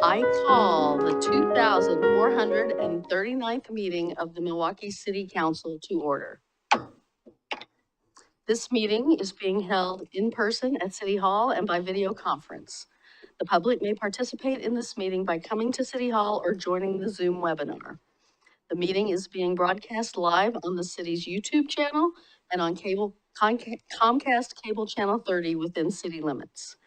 I call the 2,439th meeting of the Milwaukee City Council to order. This meeting is being held in person at City Hall and by video conference. The public may participate in this meeting by coming to City Hall or joining the Zoom webinar. The meeting is being broadcast live on the city's YouTube channel and on Comcast Cable Channel 30 within city limits.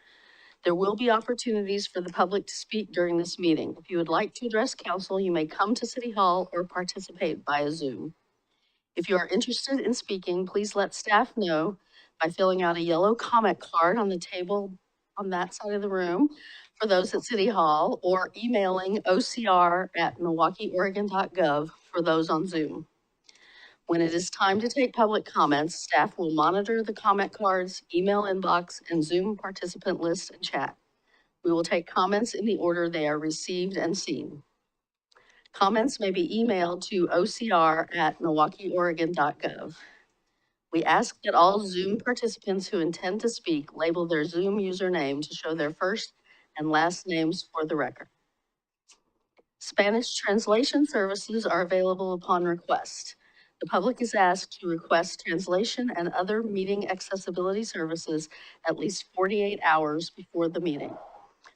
There will be opportunities for the public to speak during this meeting. If you would like to address council, you may come to City Hall or participate via Zoom. If you are interested in speaking, please let staff know by filling out a yellow comment card on the table on that side of the room for those at City Hall, or emailing ocr@milwaukeeoregon.gov for those on Zoom. When it is time to take public comments, staff will monitor the comment cards, email inbox, and Zoom participant list and chat. We will take comments in the order they are received and seen. Comments may be emailed to ocr@milwaukeeoregon.gov. We ask that all Zoom participants who intend to speak label their Zoom username to show their first and last names for the record. Spanish translation services are available upon request. The public is asked to request translation and other meeting accessibility services at least 48 hours before the meeting.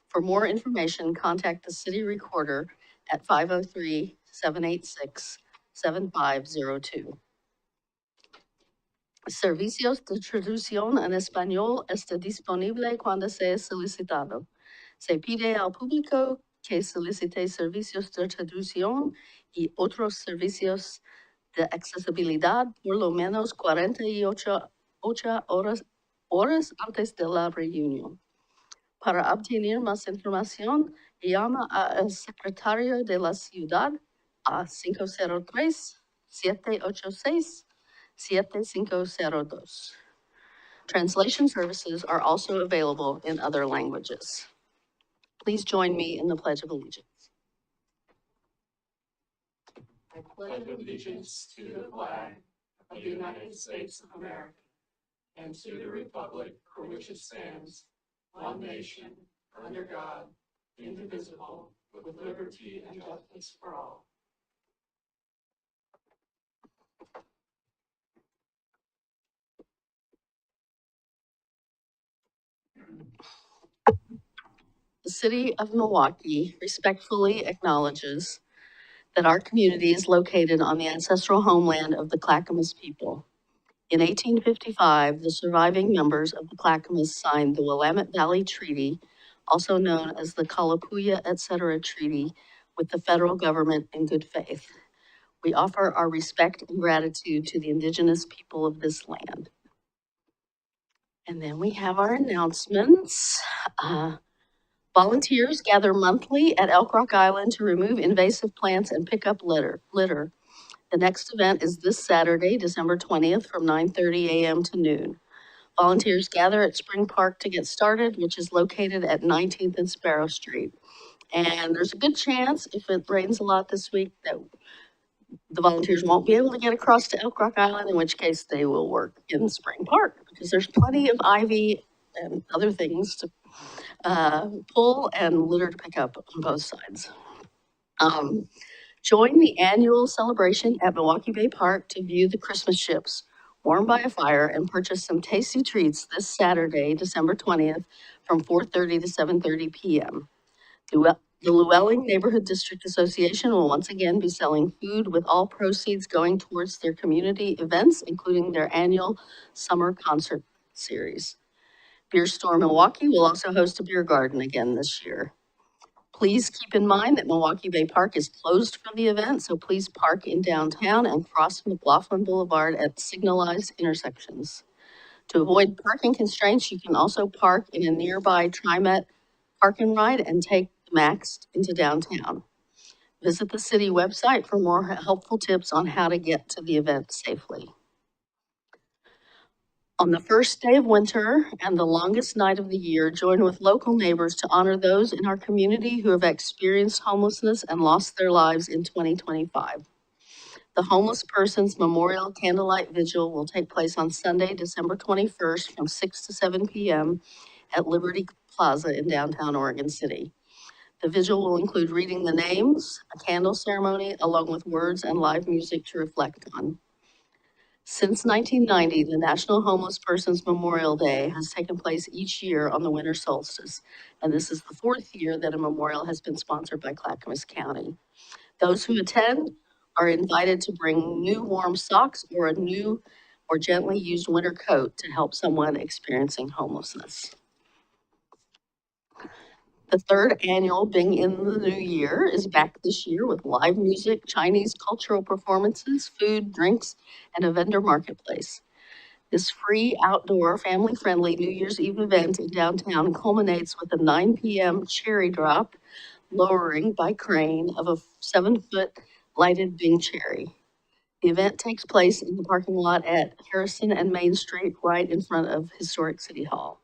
For more information, contact the city recorder at 503-786-7502. Servicios de traducción en español está disponible cuando sea solicitado. Se pide al público que solicite servicios de traducción y otros servicios de accesibilidad por lo menos 48 horas antes de la reunión. Para obtener más información, llama al secretario de la ciudad a 503-786-7502. Translation services are also available in other languages. Please join me in the Pledge of Allegiance. I pledge allegiance to the flag of the United States of America and to the republic for which it stands, one nation, under God, indivisible, with liberty and justice for all. The City of Milwaukee respectfully acknowledges that our community is located on the ancestral homeland of the Clackamas people. In 1855, the surviving members of the Clackamas signed the Willamette Valley Treaty, also known as the Kalapuya etc. Treaty, with the federal government in good faith. We offer our respect and gratitude to the indigenous people of this land. And then we have our announcements. Volunteers gather monthly at Elk Rock Island to remove invasive plants and pick up litter. The next event is this Saturday, December 20th from 9:30 a.m. to noon. Volunteers gather at Spring Park to get started, which is located at 19th and Sparrow Street. And there's a good chance, if it rains a lot this week, that the volunteers won't be able to get across to Elk Rock Island, in which case they will work in Spring Park, because there's plenty of ivy and other things to pull and litter to pick up on both sides. Join the annual celebration at Milwaukie Bay Park to view the Christmas ships, warm by a fire, and purchase some tasty treats this Saturday, December 20th, from 4:30 to 7:30 p.m. The Llewellyn Neighborhood District Association will once again be selling food, with all proceeds going towards their community events, including their annual summer concert series. Beer Store Milwaukie will also host a beer garden again this year. Please keep in mind that Milwaukie Bay Park is closed for the event, so please park in downtown and cross McLaughlin Boulevard at signalized intersections. To avoid parking constraints, you can also park in a nearby TriMet park and ride and take the Max into downtown. Visit the city website for more helpful tips on how to get to the event safely. On the first day of winter and the longest night of the year, join with local neighbors to honor those in our community who have experienced homelessness and lost their lives in 2025. The Homeless Persons Memorial Candlelight Vigil will take place on Sunday, December 21st from 6 to 7 p.m. at Liberty Plaza in downtown Oregon City. The vigil will include reading the names, a candle ceremony, along with words and live music to reflect on. Since 1990, the National Homeless Persons Memorial Day has taken place each year on the winter solstice, and this is the fourth year that a memorial has been sponsored by Clackamas County. Those who attend are invited to bring new warm socks or a new or gently used winter coat to help someone experiencing homelessness. The third annual Bing in the New Year is back this year with live music, Chinese cultural performances, food, drinks, and a vendor marketplace. This free, outdoor, family-friendly New Year's Eve event in downtown culminates with a 9 p.m. cherry drop lowering by crane of a 7-foot lighted Bing cherry. The event takes place in the parking lot at Harrison and Main Street, right in front of Historic City Hall.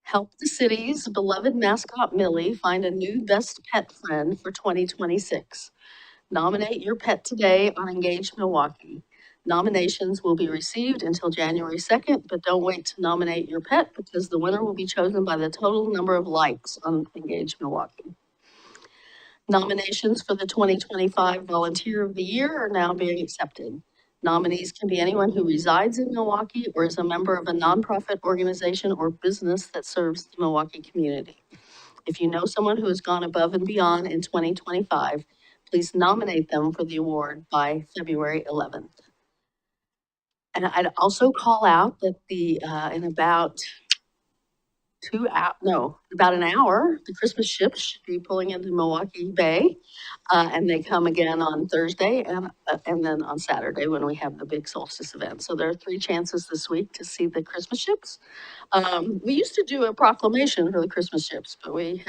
Help the city's beloved mascot Millie find a new best pet friend for 2026. Nominate your pet today on Engage Milwaukie. Nominations will be received until January 2nd, but don't wait to nominate your pet because the winner will be chosen by the total number of likes on Engage Milwaukie. Nominations for the 2025 Volunteer of the Year are now being accepted. Nominees can be anyone who resides in Milwaukie or is a member of a nonprofit organization or business that serves the Milwaukie community. If you know someone who has gone above and beyond in 2025, please nominate them for the award by February 11th. And I'd also call out that in about about an hour, the Christmas ships should be pulling into Milwaukie Bay. And they come again on Thursday and then on Saturday when we have the big solstice event. So there are 3 chances this week to see the Christmas ships. We used to do a proclamation for the Christmas ships, but we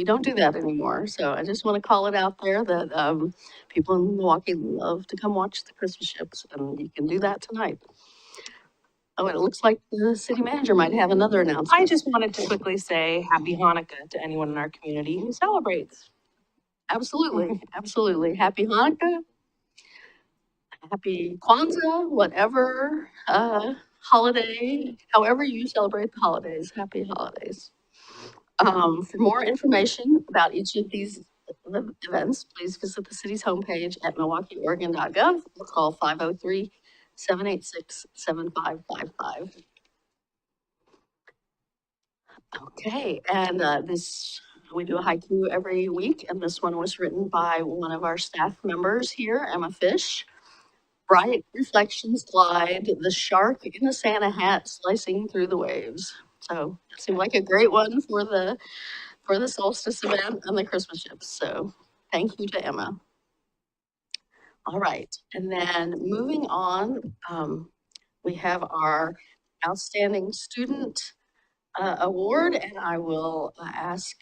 don't do that anymore. So I just want to call it out there that people in Milwaukie love to come watch the Christmas ships, and you can do that tonight. Oh, and it looks like the city manager might have another announcement. I just wanted to quickly say Happy Hanukkah to anyone in our community who celebrates. Absolutely, absolutely. Happy Hanukkah. Happy Kwanzaa, whatever holiday, however you celebrate the holidays, happy holidays. For more information about each of these events, please visit the city's homepage at milwaukieoregon.gov or call 503-786-7555. Okay, and we do a haiku every week, and this one was written by one of our staff members here, Emma Fish. Bright reflections glide, the shark in a Santa hat slicing through the waves. So it seemed like a great one for the solstice event and the Christmas ships. So thank you to Emma. All right, and then moving on, we have our Outstanding Student Award, and I will ask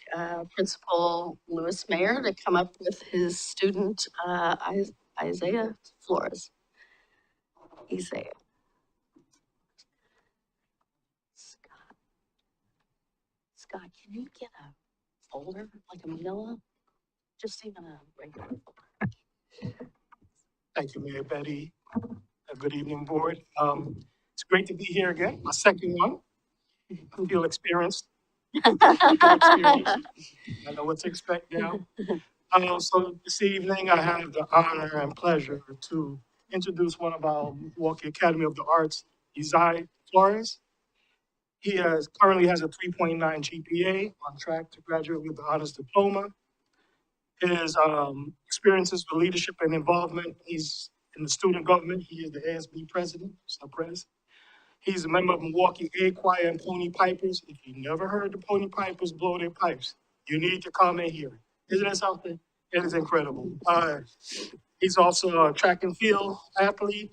Principal Louis Mayer to come up with his student, Isaiah Flores. Isaiah. Scott, can you get a folder, like a manila? Just even a regular folder. Thank you, Mayor Betty. Good evening, board. It's great to be here again, my second one. I feel experienced. I know what to expect now. So this evening, I have the honor and pleasure to introduce one of our Milwaukee Academy of the Arts, Isaiah Flores. He currently has a 3.9 GPA, on track to graduate with the honors diploma. His experiences with leadership and involvement, he's in the student government. He is the ASB president, sub-pres. He's a member of Milwaukee A Choir and Pony Pipers. If you never heard the Pony Pipers blow their pipes, you need to come and hear it. Isn't it something? It is incredible. He's also a track and field athlete,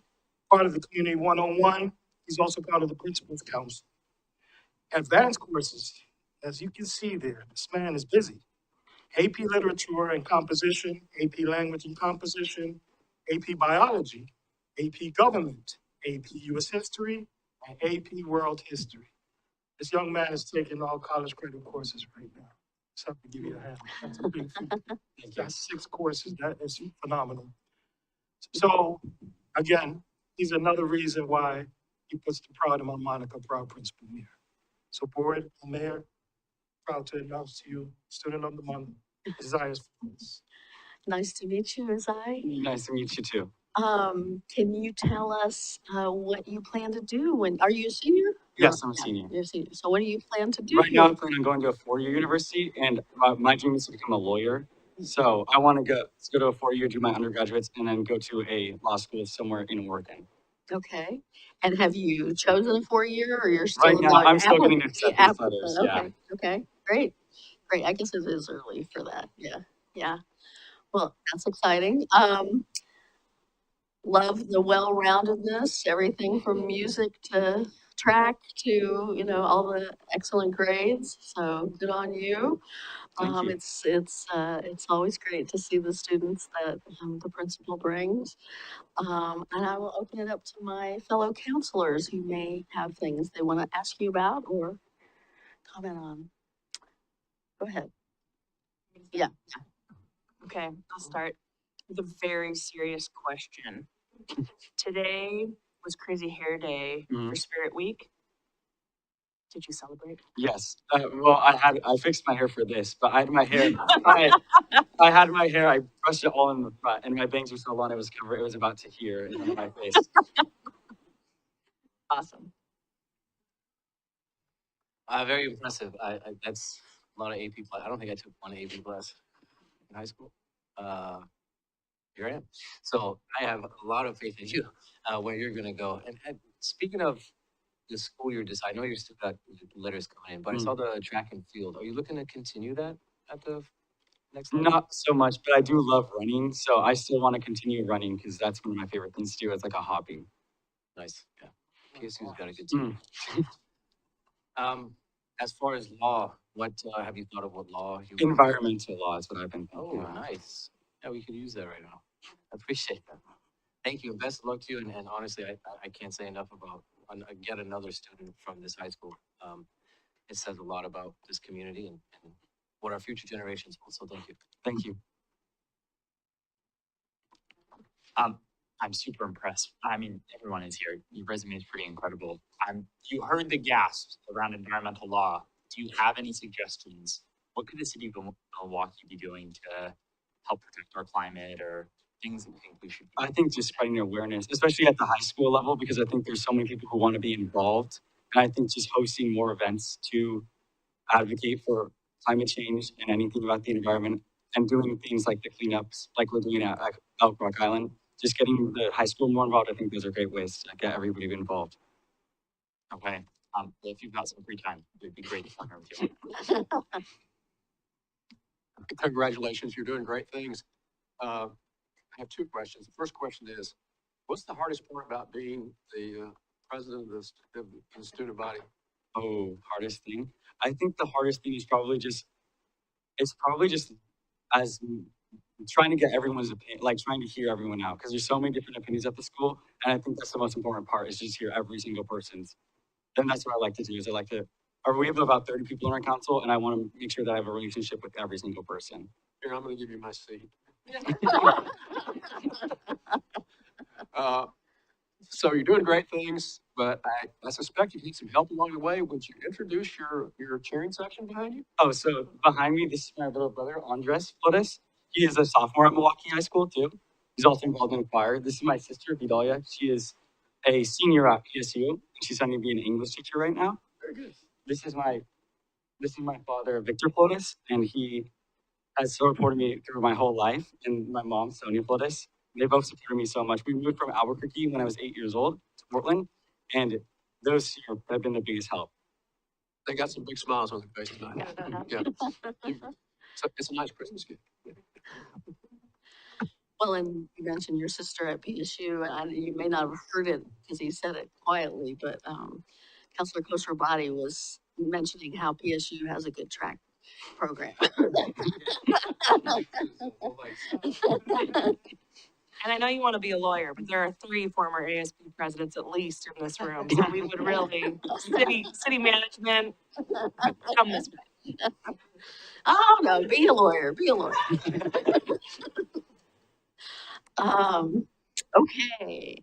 part of the Community 101. He's also part of the Principals Council. Advanced courses, as you can see there, this man is busy. AP Literature and Composition, AP Language and Composition, AP Biology, AP Government, AP US History, and AP World History. This young man is taking all college credit courses right now. Just have to give you a hand. That's a big feat. That's 6 courses. That is phenomenal. So, again, he's another reason why he puts the pride in my moniker, proud principal here. So, board and mayor, Proud to announce to you, Student of the Month, Isaiah. Nice to meet you, Azai. Nice to meet you too. Can you tell us, what you plan to do are you a senior? Yes, I'm a Yeah, senior. you're a senior. So what do you plan to do? Right now, I'm planning on going to a four-year university, and my dream is to become a lawyer. So I want to go to a four-year, do my undergraduates, and then go to a law school somewhere in Oregon. Okay. And have you chosen a 4-year or you're still? Right now, I'm still getting applicant? acceptance letters, yeah. Okay, okay, great, great. I guess it is early for that. Yeah, yeah. Well, that's exciting. Love the well-roundedness, everything from music to track to, all the excellent grades. So good on you. Thank you. It's always great to see the students that the principal brings. And I will open it up to my fellow counselors who may have things they want to ask you about or comment on. Go ahead. Yeah. Okay, I'll start with a very serious question. Today was Crazy Hair Day for Spirit Week. Did you celebrate? Yes. Well, I fixed my hair for this, but I had my hair. I had my hair. I brushed it all in the front, and my bangs were so long it was covered. It was about to here in my face. Awesome. Very impressive. That's a lot of AP plus. I don't think I took one AP plus in high school. Here I am. So I have a lot of faith in you, where you're gonna go. And speaking of the school year, I know you're still got letters coming in, but I saw the track and field. Are you looking to continue that at the next level? Not so much, but I do love running, so I still want to continue running because that's one of my favorite things to do. It's like a hobby. Nice. Yeah. PSU's got a good team. As far as law, what have you thought of what law you want? Environmental law is what I've been Oh, thinking about. nice. Yeah, we could use that right now. I appreciate that. Thank you. Best of luck to you. And honestly, I can't say enough about yet another student from this high school. It says a lot about this community and what our future generations want. So thank you. Thank you. I'm super impressed. I mean, everyone is here. Your resume is pretty incredible. You heard the gasps around environmental law. Do you have any suggestions? What could the city of Milwaukee be doing to help protect our climate or things that you think we should be? I think just spreading awareness, especially at the high school level, because I think there's so many people who want to be involved. And I think just hosting more events to advocate for climate change and anything about the environment and doing things like the cleanups, like we're doing at Elk Rock Island, just getting the high school more involved. I think those are great ways to get everybody involved. Okay. Well, if you've got some free time, it'd be great to partner with you. Congratulations, you're doing great things. I have two questions. The first question is, what's the hardest part about being the president of the student body? Oh, hardest thing. I think the hardest thing is probably just as trying to get everyone's opinion, like trying to hear everyone out, because there's so many different opinions at the school, and I think that's the most important part is just hear every single person's. And that's what I like to do. Is we have about 30 people in our council, and I want to make sure that I have a relationship with every single person. Here, I'm going to give you my seat. So you're doing great things, but I suspect you need some help along the way. Would you introduce your cheering section behind you? Oh, so behind me, this is my little brother, Andres Flores. He is a sophomore at Milwaukie High School too. He's also involved in choir. This is my sister, Vidalia. She is a senior at PSU. She's studying to be an English teacher right now. Very good. This is my father, Victor Flores, and he has supported me through my whole life. And my mom, Sonia Flores. They both supported me so much. We moved from Albuquerque when I was 8 years old to Portland, and those two have been the biggest help. They got some big smiles on their faces tonight. Yeah. So it's a nice Christmas gift. Well, and you mentioned your sister at PSU, and you may not have heard it because he said it quietly, but Councilor Kosher-Body was mentioning how PSU has a good track program. And I know you want to be a lawyer, but there are 3 former ASB presidents at least in this room. So we would really, city management, come this way. Oh, no, be a lawyer, be a lawyer. Okay,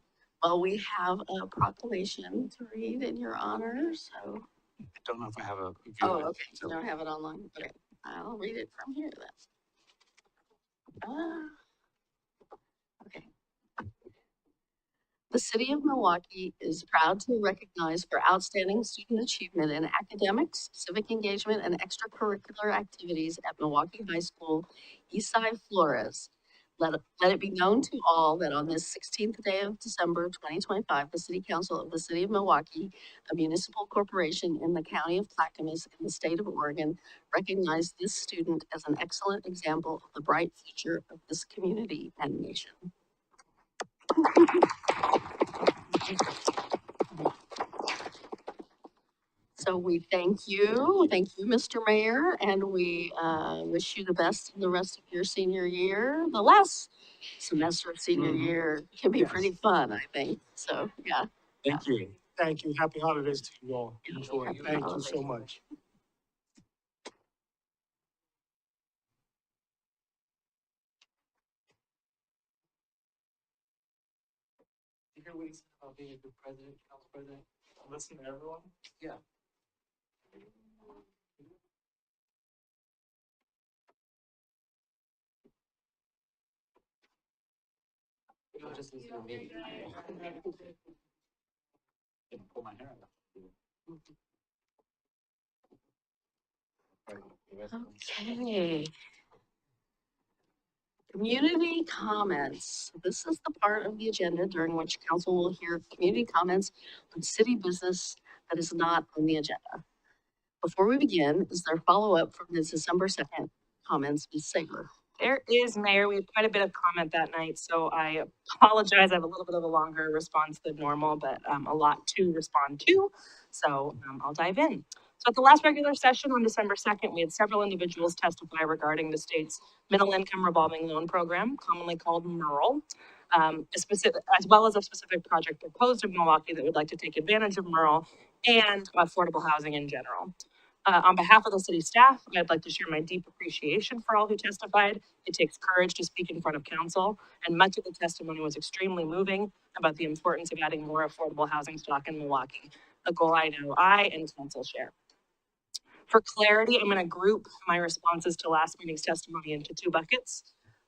well, we have a proclamation to read in your honor, so I don't know if I have a view Oh, of it. okay, you don't have it online, okay, I'll read it from here then. Okay. The city of Milwaukee is proud to recognize for outstanding student achievement in academics, civic engagement, and extracurricular activities at Milwaukie High School, Eastside Flores. Let it be known to all that on this 16th day of December 2025, the City Council of the City of Milwaukee, a municipal corporation in the county of Clackamas in the state of Oregon, recognized this student as an excellent example of the bright future of this community and nation. So we thank you, Mr. Mayor, and we wish you the best in the rest of your senior year. The last semester of senior year can be Yes. pretty fun, I think, so, yeah. Thank you. Thank you. Happy holidays to you all. Yeah, Enjoy. happy Thank you holidays. so much. You hear what he said about being a good president, council president? Listen to everyone? Yeah. You don't just listen to me. Didn't pull my hair out. Okay. Community comments. This is the part of the agenda during which council will hear community comments on city business that is not on the agenda. Before we begin, is there follow-up from the December 2nd comments, Ms. Sager? There is, Mayor. We had quite a bit of comment that night, so I apologize. I have a little bit of a longer response than normal, but a lot to respond to. So I'll dive in. So at the last regular session on December 2nd, we had several individuals testify regarding the state's middle income revolving loan program, commonly called MERL, as well as a specific project proposed in Milwaukee that would like to take advantage of MERL and affordable housing in general. On behalf of the city staff, I'd like to share my deep appreciation for all who testified. It takes courage to speak in front of council, and much of the testimony was extremely moving about the importance of adding more affordable housing stock in Milwaukee, a goal I know I and council share. For clarity, I'm going to group my responses to last meeting's testimony into two buckets.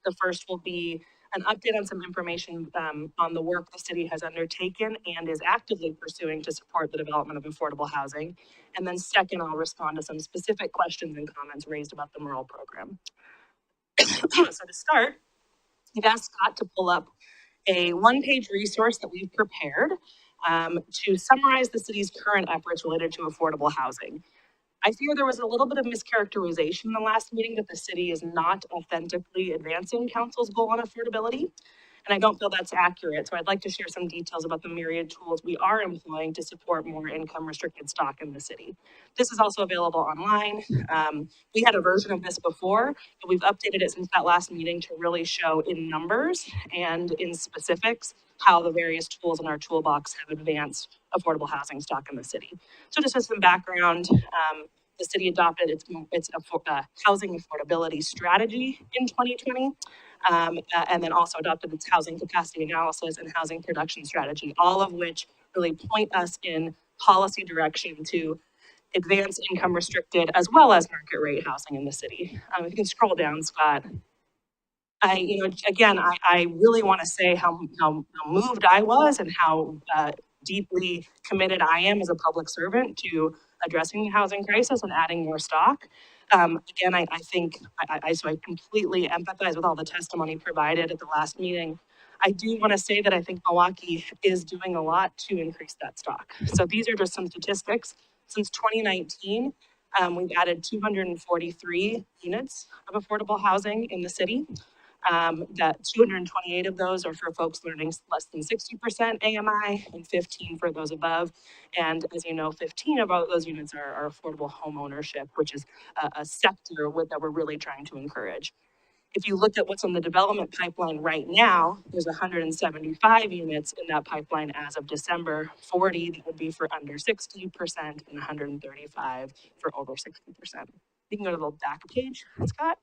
The first will be an update on some information on the work the city has undertaken and is actively pursuing to support the development of affordable housing. And then second, I'll respond to some specific questions and comments raised about the MERL program. So to start, I've asked Scott to pull up a one-page resource that we've prepared to summarize the city's current efforts related to affordable housing. I fear there was a little bit of mischaracterization in the last meeting that the city is not authentically advancing council's goal on affordability. And I don't feel that's accurate. So I'd like to share some details about the myriad tools we are employing to support more income restricted stock in the city. This is also available online. We had a version of this before, but we've updated it since that last meeting to really show in numbers and in specifics how the various tools in our toolbox have advanced affordable housing stock in the city. So just as some background, the city adopted its housing affordability strategy in 2020, and then also adopted its housing capacity analysis and housing production strategy, all of which really point us in policy direction to advance income restricted as well as market rate housing in the city. If you can scroll down, Scott. I really want to say how moved I was and how deeply committed I am as a public servant to addressing the housing crisis and adding more stock. I think I completely empathize with all the testimony provided at the last meeting. I do want to say that I think Milwaukee is doing a lot to increase that stock. So these are just some statistics. Since 2019, we've added 243 units of affordable housing in the city. That 228 of those are for folks learning less than 60% AMI and 15 for those above. And as you know, 15 of those units are affordable home ownership, which is a sector that we're really trying to encourage. If you look at what's on the development pipeline right now, there's 175 units in that pipeline as of December, 40 that would be for under 60% and 135 for over 60%. You can go to the back page, Scott.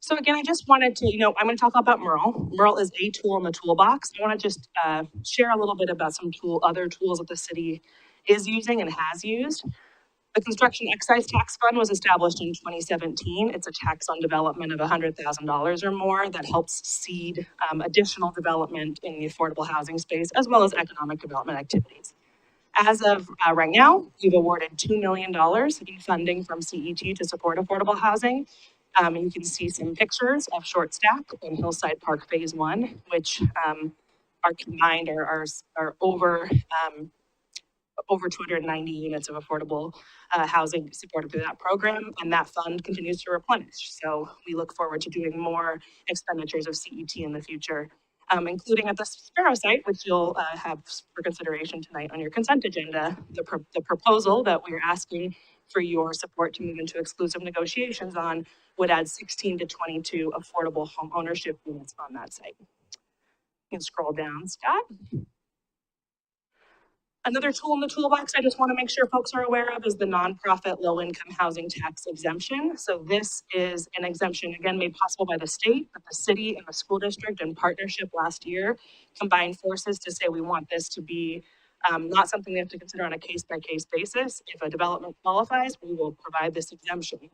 So again, I just wanted to, I'm going to talk about MERL. MERL is a tool in the toolbox. I want to just share a little bit about some other tools that the city is using and has used. The Construction Excise Tax Fund was established in 2017. It's a tax on development of $100,000 or more that helps seed additional development in the affordable housing space, as well as economic development activities. As of right now, we've awarded $2 million in funding from CET to support affordable housing. You can see some pictures of Short Stack and Hillside Park Phase 1, which are combined are over 290 units of affordable housing supported through that program, and that fund continues to replenish. So we look forward to doing more expenditures of CET in the future, including at the Sparrow site, which you'll have for consideration tonight on your consent agenda. The proposal that we're asking for your support to move into exclusive negotiations on would add 16 to 22 affordable home ownership units on that site. You can scroll down, Scott. Another tool in the toolbox I just want to make sure folks are aware of is the nonprofit low-income housing tax exemption. So this is an exemption, again, made possible by the state, but the city and the school district in partnership last year combined forces to say we want this to be not something we have to consider on a case-by-case basis. If a development qualifies, we will provide this exemption.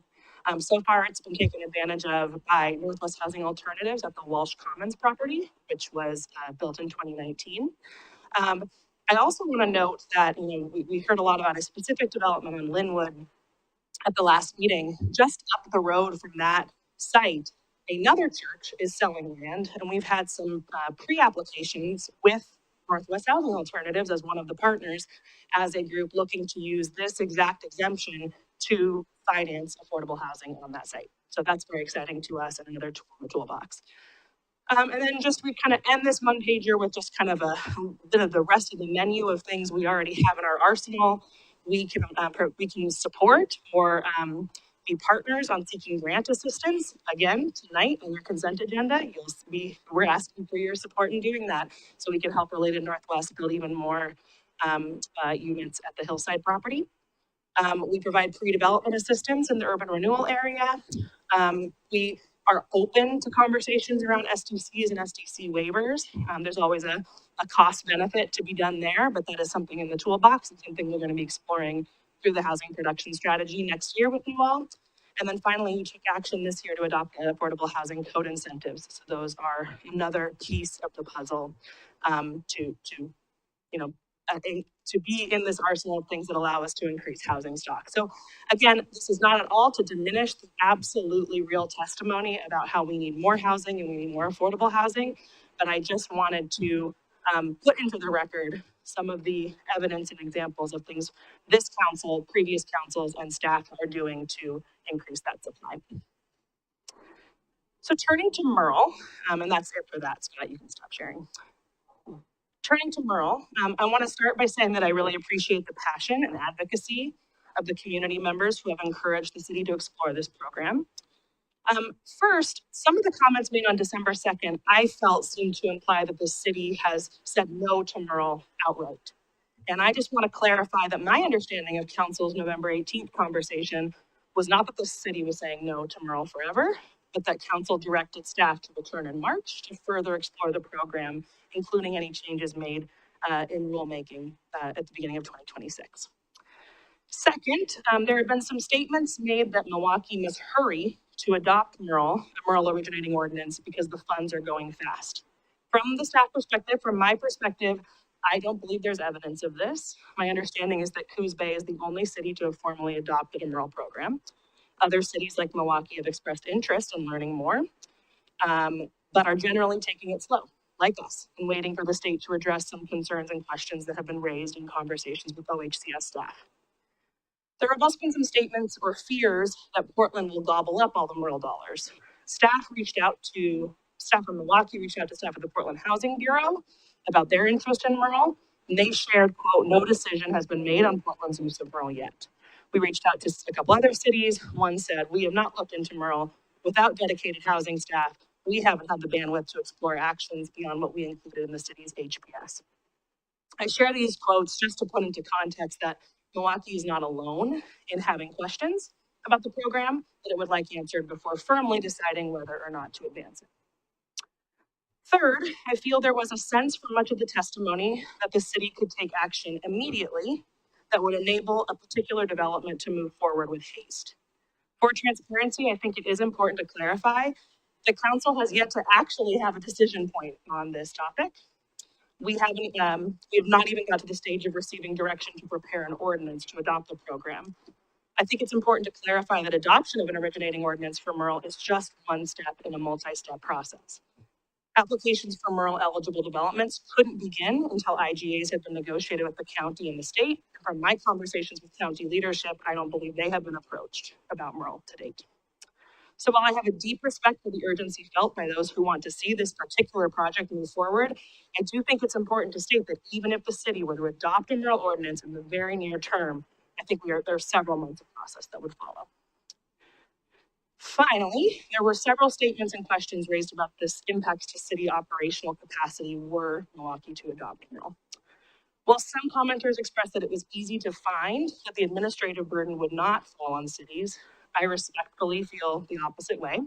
So far, it's been taken advantage of by Northwest Housing Alternatives at the Walsh Commons property, which was built in 2019. I also want to note that we heard a lot about a specific development in Linwood at the last meeting. Just up the road from that site, another church is selling land, and we've had some pre-applications with Northwest Housing Alternatives as one of the partners, as a group looking to use this exact exemption to finance affordable housing on that site. So that's very exciting to us and another tool in the toolbox. And then just we kind of end this one pager with just kind of a bit of the rest of the menu of things we already have in our arsenal. We can support or be partners on seeking grant assistance. Again, tonight on your consent agenda, we're asking for your support in doing that so we can help Related Northwest build even more units at the Hillside property. We provide pre-development assistance in the urban renewal area. We are open to conversations around SDCs and SDC waivers. There's always a cost benefit to be done there, but that is something in the toolbox and something we're going to be exploring through the housing production strategy next year with you all. And then finally, we took action this year to adopt the affordable housing code incentives. So those are another piece of the puzzle to be in this arsenal of things that allow us to increase housing stock. So again, this is not at all to diminish the absolutely real testimony about how we need more housing and we need more affordable housing, but I just wanted to put into the record some of the evidence and examples of things this council, previous councils, and staff are doing to increase that supply. So turning to Merle, and that's it for that, Scott, you can stop sharing. Turning to Merle, I want to start by saying that I really appreciate the passion and advocacy of the community members who have encouraged the city to explore this program. First, some of the comments made on December 2nd, I felt seemed to imply that the city has said no to Merle outright. And I just want to clarify that my understanding of council's November 18th conversation was not that the city was saying no to Merle forever, but that council directed staff to return in March to further explore the program, including any changes made in rulemaking at the beginning of 2026. Second, there have been some statements made that Milwaukie must hurry to adopt Merle, a Merle originating ordinance, because the funds are going fast. From the staff perspective, from my perspective, I don't believe there's evidence of this. My understanding is that Coos Bay is the only city to have formally adopted a Merle program. Other cities like Milwaukie have expressed interest in learning more, but are generally taking it slow, like us, and waiting for the state to address some concerns and questions that have been raised in conversations with OHCS staff. There have also been some statements or fears that Portland will gobble up all the Merle dollars. Staff from Milwaukie reached out to staff at the Portland Housing Bureau about their interest in Merle, and they shared, quote, "No decision has been made on Portland's use of Merle yet." We reached out to a couple other cities. One said, "We have not looked into Merle. Without dedicated housing staff, we haven't had the bandwidth to explore actions beyond what we included in the city's HPS." I share these quotes just to put into context that Milwaukie is not alone in having questions about the program that it would like answered before firmly deciding whether or not to advance it. Third, I feel there was a sense from much of the testimony that the city could take action immediately that would enable a particular development to move forward with haste. For transparency, I think it is important to clarify, the council has yet to actually have a decision point on this topic. We have not even got to the stage of receiving direction to prepare an ordinance to adopt the program. I think it's important to clarify that adoption of an originating ordinance for MRL is just one step in a multi-step process. Applications for MRL eligible developments couldn't begin until IGAs have been negotiated with the county and the state. From my conversations with county leadership, I don't believe they have been approached about MRL to date. So while I have a deep respect for the urgency felt by those who want to see this particular project move forward, I do think it's important to state that even if the city were to adopt a MRL ordinance in the very near term, I think there are several months of process that would follow. Finally, there were several statements and questions raised about this impacts to city operational capacity were Milwaukie to adopt MRL. While some commenters expressed that it was easy to find that the administrative burden would not fall on cities, I respectfully feel the opposite way.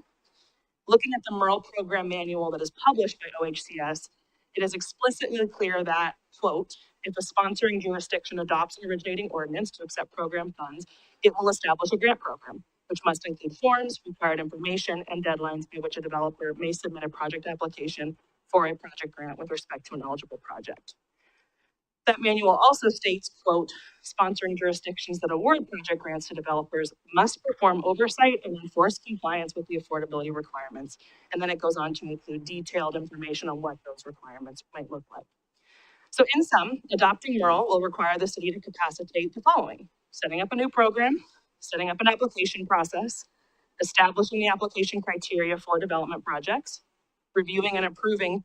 Looking at the MRL program manual that is published by OHCS, it is explicitly clear that, quote, if a sponsoring jurisdiction adopts an originating ordinance to accept program funds, it will establish a grant program, which must include forms, required information, and deadlines by which a developer may submit a project application for a project grant with respect to an eligible project. That manual also states, quote, sponsoring jurisdictions that award project grants to developers must perform oversight and enforce compliance with the affordability requirements. And then it goes on to include detailed information on what those requirements might look like. So in sum, adopting MRL will require the city to capacitate the following: setting up a new program, setting up an application process, establishing the application criteria for development projects, reviewing and approving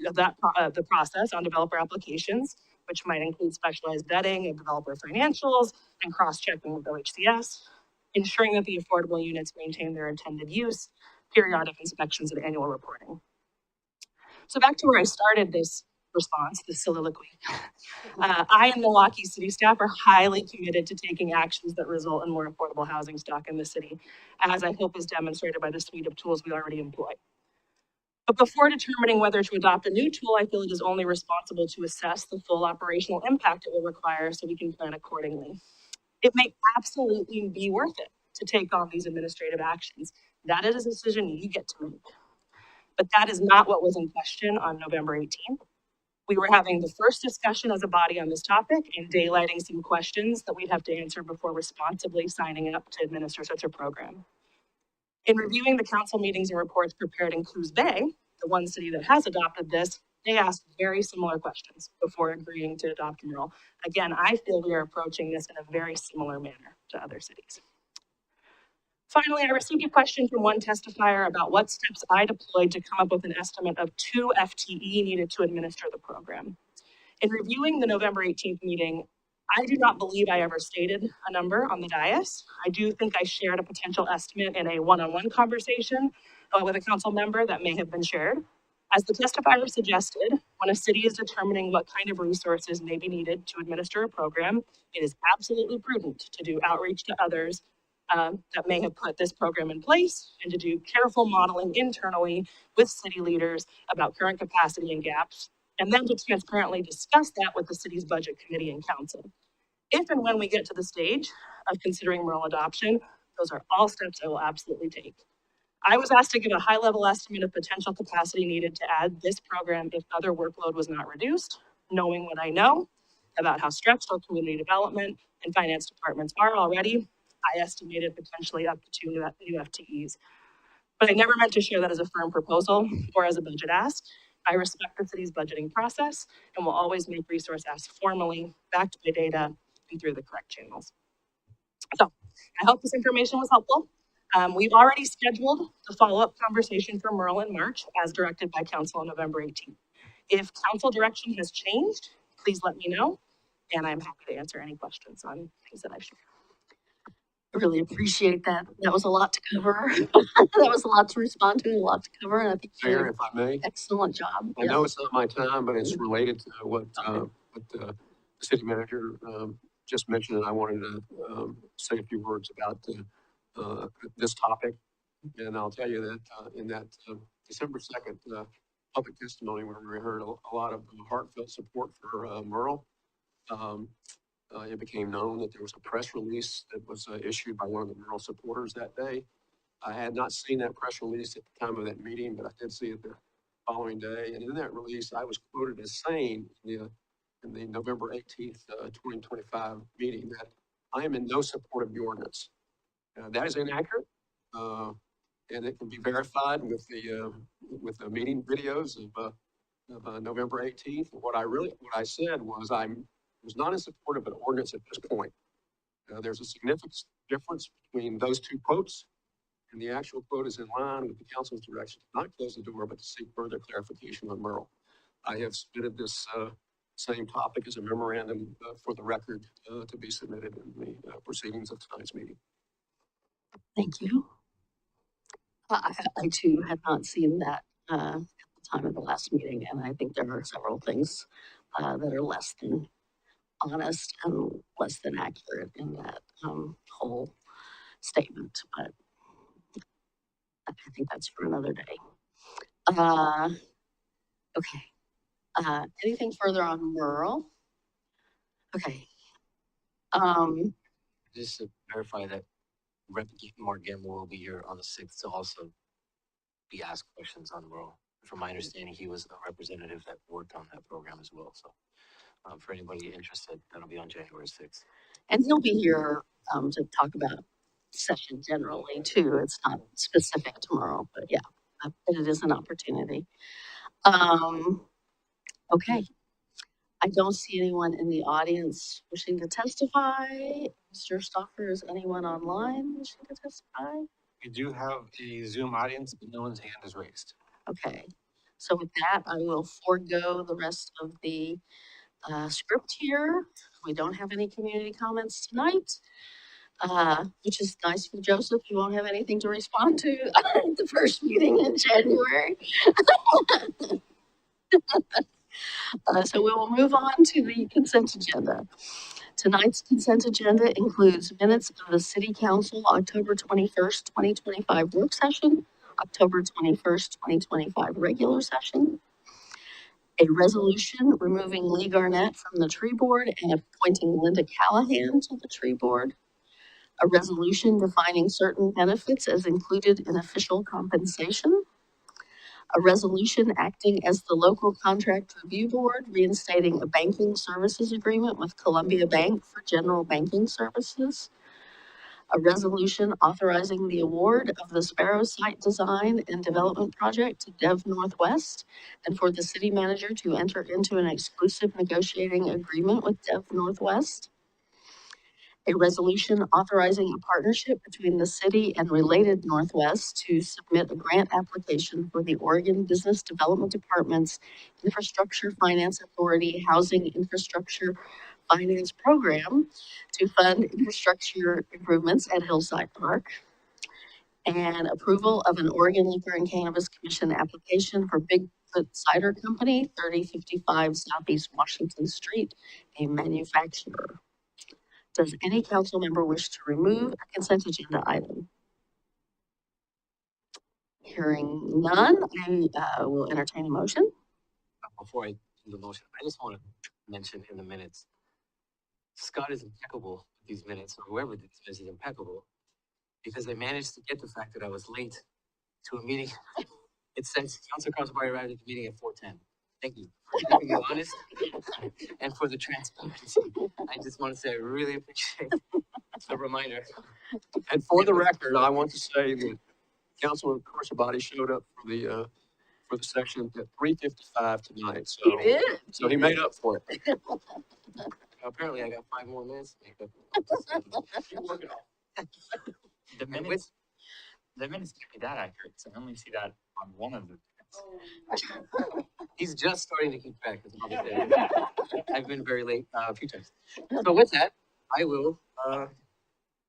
the process on developer applications, which might include specialized vetting of developer financials and cross-checking with OHCS, ensuring that the affordable units maintain their intended use, periodic inspections, and annual reporting. So back to where I started this response, this soliloquy. I and Milwaukee city staff are highly committed to taking actions that result in more affordable housing stock in the city, as I hope is demonstrated by the suite of tools we already employ. But before determining whether to adopt a new tool, I feel it is only responsible to assess the full operational impact it will require so we can plan accordingly. It may absolutely be worth it to take on these administrative actions. That is a decision you get to make. But that is not what was in question on November 18th. We were having the first discussion as a body on this topic and daylighting some questions that we'd have to answer before responsibly signing up to administer such a program. In reviewing the council meetings and reports prepared in Coos Bay, the one city that has adopted this, they asked very similar questions before agreeing to adopt MRL. Again, I feel we are approaching this in a very similar manner to other cities. Finally, I received a question from one testifier about what steps I deployed to come up with an estimate of 2 FTE needed to administer the program. In reviewing the November 18th meeting, I do not believe I ever stated a number on the dais. I do think I shared a potential estimate in a one-on-one conversation with a council member that may have been shared. As the testifier suggested, when a city is determining what kind of resources may be needed to administer a program, it is absolutely prudent to do outreach to others that may have put this program in place and to do careful modeling internally with city leaders about current capacity and gaps, and then to transparently discuss that with the city's budget committee and council. If and when we get to the stage of considering MRL adoption, those are all steps I will absolutely take. I was asked to give a high-level estimate of potential capacity needed to add this program if other workload was not reduced. Knowing what I know about how stretched our community development and finance departments are already, I estimated potentially up to 2 new FTEs. But I never meant to share that as a firm proposal or as a budget ask. I respect the city's budgeting process and will always make resource asks formally, backed by data, and through the correct channels. So I hope this information was helpful. We've already scheduled the follow-up conversation for MRL in March as directed by council on November 18th. If council direction has changed, please let me know, and I'm happy to answer any questions on things that I've shared. I really appreciate that. That was a lot to cover. That was a lot to respond to, a lot to cover, and I think you did Mayor, an if I may, excellent job. I know it's not my time, but it's related to what the city manager just mentioned, and I wanted to say a few words about this topic. And I'll tell you that in that December 2nd public testimony, where we heard a lot of heartfelt support for MRL, it became known that there was a press release that was issued by one of the mural supporters that day. I had not seen that press release at the time of that meeting, but I did see it the following day. And in that release, I was quoted as saying in the November 18th, 2025 meeting that I am in no support of the ordinance. That is inaccurate. And it can be verified with the meeting videos of November 18th. What I said was I was not in support of an ordinance at this point. There's a significant difference between those two quotes, and the actual quote is in line with the council's direction to not close the door, but to seek further clarification on Merle. I have submitted this same topic as a memorandum for the record to be submitted in the proceedings of tonight's meeting. Thank you. I too had not seen that at the time of the last meeting, and I think there are several things that are less than honest and less than accurate in that whole statement. But I think that's for another day. Okay. Anything further on Merle? Okay. Just to verify that Rep. Mark Gamble will be here on the 6th to also be asked questions on Merle. From my understanding, he was a representative that worked on that program as well. So for anybody interested, that'll be on January 6th. And he'll be here to talk about session generally too. It's not specific tomorrow, but yeah, but it is an opportunity. Okay. I don't see anyone in the audience wishing to testify. Mr. Stoffer, is anyone online wishing to testify? We do have a Zoom audience, but no one's hand is raised. Okay. So with that, I will forego the rest of the script here. We don't have any community comments tonight, which is nice for Joseph. You won't have anything to respond to at the first meeting in January. So we will move on to the consent agenda. Tonight's consent agenda includes minutes of the City Council October 21st, 2025 work session, October 21st, 2025 regular session, a resolution removing Lee Garnett from the tree board and appointing Linda Callahan to the tree board, a resolution defining certain benefits as included in official compensation, a resolution acting as the local contract review board, reinstating a banking services agreement with Columbia Bank for general banking services, a resolution authorizing the award of the Sparrow Site Design and Development Project to Dev Northwest, and for the city manager to enter into an exclusive negotiating agreement with Dev Northwest, a resolution authorizing a partnership between the city and Related Northwest to submit a grant application for the Oregon Business Development Department's Infrastructure Finance Authority Housing Infrastructure Finance Program to fund infrastructure improvements at Hillside Park, and approval of an Oregon Liquor and Cannabis Commission application for Bigfoot Cider Company, 3055 Southeast Washington Street, a manufacturer. Does any council member wish to remove a consent agenda item? Hearing none, I will entertain a motion. Before I do the motion, I just want to mention in the minutes, Scott is impeccable with these minutes, or whoever did these minutes is impeccable, because I managed to get the fact that I was late to a meeting. It says Council Crossbody arrived at the meeting at 4:10. Thank you for keeping me honest and for the transparency. I just want to say I really appreciate the reminder. And for the record, I want to say that Councilman Crossbody showed up for the section at 3:55 tonight. So He did. So he made up for it. Apparently, I got 5 more minutes to make up. The minutes, the minutes can't be that accurate, so I only see that on one of the minutes. He's just starting to keep track. That's what I'm saying. I've been very late a few times. So with that, I will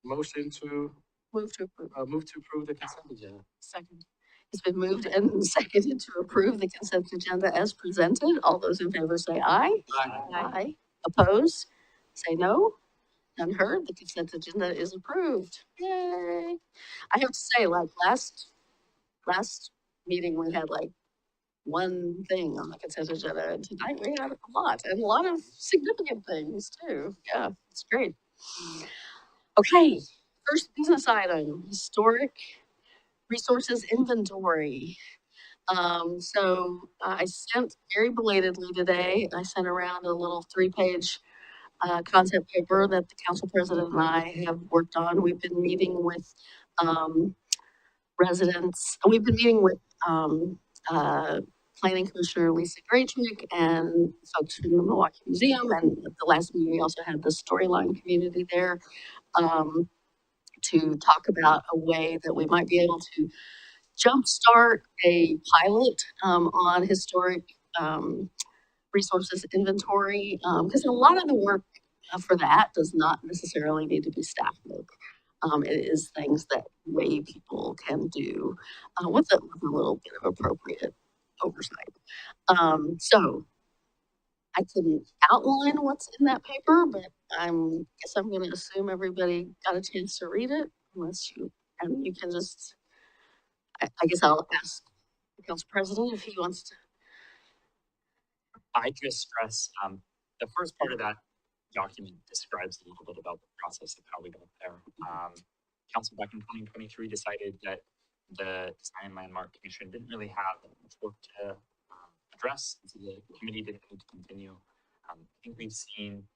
motion to Move to approve. move to approve the consent agenda. Second. It's been moved and seconded to approve the consent agenda as presented. All those in favor say aye. Aye. Opposed? Say no. None heard. The consent agenda is approved. Yay. I have to say, like last meeting, we had like one thing on the consent agenda. And tonight we had a lot, and a lot of significant things too. Yeah, it's great. Okay, first business item, historic resources inventory. I sent very belatedly today, I sent around a little 3-page concept paper that the council president and I have worked on. We've been meeting with residents, we've been meeting with uh, Planning Commissioner Lisa Graychick and folks from the Milwaukie Museum. And at the last meeting, we also had the Storyline community there to talk about a way that we might be able to jumpstart a pilot on historic resources inventory, because a lot of the work for that does not necessarily need to be staff work. It is things that lay people can do with a little bit of appropriate oversight. So I can outline what's in that paper, but guess I'm going to assume everybody got a chance to read it, unless you, and you can just, I guess I'll ask the council president if he wants to. I just stress, the first part of that document describes a little bit about the process of how we got there. Council back in 2023 decided that the Design and Landmark Commission didn't really have that much work to address, so the committee didn't need to continue. I think we've seen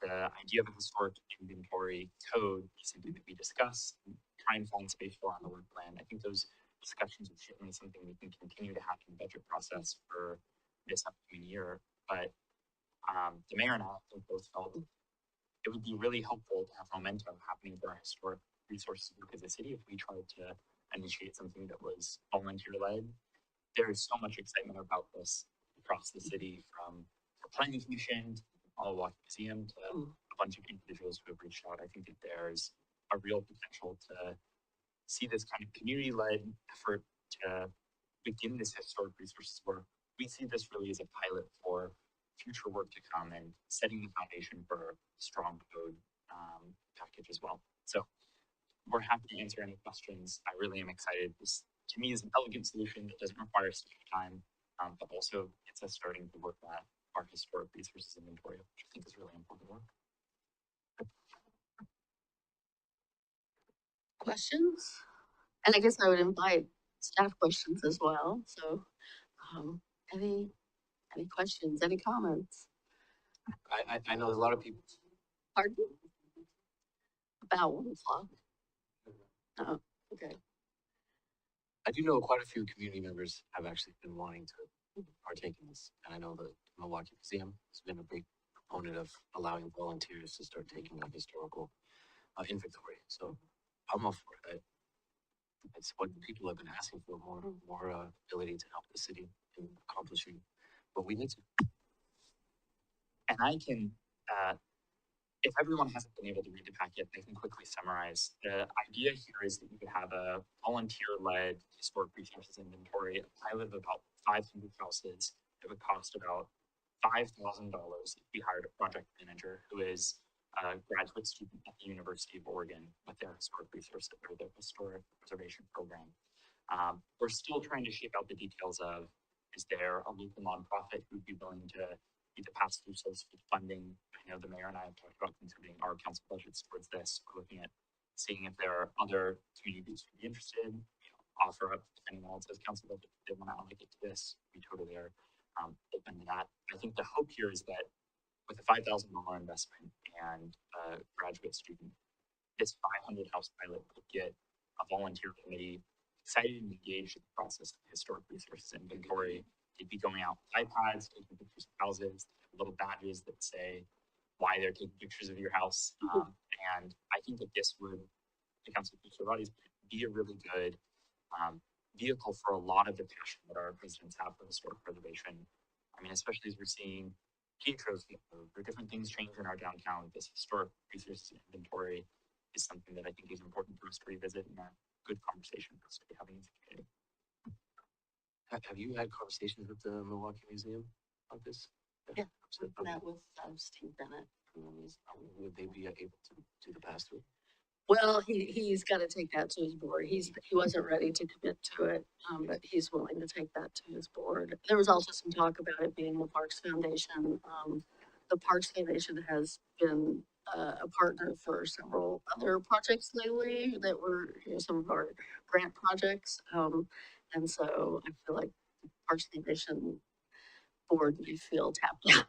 the idea of a historic inventory code be something that we discuss, and try and find space for on the work plan. I think those discussions are certainly something we can continue to have in the budget process for this upcoming year. But the mayor and I think both felt it would be really helpful to have momentum happening for our historic resources because the city, if we tried to initiate something that was volunteer led. There is so much excitement about this across the city, from the planning commission to the Milwaukie Museum to a bunch of individuals who have reached out. I think that there's a real potential to see this kind of community led effort to begin this historic resources work. We see this really as a pilot for future work to come and setting the foundation for a strong code package as well. So we're happy to answer any questions. I really am excited. This, to me, is an elegant solution that doesn't require so much time, but also it's us starting to work at our historic resources inventory, which I think is really important work. Questions? And I guess I would invite staff questions as well. So, any questions, any comments? I know there's a lot of people. Pardon? About 1 o'clock. Oh, okay. I do know quite a few community members have actually been wanting to partake in this. And I know the Milwaukie Museum has been a big proponent of allowing volunteers to start taking on historical inventory. So I'm all for it. It's what people have been asking for, more ability to help the city in accomplishing what we need to. And I can, if everyone hasn't been able to read the packet, I can quickly summarize. The idea here is that you could have a volunteer-led historic resources inventory, a pilot of about 500 houses. It would cost about $5,000 if we hired a project manager who is a graduate student at the University of Oregon with their historic resource or their historic preservation program. We're still trying to shape out the details of, is there a local nonprofit who'd be willing to be the pass-through source for funding? I know the mayor and I have talked about contributing our council budgets towards this. We're looking at seeing if there are other communities who'd be interested, offer up, if anyone else has council budget, if they want to allocate to this, we totally are open to that. I think the hope here is that with a $5,000 investment and a graduate student, this 500 house pilot could get a volunteer committee excited and engaged in the process of historic resources inventory. They'd be going out with iPads, taking pictures of houses, little badges that say why they're taking pictures of your house. And I think that this would, the Council of Bodies, be a really good vehicle for a lot of the passion that our residents have for historic preservation. I mean, especially as we're seeing Pietros get moved, or different things change in our downtown. This historic resources inventory is something that I think is important for us to revisit and a good conversation for us to be having in the community. Have you had conversations with the Milwaukie Museum about this? Yeah, that with Steve Bennett. Would they be able to do the pass-through? Well, he's gotta take that to his board. He wasn't ready to commit to it, but he's willing to take that to his board. There was also some talk about it being the Parks Foundation. The Parks Foundation has been a partner for several other projects lately that were, some of our grant projects. And so I feel like the Parks Foundation board may feel tapped out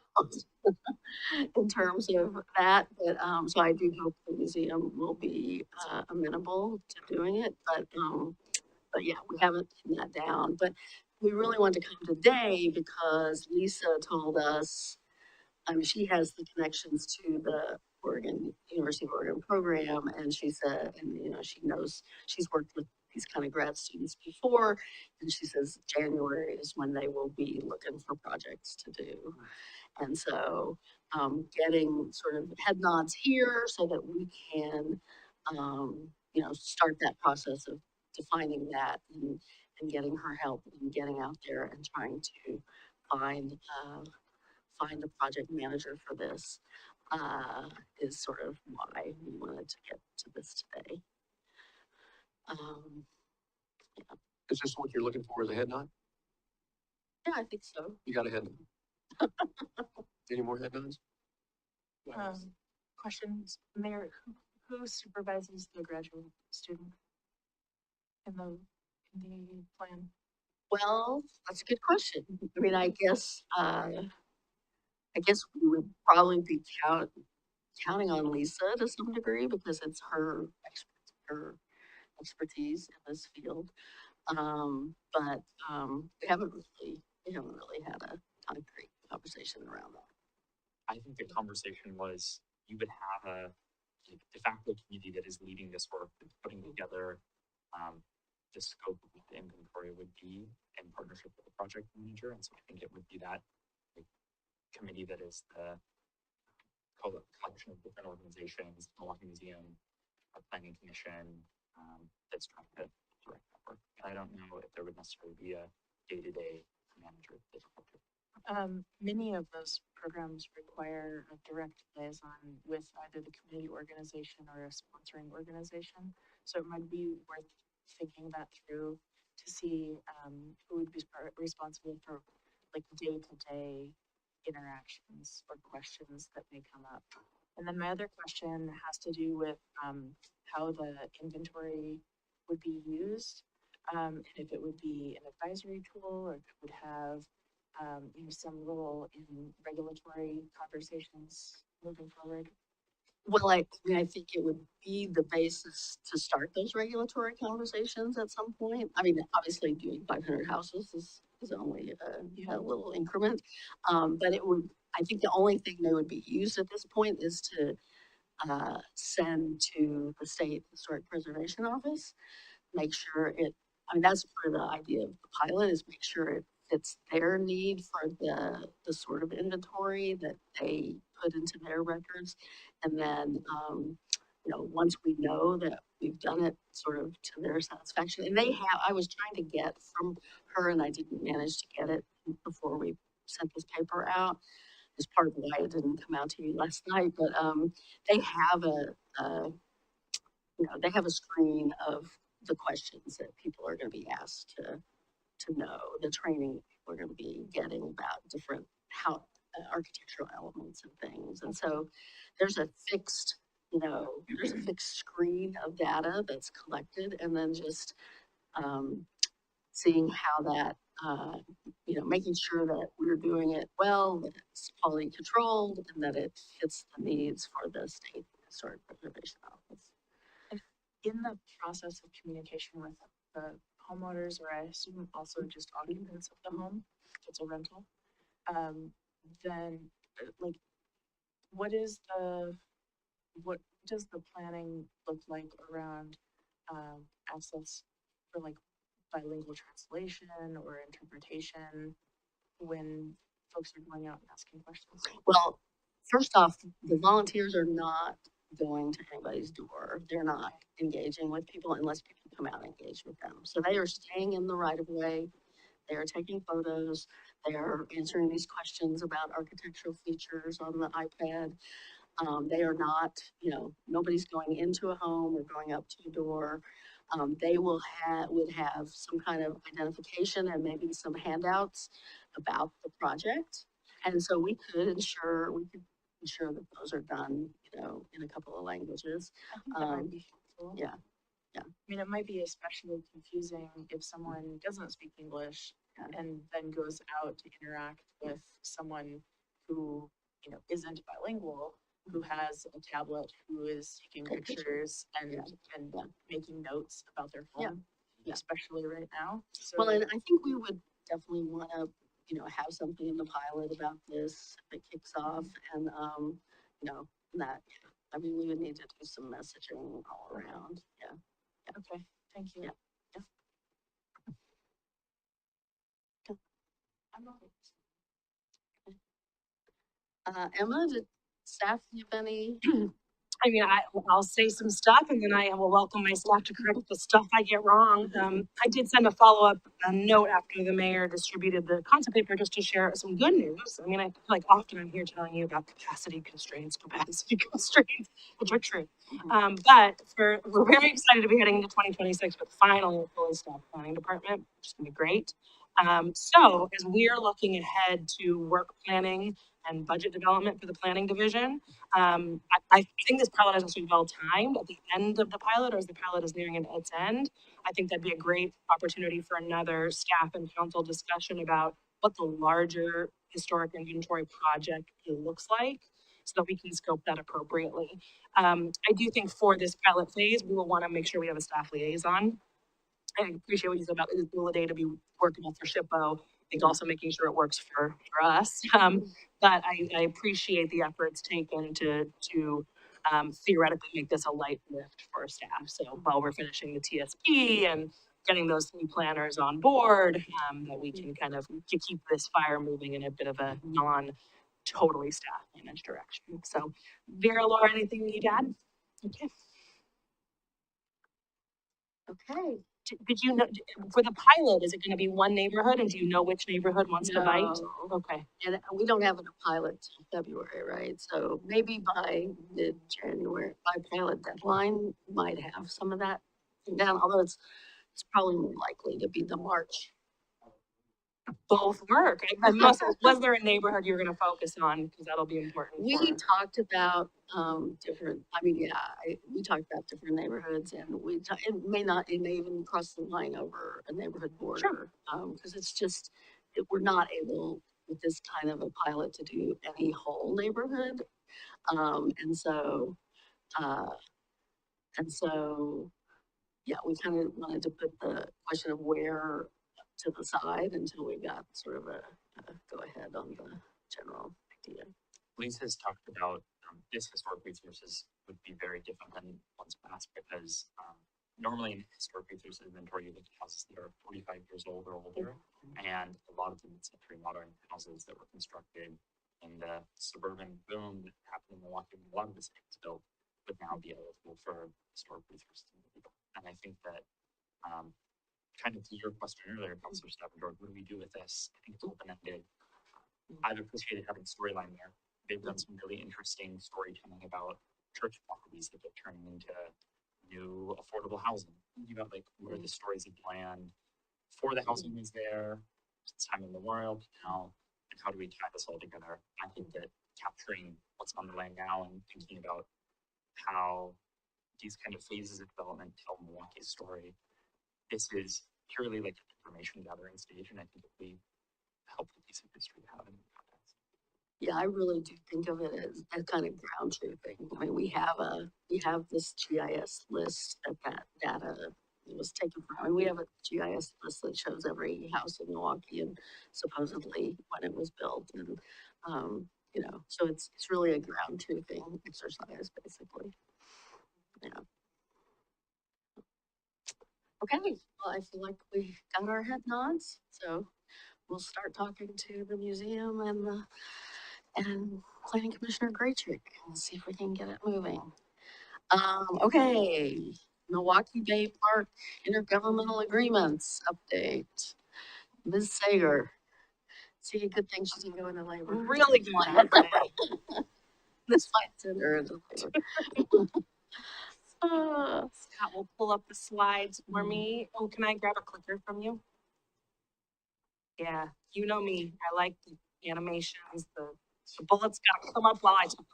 in terms of that, but, so I do hope the museum will be, amenable to doing it, but yeah, we haven't pinned that down, but we really want to come today because Lisa told us, she has the connections to the University of Oregon program, and she said, and, she knows, she's worked with these kind of grad students before, and she says January is when they will be looking for projects to do. And so, getting sort of head nods here so that we can, start that process of defining that and getting her help and getting out there and trying to find, find a project manager for this, is sort of why we wanted to get to this today. Um, Is this what you're looking for as a head nod? yeah, I think so. You got a head nod. Any more head nods? Questions, Mayor, who supervises the graduate student in the plan? Well, that's a good question. I mean, I guess we would probably be counting on Lisa to some degree because it's her expertise in this field. But we haven't really had a concrete conversation around that. I think the conversation was you would have a like, de facto committee that is leading this work, that's putting together the scope of what the inventory would be in partnership with the project manager. And so I think it would be that like, committee that is the collection of different organizations, Milwaukie Museum, our planning commission, that's trying to direct that work. I don't know if there would necessarily be a day-to-day manager. Many of those programs require a direct liaison with either the community organization or a sponsoring organization. So it might be worth thinking that through to see who would be responsible for like day-to-day interactions or questions that may come up. And then my other question has to do with how the inventory would be used, and if it would be an advisory tool or if it would have some role in regulatory conversations moving forward. Well, I mean, I think it would be the basis to start those regulatory conversations at some point. I mean, obviously doing 500 houses is only a little increment. But I think the only thing they would be used at this point is to send to the state historic preservation office, make sure that's part of the idea of the pilot is make sure it fits their need for the sort of inventory that they put into their records. And then, once we know that we've done it sort of to their satisfaction, and I was trying to get from her and I didn't manage to get it before we sent this paper out. Is part of why it didn't come out to you last night, but they have they have a screen of the questions that people are going to be asked to know, the training people are going to be getting about different architectural elements and things. And so there's a fixed, there's a fixed screen of data that's collected, and then just seeing how that, making sure that we're doing it well, that it's quality controlled, and that it fits the needs for the state historic preservation office. In the process of communication with the homeowners, or I assume also just occupants of the home, if it's a rental, then like, what does the planning look like around access for like bilingual translation or interpretation when folks are going out and asking questions? Well, first off, the volunteers are not going to anybody's door. They're not engaging with people unless people come out and engage with them. So they are staying in the right of way. They are taking photos. They are answering these questions about architectural features on the iPad. They are not, you know, nobody's going into a home or going up to a door. They would have some kind of identification and maybe some handouts about the project. And so we could ensure that those are done, you know, in a couple of languages. I think that might be helpful. Yeah, I mean, it might be especially confusing if someone doesn't speak English Yeah. and then goes out to interact with someone who, you know, isn't bilingual, who has a tablet, who is taking Take pictures and, Yeah. and Yeah. making notes about their Yeah. home, Yeah. especially right now. So, Well, and I think we would definitely wanna, you know, have something in the pilot about this if it kicks off and, you know, that, I mean, we would need to do some messaging all around, yeah. okay, thank you. Yeah. I'm okay. Emma, did staff have any? I mean, I'll say some stuff and then I will welcome my staff to correct the stuff I get wrong. I did send a follow-up note after the mayor distributed the concept paper just to share some good news. I mean, I feel like often I'm here telling you about capacity constraints, which are true. But we're very excited to be heading into 2026 with finally a fully staffed planning department, which is gonna be great. So as we're looking ahead to work planning and budget development for the planning division, I think this pilot is actually well timed at the end of the pilot, or as the pilot is nearing its end. I think that'd be a great opportunity for another staff and council discussion about what the larger historic inventory project looks like, so that we can scope that appropriately. I do think for this pilot phase, we will want to make sure we have a staff liaison. I appreciate what you said about the ability to be workable for SHPO. I think also making sure it works for us. But I appreciate the efforts taken to theoretically make this a light lift for staff. So while we're finishing the TSP and getting those new planners on board, that we can kind of keep this fire moving in a bit of a non-totally staff managed direction. So Vera, Laura, anything you'd add? Okay. Okay. Did you know, for the pilot, is it gonna be one neighborhood, and do you know which neighborhood wants to bite? No. Okay, And we don't have a pilot till February, right? So maybe by mid-January, by pilot deadline, we might have some of that down, although it's probably more likely to be the March. both work. Was there a neighborhood you're gonna focus on, because that'll be important We for. talked about, different, I mean, yeah, we talked about different neighborhoods and it may even cross the line over a neighborhood border. Cause it's just, we're not able with this kind of a pilot to do any whole neighborhood. And so, uh, and so, yeah, we kind of wanted to put the question of where to the side until we got sort of a go ahead on the general idea. Lisa's talked about this historic resources would be very different than one's past because normally in historic resource inventory, you look at houses that are 45 years old or older, and a lot of them century modern houses that were constructed in the suburban boom that happened in Milwaukie when a lot of this was built would now be eligible for historic resources. And I think that kind of to your question earlier, Councilor Steppenberg, what do we do with this? I think it's open-ended. I've appreciated having storyline there. They've done some really interesting storytelling about church properties that get turned into new affordable housing. Thinking about like where the stories of land for the housing is there, since time immemorial to now, and how do we tie this all together? I think that capturing what's on the land now and thinking about how these kind of phases of development tell Milwaukee's story. This is purely like an information gathering stage, and I think it'd be a helpful piece of history to have in the context. Yeah, I really do think of it as a kind of ground truthing. I mean, we have this GIS list that data was taken from, and we have a GIS list that shows every house in Milwaukie and supposedly when it was built, and you know, so it's really a ground truthing exercise, basically. Yeah. Okay, well, I feel like we got our head nods, so we'll start talking to the museum and Planning Commissioner Graychick and see if we can get it moving. Okay, Milwaukie Bay Park Intergovernmental Agreements update. Ms. Sager. See, a good thing she's gonna go into labor. Really good. The slide center is in favor. Scott will pull up the slides for me. Oh, can I grab a clicker from you? Yeah, you know me. I like the animations, the bullets gotta come up while I talk.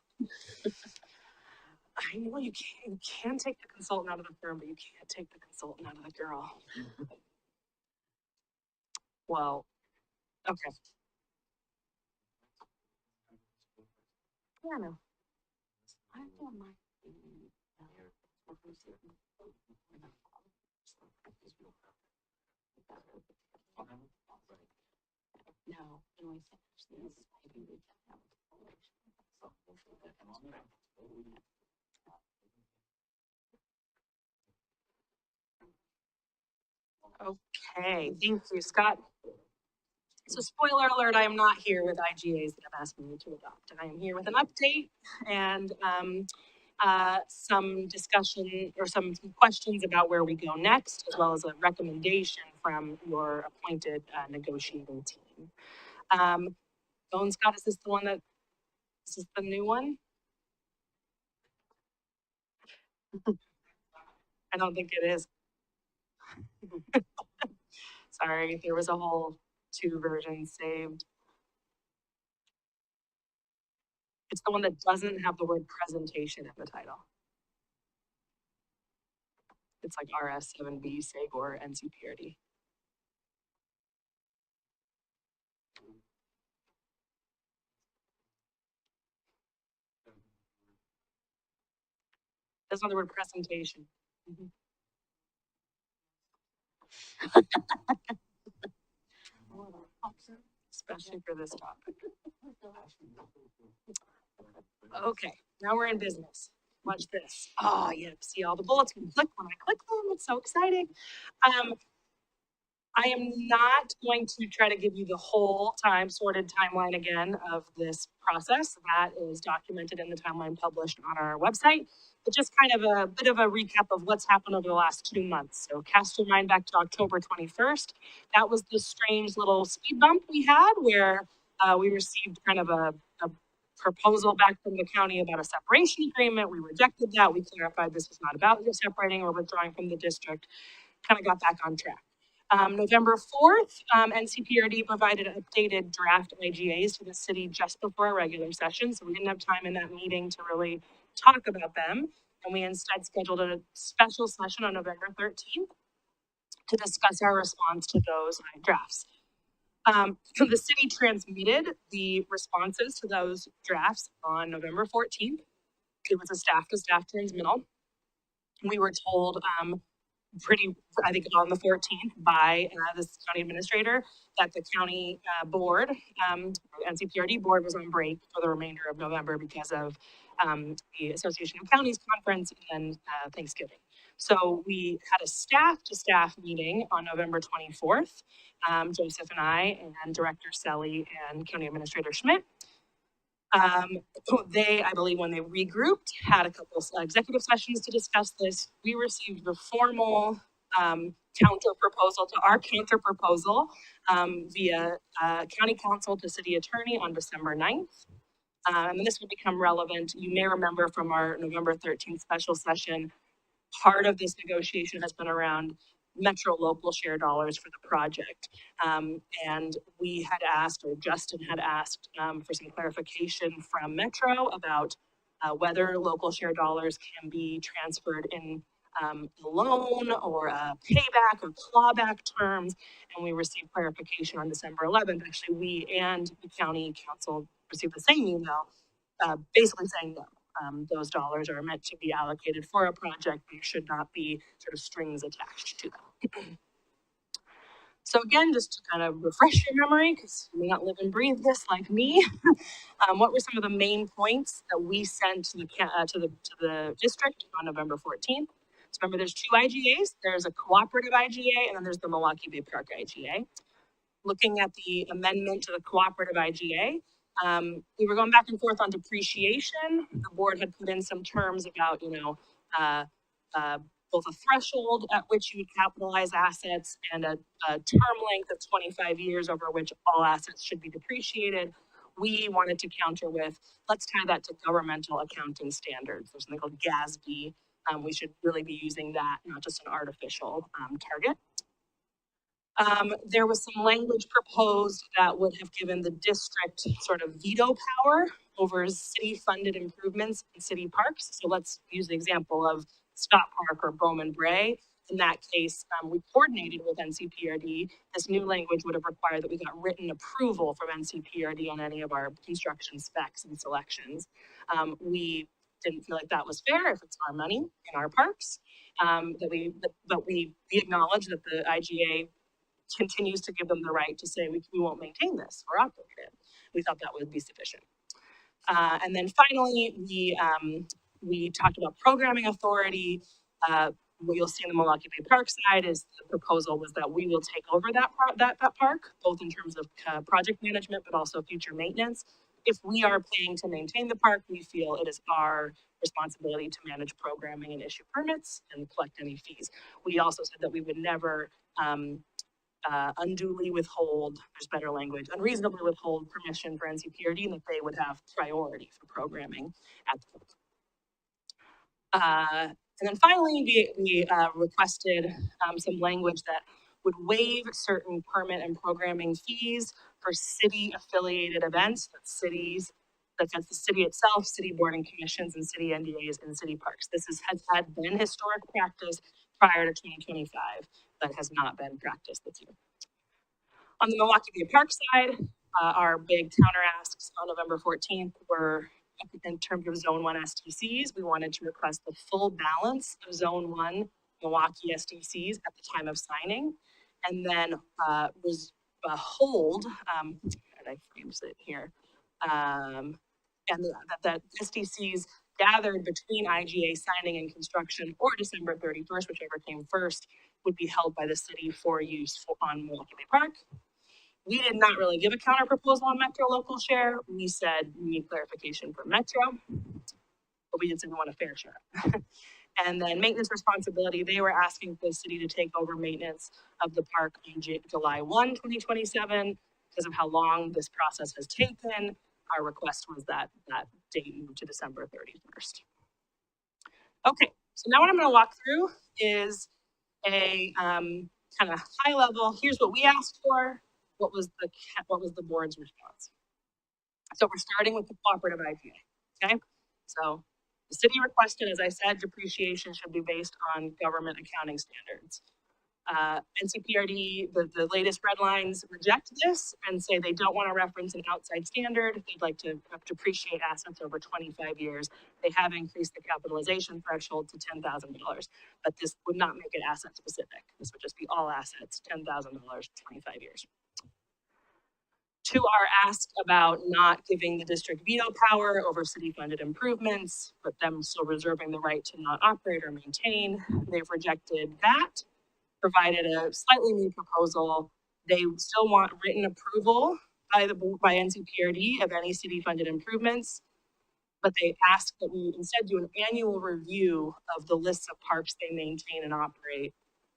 I know you can take the consultant out of the firm, but you can't take the consultant out of the girl. Well, okay. Yeah, no. I don't mind. No, when we finish this, maybe we can have Okay, thank you, Scott. So spoiler alert, I am not here with IGAs that have asked me to adopt. I am here with an update and some discussion or some questions about where we go next, as well as a recommendation from your appointed negotiating team. Scott, is this the new one? I don't think it is. Sorry, there was a whole 2 versions saved. It's the one that doesn't have the word presentation in the title. It's like RS7B, SAGOR, NCPRD. Doesn't have the word presentation. Especially for this topic. Okay, now we're in business. Watch this. Oh, yeah, see all the bullets when I click them. It's so exciting. I am not going to try to give you the whole sorted timeline again of this process. That is documented in the timeline published on our website, but just kind of a bit of a recap of what's happened over the last 2 months. So cast your mind back to October 21st. That was the strange little speed bump we had where we received kind of a proposal back from the county about a separation agreement. We rejected that. We clarified this was not about separating or withdrawing from the district, kind of got back on track. November 4th, NCPRD provided updated draft IGAs to the city just before our regular session, so we didn't have time in that meeting to really talk about them. And we instead scheduled a special session on November 13th to discuss our response to those drafts. The city transmitted the responses to those drafts on November 14th. It was a staff-to-staff transmittal. We were told I think on the 14th by this county administrator that the county board, NCPRD board was on break for the remainder of November because of the Association of Counties conference and Thanksgiving. So we had a staff-to-staff meeting on November 24th, Joseph and I and Director Selly and County Administrator Schmidt. They, I believe when they regrouped, had a couple of executive sessions to discuss this. We received the formal counter proposal to our counter proposal via county council to city attorney on December 9th. And this will become relevant. You may remember from our November 13th special session, part of this negotiation has been around metro local share dollars for the project. And we had asked, or Justin had asked for some clarification from Metro about whether local share dollars can be transferred in a loan or a payback or clawback terms. And we received clarification on December 11th. Actually, we and the county council received the same email basically saying no. Those dollars are meant to be allocated for a project. There should not be sort of strings attached to them. So again, just to kind of refresh your memory, because you may not live and breathe this like me, what were some of the main points that we sent to the district on November 14th? So remember, there's 2 IGAs. There's a cooperative IGA, and then there's the Milwaukie Bay Park IGA. Looking at the amendment to the cooperative IGA, we were going back and forth on depreciation. The board had put in some terms about, both a threshold at which you would capitalize assets and a term length of 25 years over which all assets should be depreciated. we wanted to counter with, let's tie that to governmental accounting standards. There's something called GASB. We should really be using that, not just an artificial target. There was some language proposed that would have given the district sort of veto power over city-funded improvements in city parks. So let's use the example of Scott Park or Bowman Bray. In that case, we coordinated with NCPRD. This new language would have required that we got written approval from NCPRD on any of our construction specs and selections. We didn't feel like that was fair if it's our money in our parks. But we acknowledge that the IGA continues to give them the right to say, we won't maintain this or operate it. We thought that would be sufficient. And then finally, we talked about programming authority. What you'll see in the Milwaukie Bay Park side is the proposal was that we will take over that park, both in terms of project management, but also future maintenance. If we are paying to maintain the park, we feel it is our responsibility to manage programming and issue permits and collect any fees. We also said that we would never unduly withhold, there's better language, unreasonably withhold permission for NCPRD, and that they would have priority for programming at the park. And then finally, we requested some language that would waive certain permit and programming fees for city-affiliated events, that's the city itself, city board and commissions, and city NDAs and city parks. This had been historic practice prior to 2025, but has not been practiced this year. On the Milwaukie Bay Park side, our big counter asks on November 14th were, in terms of Zone 1 SDCs, we wanted to request the full balance of Zone 1 Milwaukie SDCs at the time of signing, and then hold, and I framed it here, and that SDCs gathered between IGA signing and construction or December 31st, whichever came first, would be held by the city for use on Milwaukie Bay Park. We did not really give a counter proposal on Metro local share. We said we need clarification for Metro, but we didn't say we want a fair share. And then maintenance responsibility, they were asking for the city to take over maintenance of the park on July 1, 2027, because of how long this process has taken. Our request was that date moved to December 31st. Okay, so now what I'm going to walk through is a kind of high level. Here's what we asked for. What was the board's response? So we're starting with the cooperative IGA. Okay, so the city requested, as I said, depreciation should be based on government accounting standards. NCPRD, the latest red lines reject this and say they don't want to reference an outside standard. They'd like to depreciate assets over 25 years. They have increased the capitalization threshold to $10,000, but this would not make it asset specific. This would just be all assets, $10,000, 25 years. To our ask about not giving the district veto power over city-funded improvements, but them still reserving the right to not operate or maintain, they've rejected that, provided a slightly new proposal. They still want written approval by NCPRD of any city-funded improvements, but they ask that we instead do an annual review of the lists of parks they maintain and operate,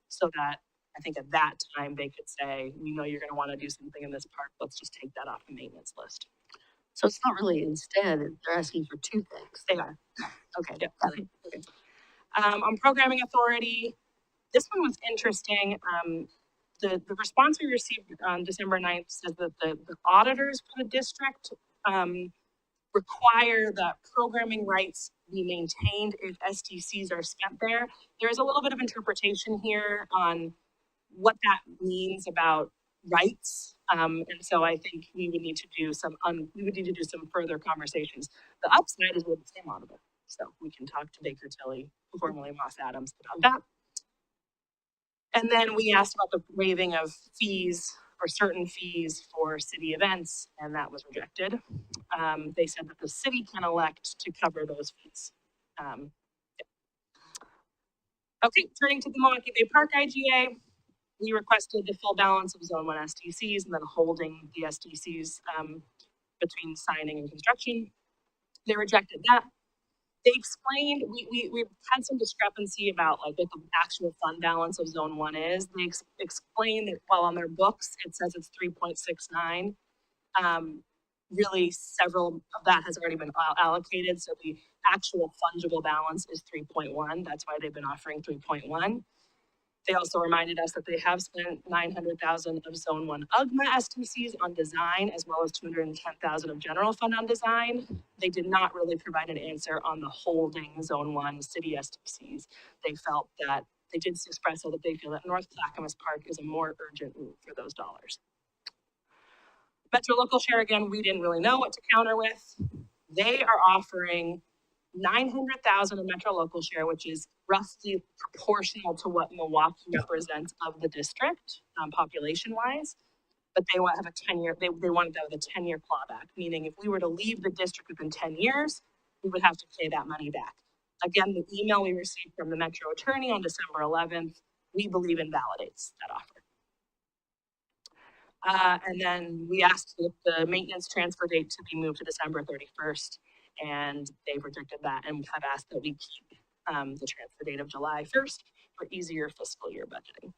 so that I think at that time they could say, we know you're going to want to do something in this park, let's just take that off the maintenance list. So it's not really instead, they're asking for two things. They are. Okay. Yeah. Okay. On programming authority, this one was interesting. The response we received on December 9th says that the auditors for the district require that programming rights be maintained if STCs are spent there. There is a little bit of interpretation here on what that means about rights. And so I think we would need to do some further conversations. The upside is we're the same auditor. So we can talk to Baker Tilly, formerly Moss Adams, about that. And then we asked about the waiving of fees or certain fees for city events, and that was rejected. They said that the city can elect to cover those fees. Okay, turning to the Milwaukie Bay Park IGA, we requested the full balance of Zone 1 SDCs and then holding the SDCs between signing and construction. They rejected that. They explained, we've had some discrepancy about like what the actual fund balance of Zone 1 is. They explained that while on their books, it says it's 3.69. really several of that has already been allocated, so the actual fungible balance is 3.1. That's why they've been offering 3.1. They also reminded us that they have spent 900,000 of Zone 1 UGMA STCs on design, as well as 210,000 of general fund on design. They did not really provide an answer on the holding Zone 1 city STCs. They felt that, they did express that they feel that North Clackamas Park is a more urgent route for those dollars. Metro local share, again, we didn't really know what to counter with. They are offering 900,000 of Metro local share, which is roughly proportional to what Milwaukie represents of the district, population-wise. But they want to have a 10-year, they wanted that with a 10-year clawback, meaning if we were to leave the district within 10 years, we would have to pay that money back. Again, the email we received from the Metro attorney on December 11th, we believe invalidates that offer. And then we asked the maintenance transfer date to be moved to December 31st, and they've rejected that and have asked that we keep the transfer date of July 1st for easier fiscal year budgeting.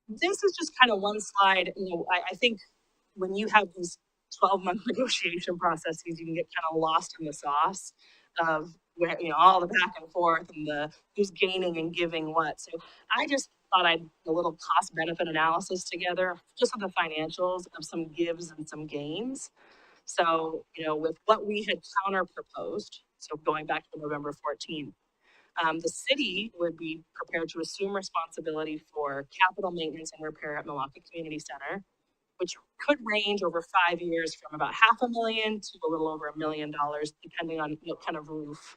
This is just kind of one slide. You know, I think when you have these 12-month negotiation processes, you can get kind of lost in the sauce of where, you know, all the back and forth and the who's gaining and giving what. So I just thought I'd put a little cost benefit analysis together, just on the financials of some gives and some gains. So, you know, with what we had counter proposed, so going back to November 14th, the city would be prepared to assume responsibility for capital maintenance and repair at Milwaukie Community Center, which could range over 5 years from about $500,000 to a little over $1 million, depending on what kind of roof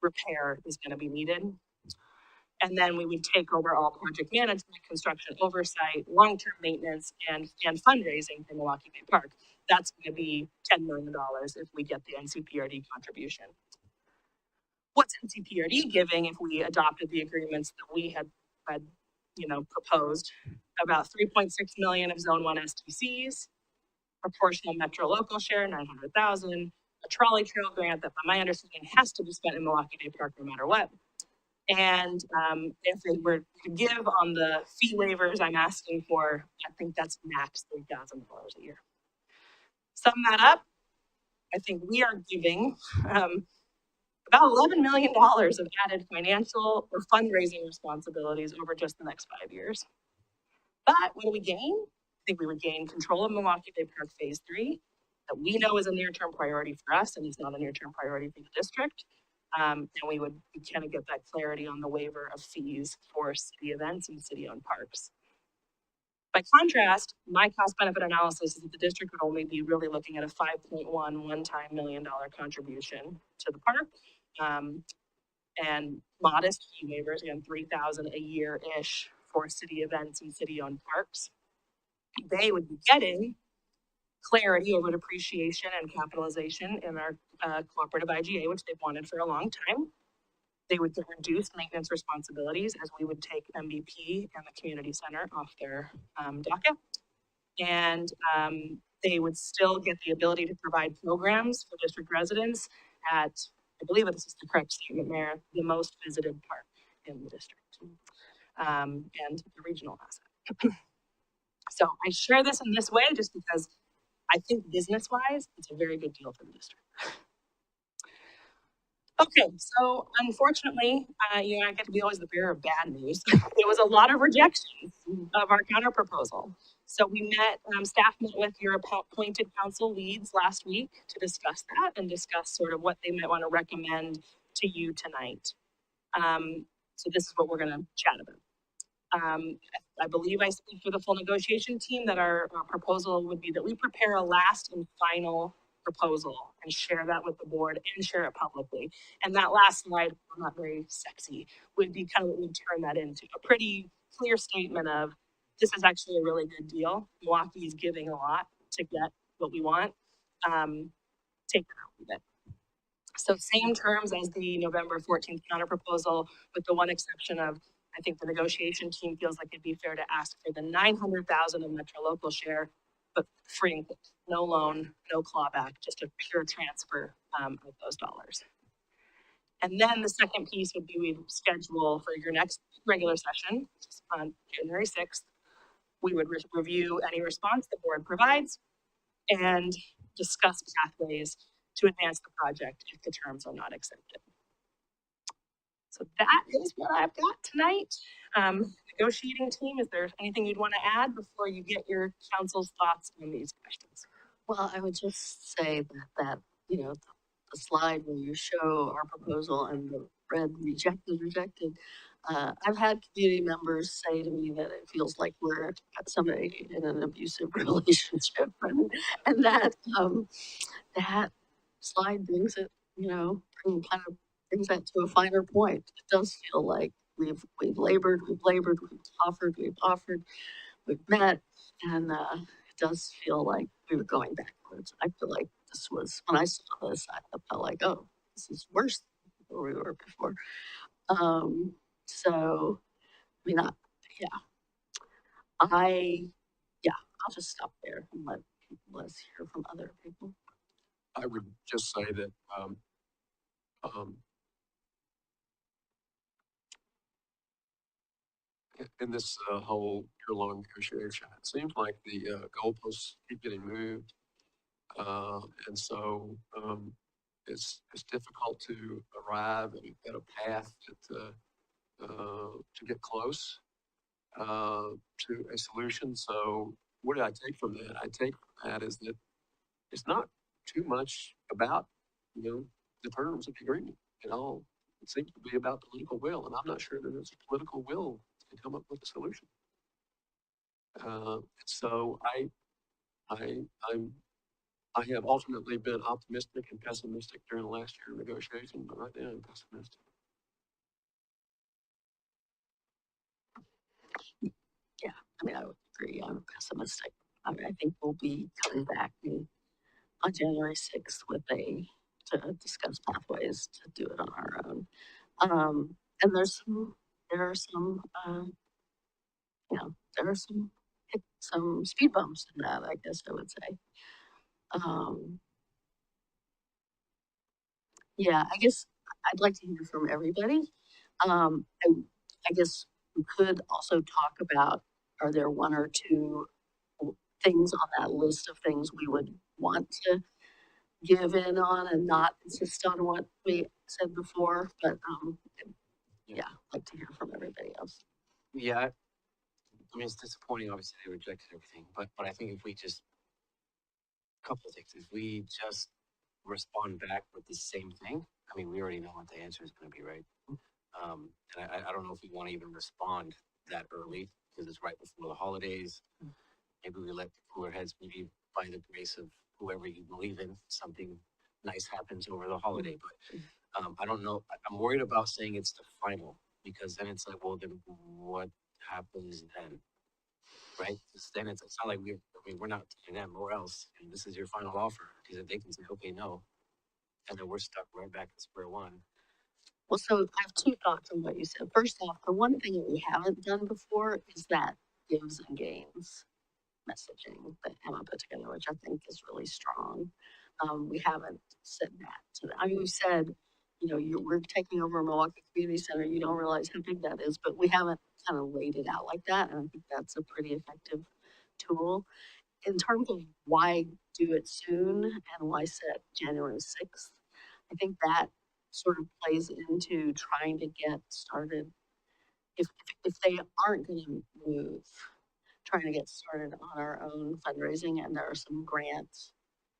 repair is going to be needed. And then we would take over all project management, construction oversight, long-term maintenance, and fundraising for Milwaukie Bay Park. That's going to be $10 million if we get the NCPRD contribution. What's NCPRD giving if we adopted the agreements that we had you know, proposed? About 3.6 million of Zone 1 STCs, proportional Metro local share, 900,000, a trolley trail grant that, by my understanding, has to be spent in Milwaukie Bay Park no matter what. And if they were to give on the fee waivers I'm asking for, I think that's max $3,000 a year. Sum that up, I think we are giving about $11 million of added financial or fundraising responsibilities over just the next 5 years. But what do we gain? I think we would gain control of Milwaukie Bay Park Phase 3, that we know is a near-term priority for us, and it's not a near-term priority for the district. And we kind of get that clarity on the waiver of fees for city events and city-owned parks. By contrast, my cost-benefit analysis is that the district would only be really looking at a 5.1 one-time $1 million contribution to the park, and modest fee waivers, again, $3,000 a year-ish for city events and city-owned parks. They would be getting clarity over depreciation and capitalization in our cooperative IGA, which they've wanted for a long time. They would get reduced maintenance responsibilities, as we would take MVP and the community center off their docket. And they would still get the ability to provide programs for district residents at, I believe this is the correct statement, Mayor, the most visited park in the district, and the regional asset. So I share this in this way just because I think business-wise, it's a very good deal for the district. Okay, so unfortunately, you know, I get to be always the bearer of bad news. There was a lot of rejections of our counter proposal. So we met, staff met with your appointed council leads last week to discuss that and discuss sort of what they might want to recommend to you tonight. So this is what we're going to chat about. I believe I speak for the full negotiation team that our proposal would be that we prepare a last and final proposal and share that with the board and share it publicly. And that last slide, not very sexy, would be kind of what we turn that into a pretty clear statement of this is actually a really good deal. Milwaukee is giving a lot to get what we want. Take it out with it. So same terms as the November 14th counter proposal, with the one exception of, I think the negotiation team feels like it'd be fair to ask for the 900,000 of Metro local share, but free and clear, no loan, no clawback, just a pure transfer of those dollars. And then the second piece would be we schedule for your next regular session, which is on January 6th. We would review any response the board provides, and discuss pathways to advance the project if the terms are not accepted. So that is what I've got tonight. Negotiating team, is there anything you'd want to add before you get your council's thoughts on these questions? Well, I would just say that you know, the slide where you show our proposal and the red rejected. I've had community members say to me that it feels like we're somebody in an abusive relationship, and that slide brings it, kind of brings that to a finer point. It does feel like we've labored, we've offered, we've met, and it does feel like we were going backwards. I feel like this was when I saw this, I felt like, oh, this is worse than where we were before. So I mean, yeah, I yeah, I'll just stop there and let's hear from other people. I would just say that, um, in this whole year-long negotiation, it seems like the goalposts keep getting moved. And so it's difficult to arrive at a path to get close to a solution. So what did I take from that? I take from that is that it's not too much about, the terms of the agreement at all. It seems to be about political will, and I'm not sure that there's a political will to come up with a solution. So I have alternately been optimistic and pessimistic during the last year of negotiation, but right now I'm pessimistic. Yeah, I mean, I would agree. I'm pessimistic. I mean, I think we'll be coming back on January 6th to discuss pathways to do it on our own. And there are some, there are some speed bumps in that, I guess I would say. Yeah, I guess I'd like to hear from everybody. I guess we could also talk about, are there one or two things on that list of things we would want to give in on and not insist on what we said before, but yeah, I'd like to hear from everybody else. Yeah, I mean, it's disappointing, obviously, they rejected everything, but I think if we just, couple of things, if we just respond back with the same thing, I mean, we already know what the answer is gonna be, right? And I don't know if we wanna even respond that early, because it's right before the holidays. Maybe we let the cooler heads, maybe by the grace of whoever you believe in, something nice happens over the holiday, but, I don't know, I'm worried about saying it's the final, because then it's like, well, then what happens then? Right? 'Cause then it's not like we're not telling them or else, and this is your final offer, because if they can say, okay, no, and then we're stuck right back at square one. Well, so I have two thoughts on what you said. First off, the one thing that we haven't done before is that gives and gains messaging that Emma put together, which I think is really strong. We haven't said that to them. I mean, we've said, we're taking over Milwaukie Community Center. You don't realize how big that is, but we haven't kind of laid it out like that. And I think that's a pretty effective tool. In terms of why do it soon and why set January 6th, I think that sort of plays into trying to get started. If they aren't going to move, trying to get started on our own fundraising, and there are some grant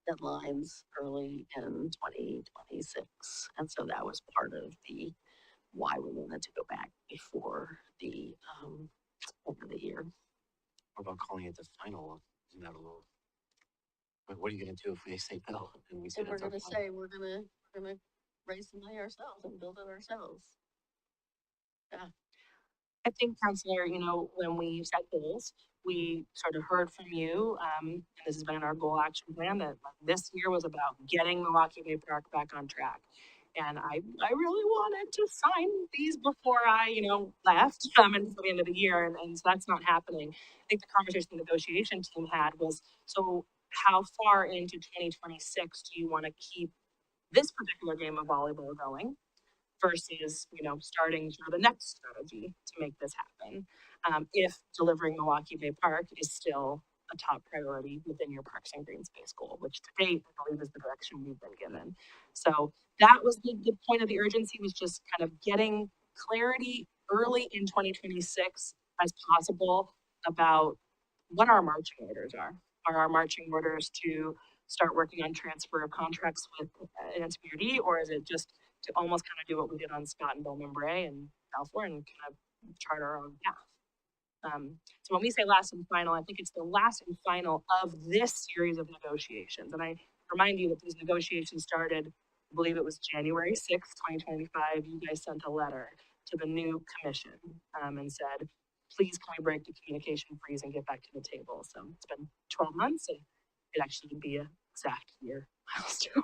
deadlines early in 2026. And so that was part of the why we wanted to go back before the end of the year. What about calling it the final? Isn't that a little? But what are you gonna do if they say no and we say And we're that's our gonna final? say we're gonna raise the money ourselves and build it ourselves. Yeah. I think, Counselor, when we set goals, we sort of heard from you, and this has been in our goal action plan, that this year was about getting Milwaukie Bay Park back on track. And I really wanted to sign these before I, left, until the end of the year, and so that's not happening. I think the conversation the negotiation team had was, so how far into 2026 do you want to keep this particular game of volleyball going? Versus, starting sort of the next strategy to make this happen. If delivering Milwaukie Bay Park is still a top priority within your Parks and Green Space goal, which to date, I believe is the direction we've been given. So that was the point of the urgency, was just kind of getting clarity early in 2026 as possible about what our marching orders are. Are our marching orders to start working on transfer of contracts with NSPRD, or is it just to almost kind of do what we did on Scott and Bowman Bray and Balfour and kind of chart our own path? So when we say last and final, I think it's the last and final of this series of negotiations. And I remind you that these negotiations started, I believe it was January 6th, 2025. You guys sent a letter to the new commission and said, please can we break the communication freeze and get back to the table? So it's been 12 months and it actually would be a exact year milestone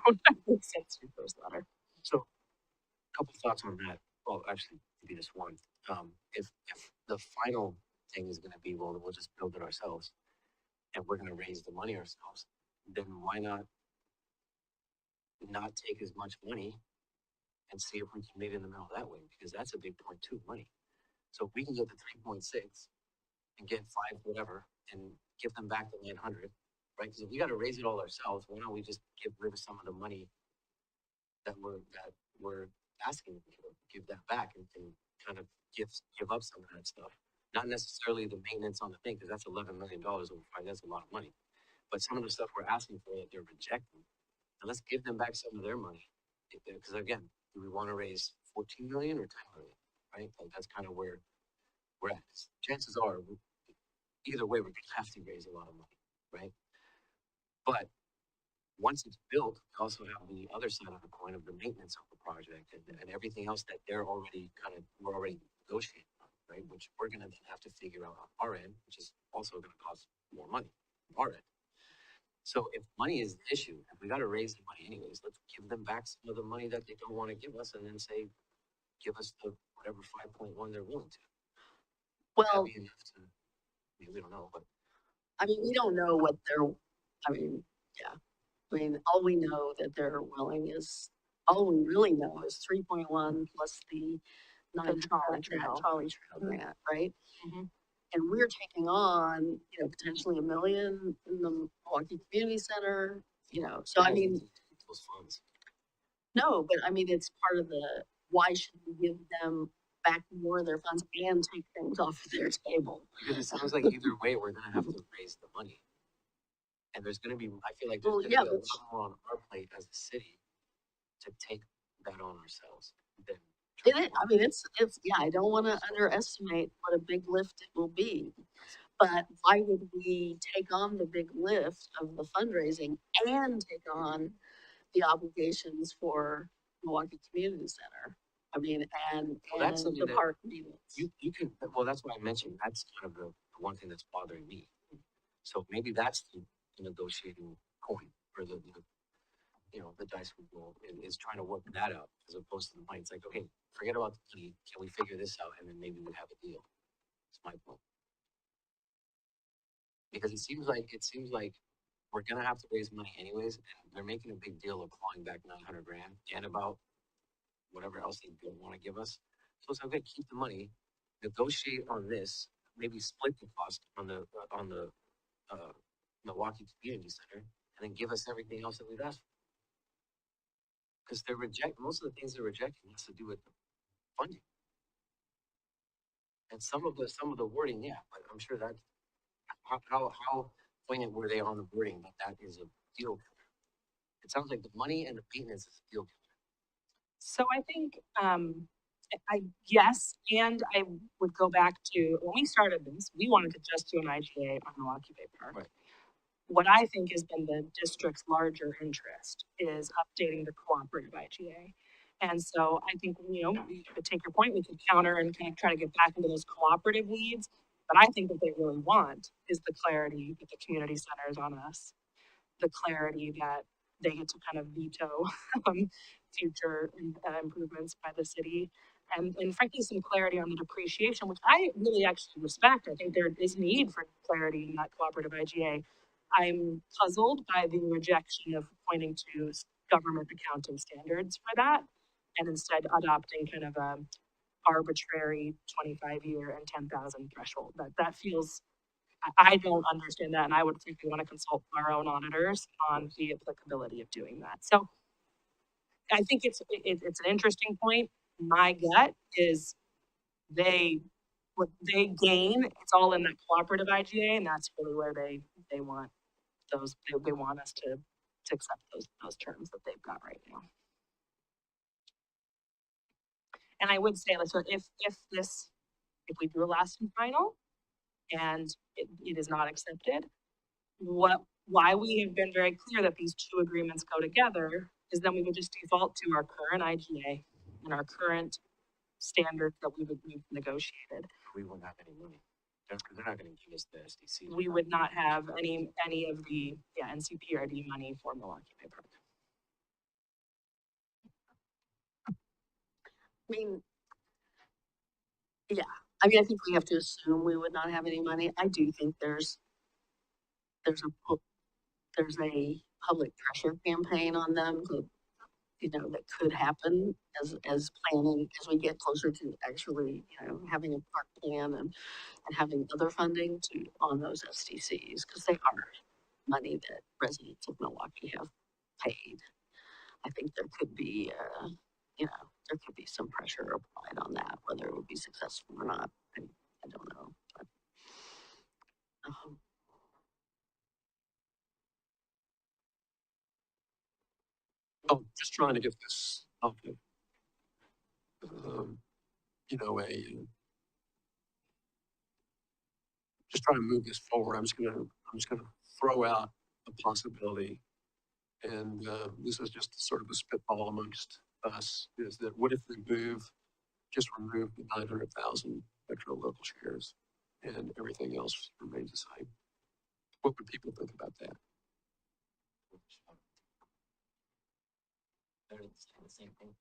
since your first letter. So, a couple thoughts on that. Well, actually, maybe just one. If the final thing is going to be, well, we'll just build it ourselves, and we're going to raise the money ourselves, then why not take as much money and see if we can meet in the middle that way? Because that's a big point too, money. So if we can get the 3.6 and get 5 whatever and give them back the 900, right? Because if we got to raise it all ourselves, why don't we just give rid of some of the money that we're asking them to give that back and kind of give up some of that stuff? Not necessarily the maintenance on the thing, because that's $11 million over 5. That's a lot of money. But some of the stuff we're asking for that they're rejecting, and let's give them back some of their money. Because again, do we want to raise 14 million or 10 million? Right? Like that's kind of where we're at. Chances are, either way, we're gonna have to raise a lot of money, right? But once it's built, we also have the other side of the coin of the maintenance of the project and everything else that we're already negotiating on, right? Which we're gonna then have to figure out on our end, which is also gonna cost more money on our end. So if money is the issue, if we gotta raise the money anyways, let's give them back some of the money that they don't want to give us, and then say, give us the whatever 5.1 they're willing to. Well, That'd be enough to, I mean, we don't know, but I mean, we don't know what they're, I mean, yeah. I mean, all we know that they're willing is, all we really know is 3.1 plus the trolley trail. trolley trail grant, right? Mhm. And we're taking on, you know, potentially $1 million in the Milwaukie Community Center, you know, so I mean, those funds. no, but I mean, it's part of the, why should we give them back more of their funds and take things off of their table? Because it sounds like either way, we're gonna have to raise the money. And there's gonna be, I feel like there's Well, gonna yeah, be a but- lot more on our plate as a city to take that on ourselves than. It is, I mean, it's, yeah, I don't wanna underestimate what a big lift it will be. But why would we take on the big lift of the fundraising and take on the obligations for Milwaukie Community Center? I mean, and Well, that's something the that park maintenance. You can, well, that's why I mentioned, that's kind of the one thing that's bothering me. So maybe that's the negotiating point, or the the dice we roll is trying to work that out, as opposed to the money. It's like, okay, forget about the money, can we figure this out, and then maybe we have a deal. That's my point. Because it seems like we're gonna have to raise money anyways, and they're making a big deal of clawing back 900 grand and about whatever else they don't want to give us. So it's okay, keep the money, negotiate on this, maybe split the cost on the Milwaukie Community Center, and then give us everything else that we've asked for. Because most of the things they're rejecting has to do with funding. And some of the wording, yeah, but I'm sure that how poignant were they on the wording, but that is a deal killer. It sounds like the money and the maintenance is a deal killer. So I think, yes, and I would go back to, when we started this, we wanted to just do an IGA on Milwaukie Bay Park. Right. What I think has been the district's larger interest is updating the cooperative IGA. And so I think, to take your point, we could counter and kind of try to get back into those cooperative leads. But I think what they really want is the clarity that the community centers on us, the clarity that they get to kind of veto future improvements by the city, and frankly, some clarity on the depreciation, which I really actually respect. I think there is need for clarity in that cooperative IGA. I'm puzzled by the rejection of pointing to government accounting standards for that, and instead adopting kind of a arbitrary 25-year and 10,000 threshold. That feels I don't understand that, and I would think we want to consult our own auditors on the applicability of doing that. So I think it's an interesting point. My gut is what they gain, it's all in that cooperative IGA, and that's really where they want they want us to accept those terms that they've got right now. And I would say, like, so if we do a last and final and it is not accepted, why we have been very clear that these two agreements go together is then we would just default to our current IGA and our current standards that we've negotiated. We won't have any money. They're not gonna give us the SDC. We would not have any of the NCPRD money for Milwaukie Bay Park. I mean, yeah, I mean, I think we have to assume we would not have any money. I do think there's a public pressure campaign on them to, that could happen as planning, as we get closer to actually, having a park plan and having other funding on those SDCs, because they are money that residents of Milwaukie have paid. I think there could be, there could be some pressure applied on that, whether it would be successful or not. I don't know. But, Oh, just trying to get this up. Just trying to move this forward. I'm just gonna throw out a possibility. And this is just sort of a spitball amongst us, is that what if we just remove the 900,000 Metro local shares and everything else remains the same? What would people think about that? They're saying the same thing.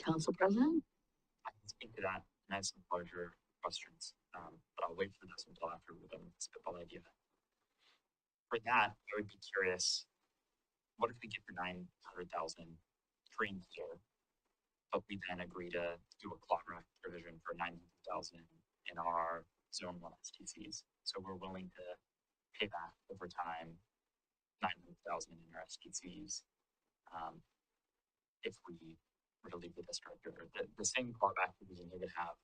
Council President? I can speak to that and I have some larger questions, but I'll wait for this until after we're done with the spitball idea. For that, I would be curious, what if we get the 900,000 green here, but we then agree to do a clawback provision for 900,000 in our zone 1 STCs? So we're willing to pay back over time 900,000 in our STCs if we were to leave the district, or the same clawback provision they would have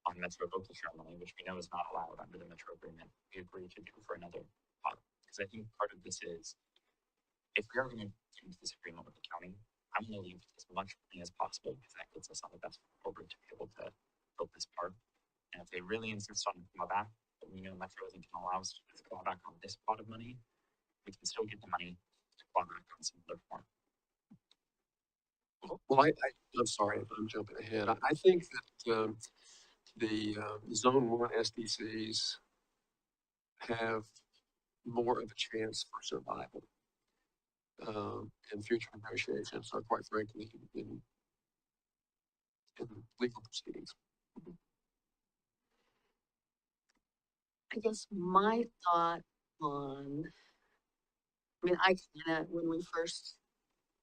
on Metro local share money, which we know is not allowed under the Metro agreement. We agree to do for another pot. Because I think part of this is, if we are going to use this agreement with the county, I'm going to leave as much money as possible because that gets us on the best forward to be able to build this park. And if they really insist on clawback, but we know Metro isn't going to allow us to do the clawback on this pot of money, we can still get the money to clawback on some other form. Well, I'm sorry if I'm jumping ahead. I think that the Zone 1 SDCs have more of a chance for survival in future negotiations, or quite frankly, in legal proceedings. I guess my thought on, when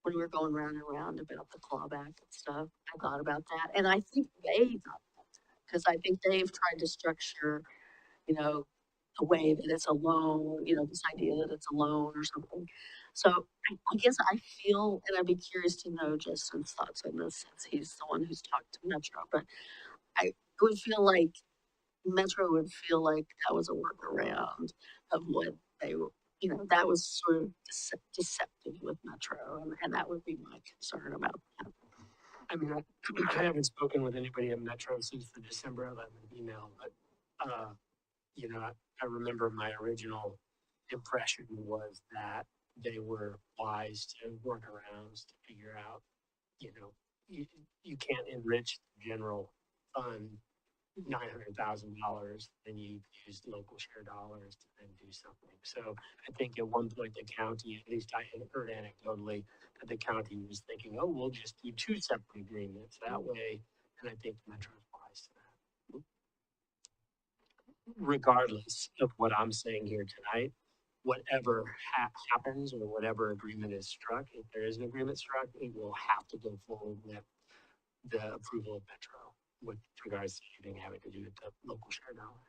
we were going round and round about the clawback and stuff, I thought about that. And I think they thought about that, because I think they've tried to structure, a way that it's a loan, this idea that it's a loan or something. So I guess I feel, and I'd be curious to know Justin's thoughts on this, since he's the one who's talked to Metro, but I would feel like Metro would feel like that was a workaround of what they were, that was sort of deceptive with Metro, and that would be my concern about that. I mean, I haven't spoken with anybody at Metro since the December 11th email, but, I remember my original impression was that they were wise to workarounds to figure out, you can't enrich the general fund $900,000, then you use local share dollars to then do something. So I think at one point the county, at least I had heard anecdotally, that the county was thinking, oh, we'll just do two separate agreements that way. And I think Metro is wise to that. Regardless of what I'm saying here tonight, whatever happens or whatever agreement is struck, if there is an agreement struck, it will have to go forward with the approval of Metro. with regards to anything having to do with the local share dollar.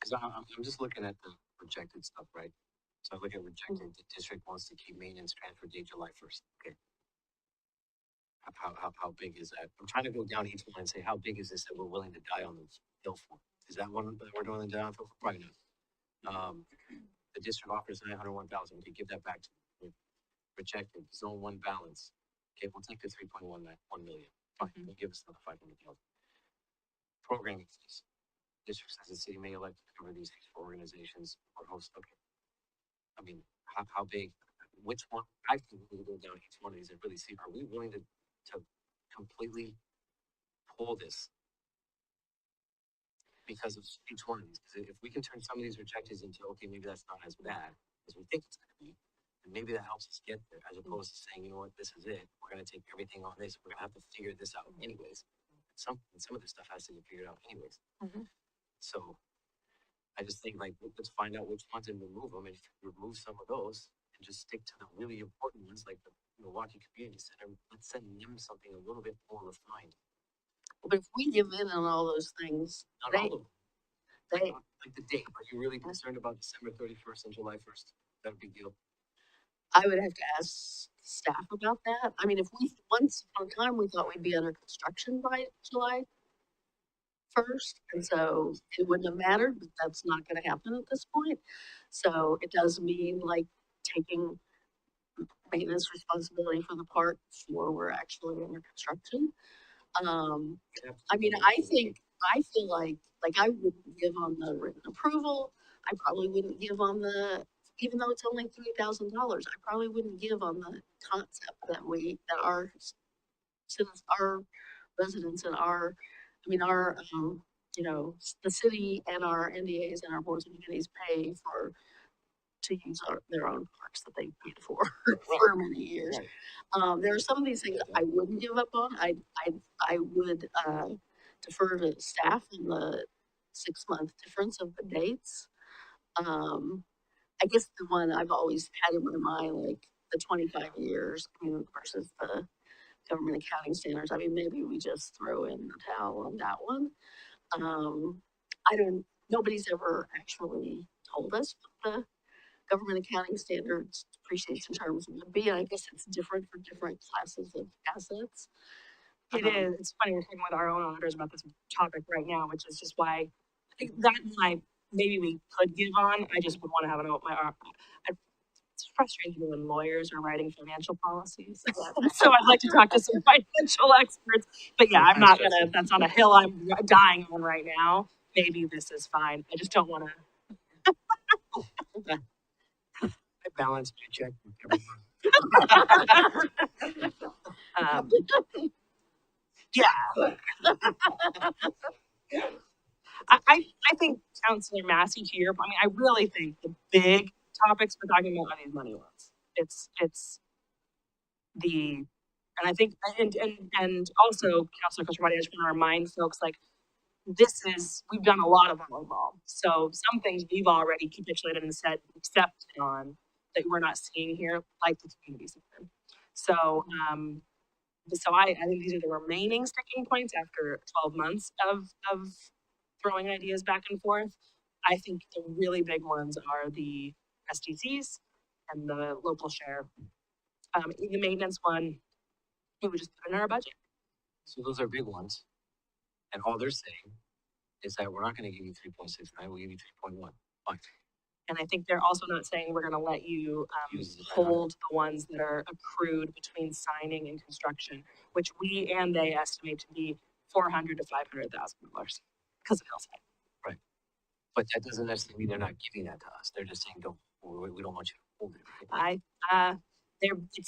Cause I'm just looking at the projected stuff, right? So I look at rejected, the district wants to keep maintenance transfer date July 1st, okay? How big is that? I'm trying to go down each one and say, how big is this that we're willing to die on the hill for? Is that one that we're willing to die on the hill for? Probably not. The district offers 901,000, we give that back to them. Rejected, zone one balance. Okay, we'll take the 3.1 million. Fine, we'll give us another 500,000. Programming fees. District says the city may elect to cover these fees for organizations or hosts. Okay. I mean, how big, which one, I think we need to go down each one of these and really see, are we willing to completely pull this? Because of each one of these, because if we can turn some of these rejections into, okay, maybe that's not as bad as we think it's gonna be, and maybe that helps us get there, as opposed to saying, you know what, this is it, we're gonna take everything on this, we're gonna have to figure this out anyways. Some of this stuff has to get figured out anyways. So I just think like, let's find out which ones and remove them, and if you remove some of those and just stick to the really important ones like the Milwaukie Community Center, let's send them something a little bit more refined. But if we give in on all those things, Not they, all of them. they, Like the date, are you really concerned about December 31st and July 1st? That a big deal? I would have to ask staff about that. I mean, if we, once upon a time, we thought we'd be under construction by July 1st, and so it wouldn't have mattered, but that's not gonna happen at this point. So it does mean like taking maintenance responsibility for the park before we're actually under construction. I mean, I feel like I wouldn't give on the written approval. I probably wouldn't give on the, even though it's only $3,000, I probably wouldn't give on the concept that our citizens, our residents and our, I mean, our, you know, the city and our NDAs and our boards and committees pay for, to use their own parks that they paid for for many years. Right. There are some of these things I wouldn't give up on. I would defer to staff on the 6-month difference of the dates. I guess the one I've always had in my mind, like the 25 years, I mean, versus the government accounting standards. I mean, maybe we just throw in the towel on that one. I don't, nobody's ever actually told us what the government accounting standards depreciation terms would be. And I guess it's different for different classes of assets. It is. It's funny, we're talking with our own auditors about this topic right now, which is just why I think that one maybe we could give on. I just would want to have an open, it's frustrating when lawyers are writing financial policies. So I'd like to talk to some financial experts, but yeah, I'm not gonna, that's on a hill I'm dying on right now. Maybe this is fine. I just don't wanna. I balance my check every month. Yeah. I think Councilor Massey, to your point, I mean, I really think the big topics we're talking about are these money ones. It's the, and I think, and also Councilor Kosherwadi, I just want to remind folks, like, this is, we've done a lot of volleyball. So some things we've already capitulated and said, accepted on that we're not seeing here, like the community center. So, so I think these are the remaining sticking points after 12 months of throwing ideas back and forth. I think the really big ones are the SDCs and the local share. The maintenance one, we would just put in our budget. So those are big ones. And all they're saying is that we're not gonna give you 3.69, we'll give you 3.1. Fine. And I think they're also not saying we're gonna let you hold the ones that are accrued between signing and construction, which we and they estimate to be $400,000 to $500,000 because of Hillside. Right. But that doesn't necessarily mean they're not giving that to us. They're just saying, we don't want you to hold it.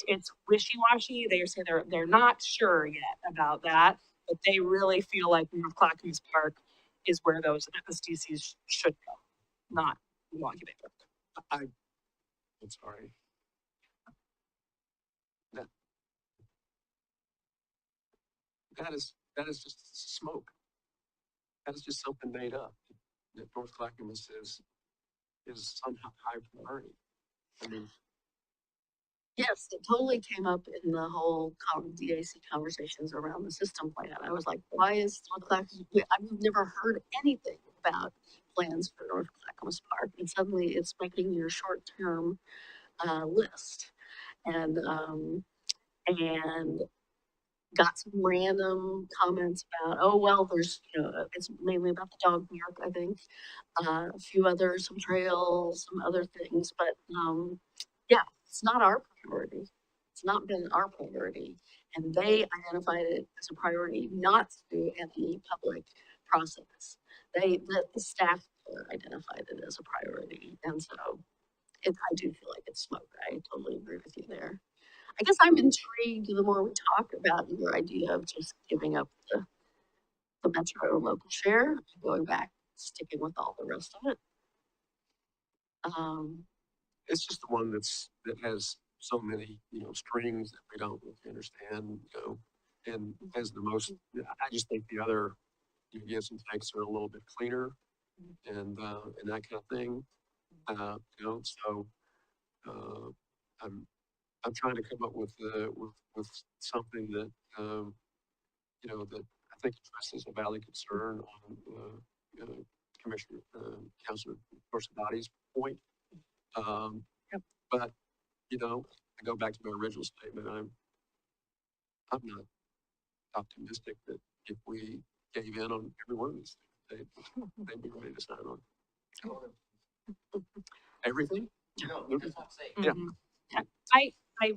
It's wishy-washy. They say they're not sure yet about that, but they really feel like North Clackamas Park is where those SDCs should go, not Milwaukie Bay Park. I'm sorry. That is just smoke. That is just something made up. That North Clackamas is somehow high priority. I mean, Yes, it totally came up in the whole DAC conversations around the system plan. I was like, why is North Clackamas, I've never heard anything about plans for North Clackamas Park, and suddenly it's making your short-term list. And got some random comments about, oh, well, there's, it's mainly about the dog park, I think. A few others, some trails, some other things, but, yeah, it's not our priority. It's not been our priority. And they identified it as a priority not to do any public process. The staff identified it as a priority. And so I do feel like it's smoke. I totally agree with you there. I guess I'm intrigued the more we talk about your idea of just giving up the metro local share, going back, sticking with all the rest of it. Um, It's just the one that has so many, strings that we don't really understand, and has the most, I just think the other, gives and takes are a little bit cleaner and that kind of thing. So, I'm, I'm trying to come up with, with something that, that I think addresses a valid concern on, Commissioner, Councilor Dorsey point. But, I go back to my original statement, I'm not optimistic that if we gave in on every one of these things, they'd be ready to sign on. Everything? Yeah. Mhm. Yeah,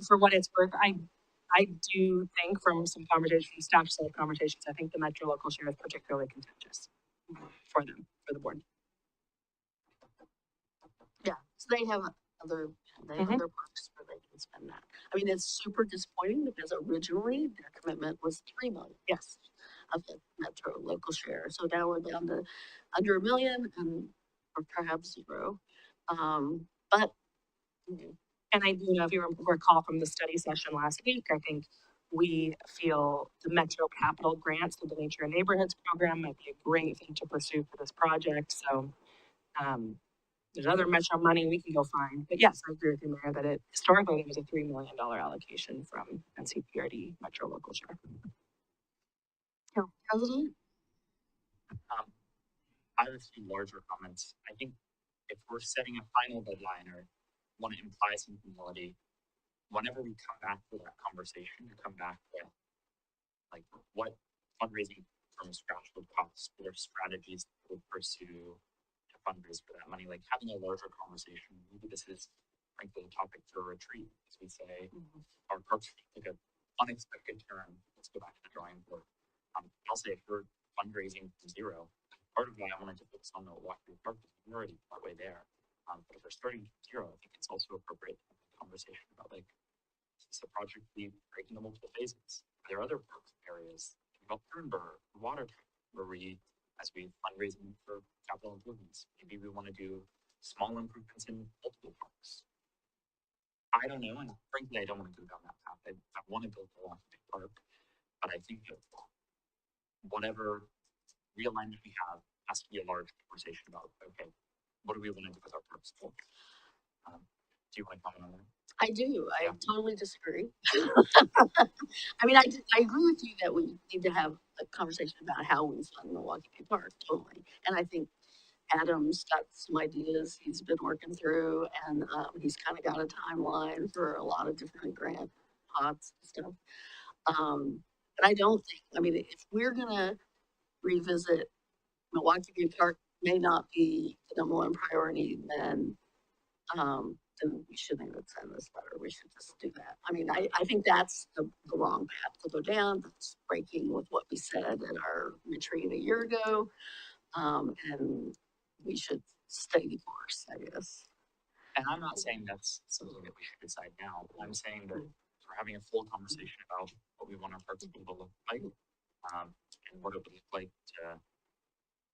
for what it's worth, I do think from some conversations, staff side conversations, I think the metro local share is particularly contentious for them, for the board. yeah, so they have other parks where they can spend that. I mean, it's super disappointing because originally their commitment was 3 million. Yes. Of the metro local share. So now we're down to under 1 million or perhaps 0. But And I do know, if you recall from the study session last week, I think we feel the Metro Capital grants, the Nature and Neighborhoods program might be a great thing to pursue for this project. So there's other Metro money we can go find. But yes, I agree with you, Mayor, that historically it was a $3 million allocation from NCPRD Metro Local Share. President? I have a few larger comments. I think if we're setting a final deadline or want to imply some humility, whenever we come back to that conversation, to come back with like what fundraising from scratch would cost, or strategies that would pursue to fundraise for that money, like having a larger conversation. Maybe this is frankly a topic for a retreat, as we say, our parks took an unexpected turn. Let's go back to the drawing board. I'll say if we're fundraising from 0, part of why I wanted to focus on the Milwaukie Park is we're already partway there. But if we're starting from 0, I think it's also appropriate to have a conversation about like, is this a project we break into multiple phases? Are there other park areas about Turnberg, water, where we, as we fundraising for capital improvements, maybe we want to do small improvements in multiple parks. I don't know, and frankly, I don't want to go down that path. I want to build a Milwaukie Park, but I think that whatever realignment we have has to be a large conversation about, okay, what do we want to do with our parks? Do you want to comment on that? I do. I Yeah. totally disagree. I mean, I agree with you that we need to have a conversation about how we fund Milwaukie Park, totally. And I think Adam's got some ideas he's been working through, and he's kind of got a timeline for a lot of different grant pots and stuff. But I don't think, I mean, if we're gonna revisit Milwaukie Park may not be the number one priority, then we shouldn't even send this letter. We should just do that. I mean, I think that's the wrong path to go down. That's breaking with what we said at our retreat a year ago. And we should stay the course, I guess. And I'm not saying that's something that we should decide now. I'm saying that we're having a full conversation about what we want our parks to look like, and what it would look like to.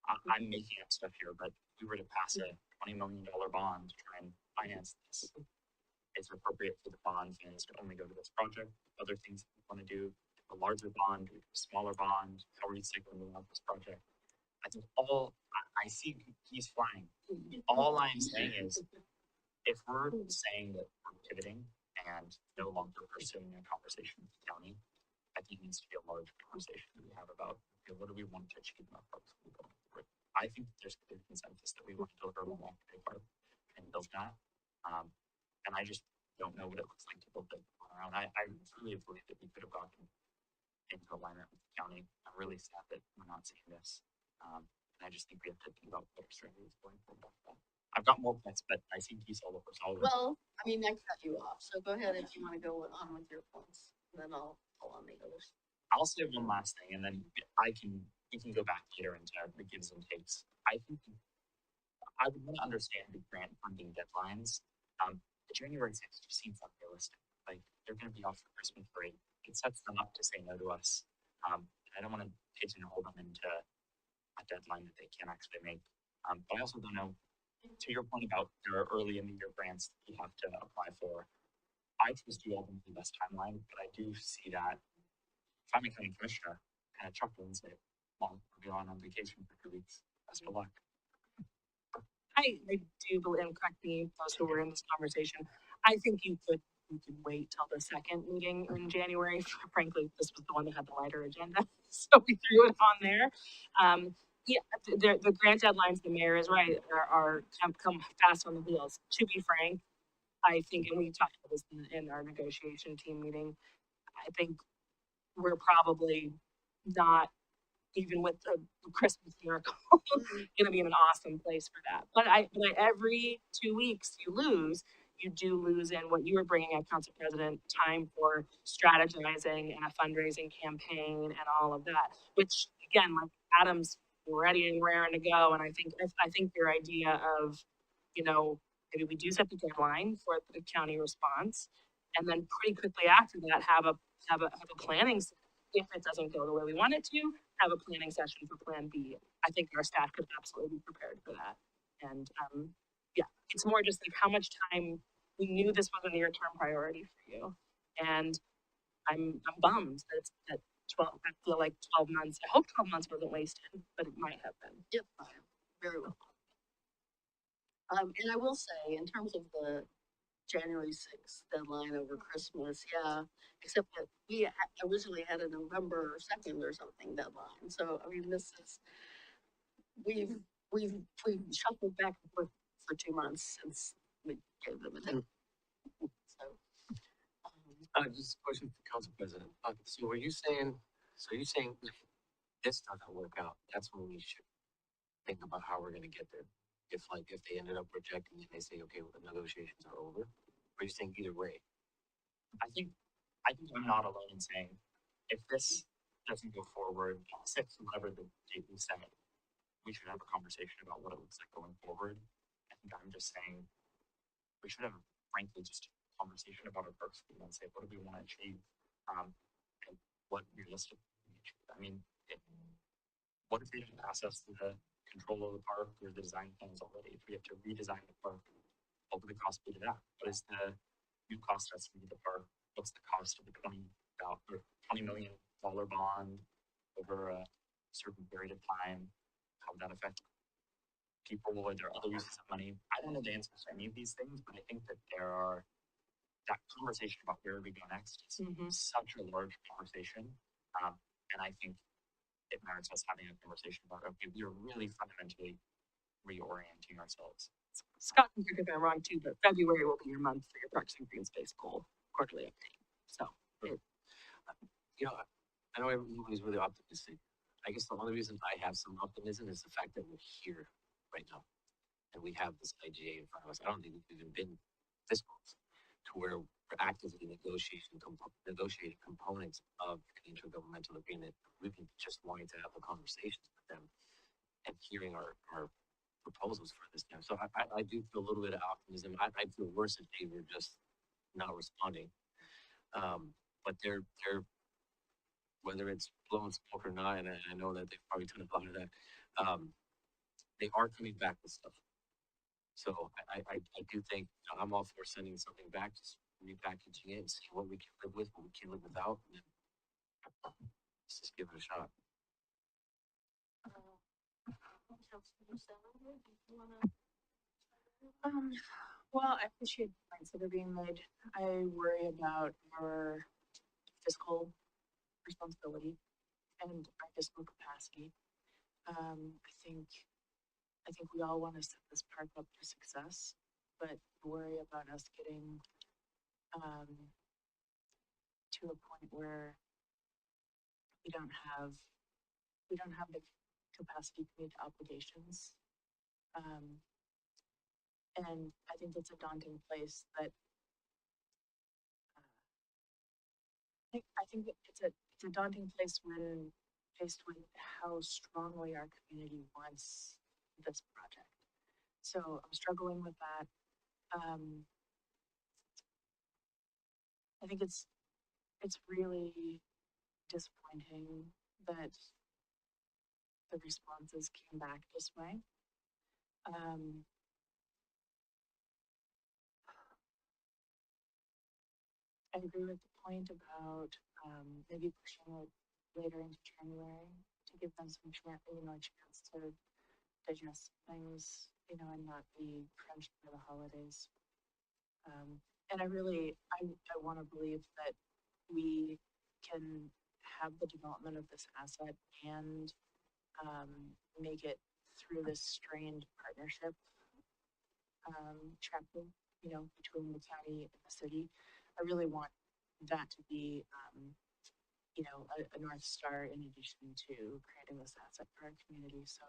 I'm making up stuff here, but if we were to pass a $20 million bond to try and finance this, it's appropriate for the bond funds to only go to this project. Other things that we want to do, a larger bond, a smaller bond, how are you signaling out this project? I think I see he's flying. All I'm saying is, if we're saying that we're pivoting and no longer pursuing a conversation with the county. I think it needs to be a large conversation that we have about, okay, what do we want to achieve in our parks going forward. I think there's clear consensus that we want to deliver Milwaukie Park and build that. And I just don't know what it looks like to build it around. I truly believe that we could have gotten into alignment with the county. I'm really sad that we're not seeing this. And I just think we have to think about what our strategy is going forward about that. I've got more points, but I seem to be solo for solid. Well, I mean, I cut you off, so go ahead if you want to go on with your points, and then I'll pull on the others. I'll say one last thing, and then we can go back later into the gives and takes. I think I would want to understand the grant funding deadlines. The January 6th just seems unrealistic. Like, they're going to be off for Christmas break. It sets them up to say no to us. I don't want to pigeonhole them into a deadline that they can't actually make. But I also don't know, to your point about there are early in the year grants that you have to apply for. I trust you all in the best timeline, but I do see that if I'm a county commissioner, kind of chuckle and say, well, we're going on vacation for 2 weeks. Best of luck. I do believe, and correct me, those who were in this conversation, I think you could wait till the second meeting in January. Frankly, this was the one that had the lighter agenda, so we threw it on there. Yeah, the grant deadlines, the mayor is right, are come fast on the wheels. To be frank, I think, and we talked about this in our negotiation team meeting, I think we're probably not, even with the Christmas miracle, gonna be in an awesome place for that. But every 2 weeks you do lose in what you were bringing up, Council President, time for strategizing and a fundraising campaign and all of that, which again, like Adam's ready and raring to go. And I think your idea of, maybe we do set the deadline for the county response, and then pretty quickly after that, have a planning, if it doesn't go the way we want it to, have a planning session for Plan B. I think our staff could absolutely be prepared for that. And yeah, it's more just like how much time. We knew this was a near-term priority for you, and I'm bummed that 12. I feel like 12 months. I hope 12 months wasn't wasted, but it might have been. Yep, very well. And I will say, in terms of the January 6th deadline over Christmas, yeah, except that we originally had a November 2nd or something deadline. So, I mean, we've shuffled back and forth for 2 months since we gave them a deadline. So, Just a question for Council President. So are you saying if this doesn't work out, that's when we should think about how we're gonna get there? If they ended up rejecting it, they say, okay, well, the negotiations are over, or are you saying either way? I think I'm not alone in saying if this doesn't go forward, 6, whatever the date we set, we should have a conversation about what it looks like going forward. I think I'm just saying we should have, frankly, just a conversation about our parks and say, what do we want to achieve? And what realistic can we achieve? I mean, what if they didn't pass us the control of the park or the design plans already? If we have to redesign the park, what would the cost be to that? What is the new cost estimate of the park? What's the cost of the $20 million bond over a certain period of time? How would that affect people? Are there other uses of money? I don't know the answers to any of these things, but I think that that conversation about where we go next is such a large conversation. And I think it merits us having a conversation about, okay, we are really fundamentally reorienting ourselves. Scott can correct me if I'm wrong too, but February will be your month for your Parks and Green Space goal quarterly update. So, I know everybody's really optimistic. I guess the only reason I have some optimism is the fact that we're here right now, and we have this IGA in front of us. I don't think we've even been this close to where we're actively negotiating components of the intergovernmental agreement. We've been just wanting to have the conversations with them and hearing our proposals for this now. So I do feel a little bit of optimism. I'd feel worse if they were just not responding. But they're whether it's blowing smoke or not, and I know that they've probably done a lot of that. They are coming back with stuff. So I do think I'm all for sending something back, just repackaging it and see what we can live with, what we can live without, and then let's just give it a shot. Well, I appreciate the points that are being made. I worry about our fiscal responsibility and our fiscal capacity. I think we all want to set this park up for success, but worry about us getting um, to a point where we don't have the capacity to meet obligations. Um, and I think that's a daunting place that I think that it's a daunting place when faced with how strongly our community wants this project. So I'm struggling with that. I think it's really disappointing that the responses came back this way. Um, I agree with the point about maybe pushing it later into January to give them some chance, chance to digest things, and not be crunched for the holidays. And I want to believe that we can have the development of this asset and make it through this strained partnership chapter, between the county and the city. I really want that to be, a North Star in addition to creating this asset for our community. So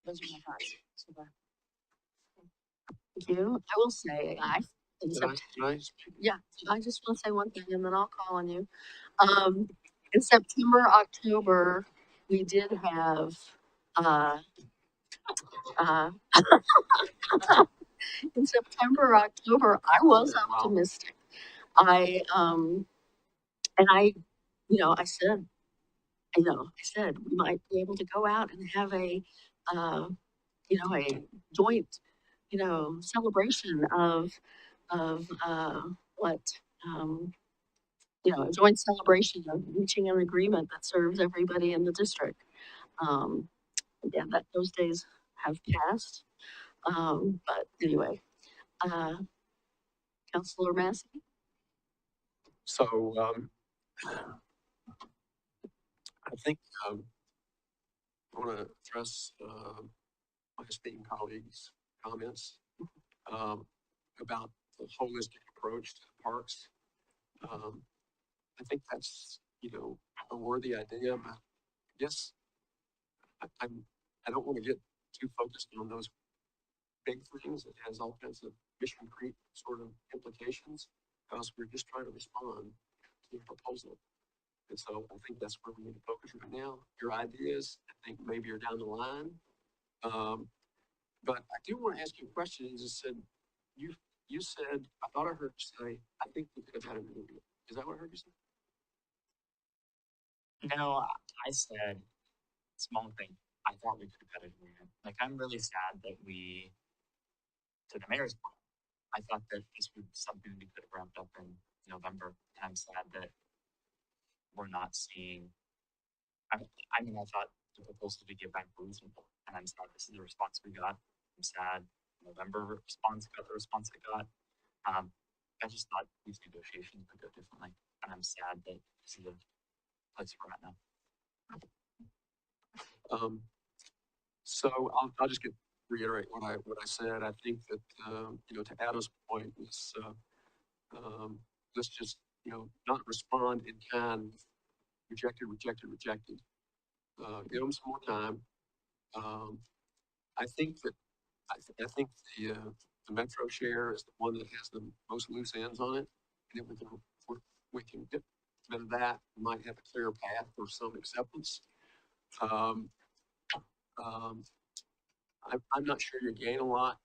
those are my thoughts so far. Thank you. I will say, yeah, I just want to say one thing and then I'll call on you. In September, October, we did have, uh, in September, October, I was optimistic. And I said, we might be able to go out and have a joint, celebration of what, um, a joint celebration of reaching an agreement that serves everybody in the district. Um, yeah, those days have passed. But anyway, uh, Councilor Massey? So, I think, I want to address, my esteemed colleagues' comments, about the holistic approach to parks. I think that's, a worthy idea, but I guess I don't want to get too focused on those big things. It has all kinds of mission creep sort of implications because we're just trying to respond to a proposal. And so I think that's where we need to focus right now. Your ideas, I think maybe are down the line. But I do want to ask you a question. You just said, you said, I thought I heard you say, I think we could have had an interview. Is that what I heard you say? No, I said, small thing, I thought we could have had an agreement. Like, I'm really sad that to the mayor's point, I thought that this was something we could have wrapped up in November. And I'm sad that we're not seeing, I thought the proposal to give back were reasonable. And I'm sad this is the response we got. I'm sad November response got the response it got. I just thought these negotiations would go differently. And I'm sad that this is the place we're at now. So I'll just reiterate what I said. I think that, to Adam's point is, let's just, not respond in kind, rejected. Give them some more time. I think that, I think the Metro share is the one that has the most loose ends on it. And if we can get rid of that, we might have a clearer path for some acceptance. I'm not sure you gain a lot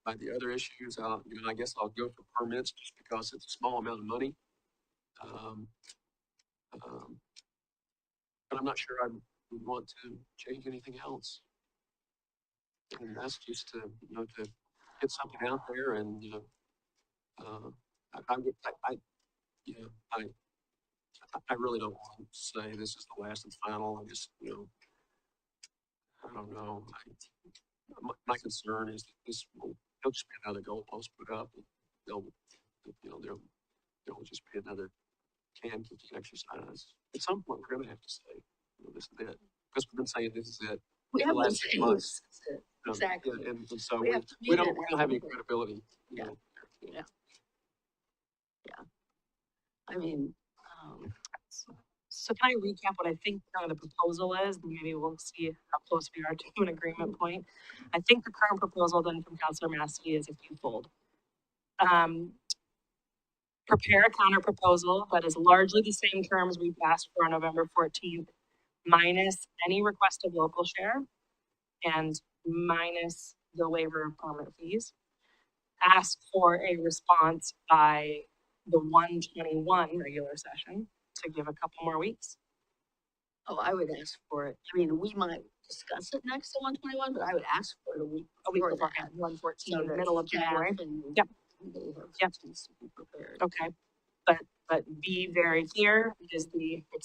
by the other issues. I guess I'll go for permits just because it's a small amount of money. But I'm not sure I would want to change anything else. And that's just to get something out there and, I really don't want to say this is the last and final. I just, I don't know. My concern is that this will They'll just be another goalpost put up. And they'll just be another can kicking exercise. At some point, we're going to have to say, this is it. Because we've been saying this is it. We for the have been last 6 saying months. this is it. Yeah, Exactly. and so We have to we meet it don't at have any some point. credibility. Yeah. Yeah. I mean, So can I recap what I think kind of the proposal is, and maybe we'll see how close we are to an agreement point. I think the current proposal then from Councilor Massey is a fewfold. Prepare a counter proposal that is largely the same terms we've asked for on November 14th, minus any request of local share and minus the waiver of permit fees. Ask for a response by the 1/21 regular session to give a couple more weeks. oh, I would ask for it. I mean, we might discuss it next to 121, but I would ask for it a week before that. that, 1/14, So that middle of staff January. and Yep. they have Yep. chance to be prepared. Okay, but be very clear, it's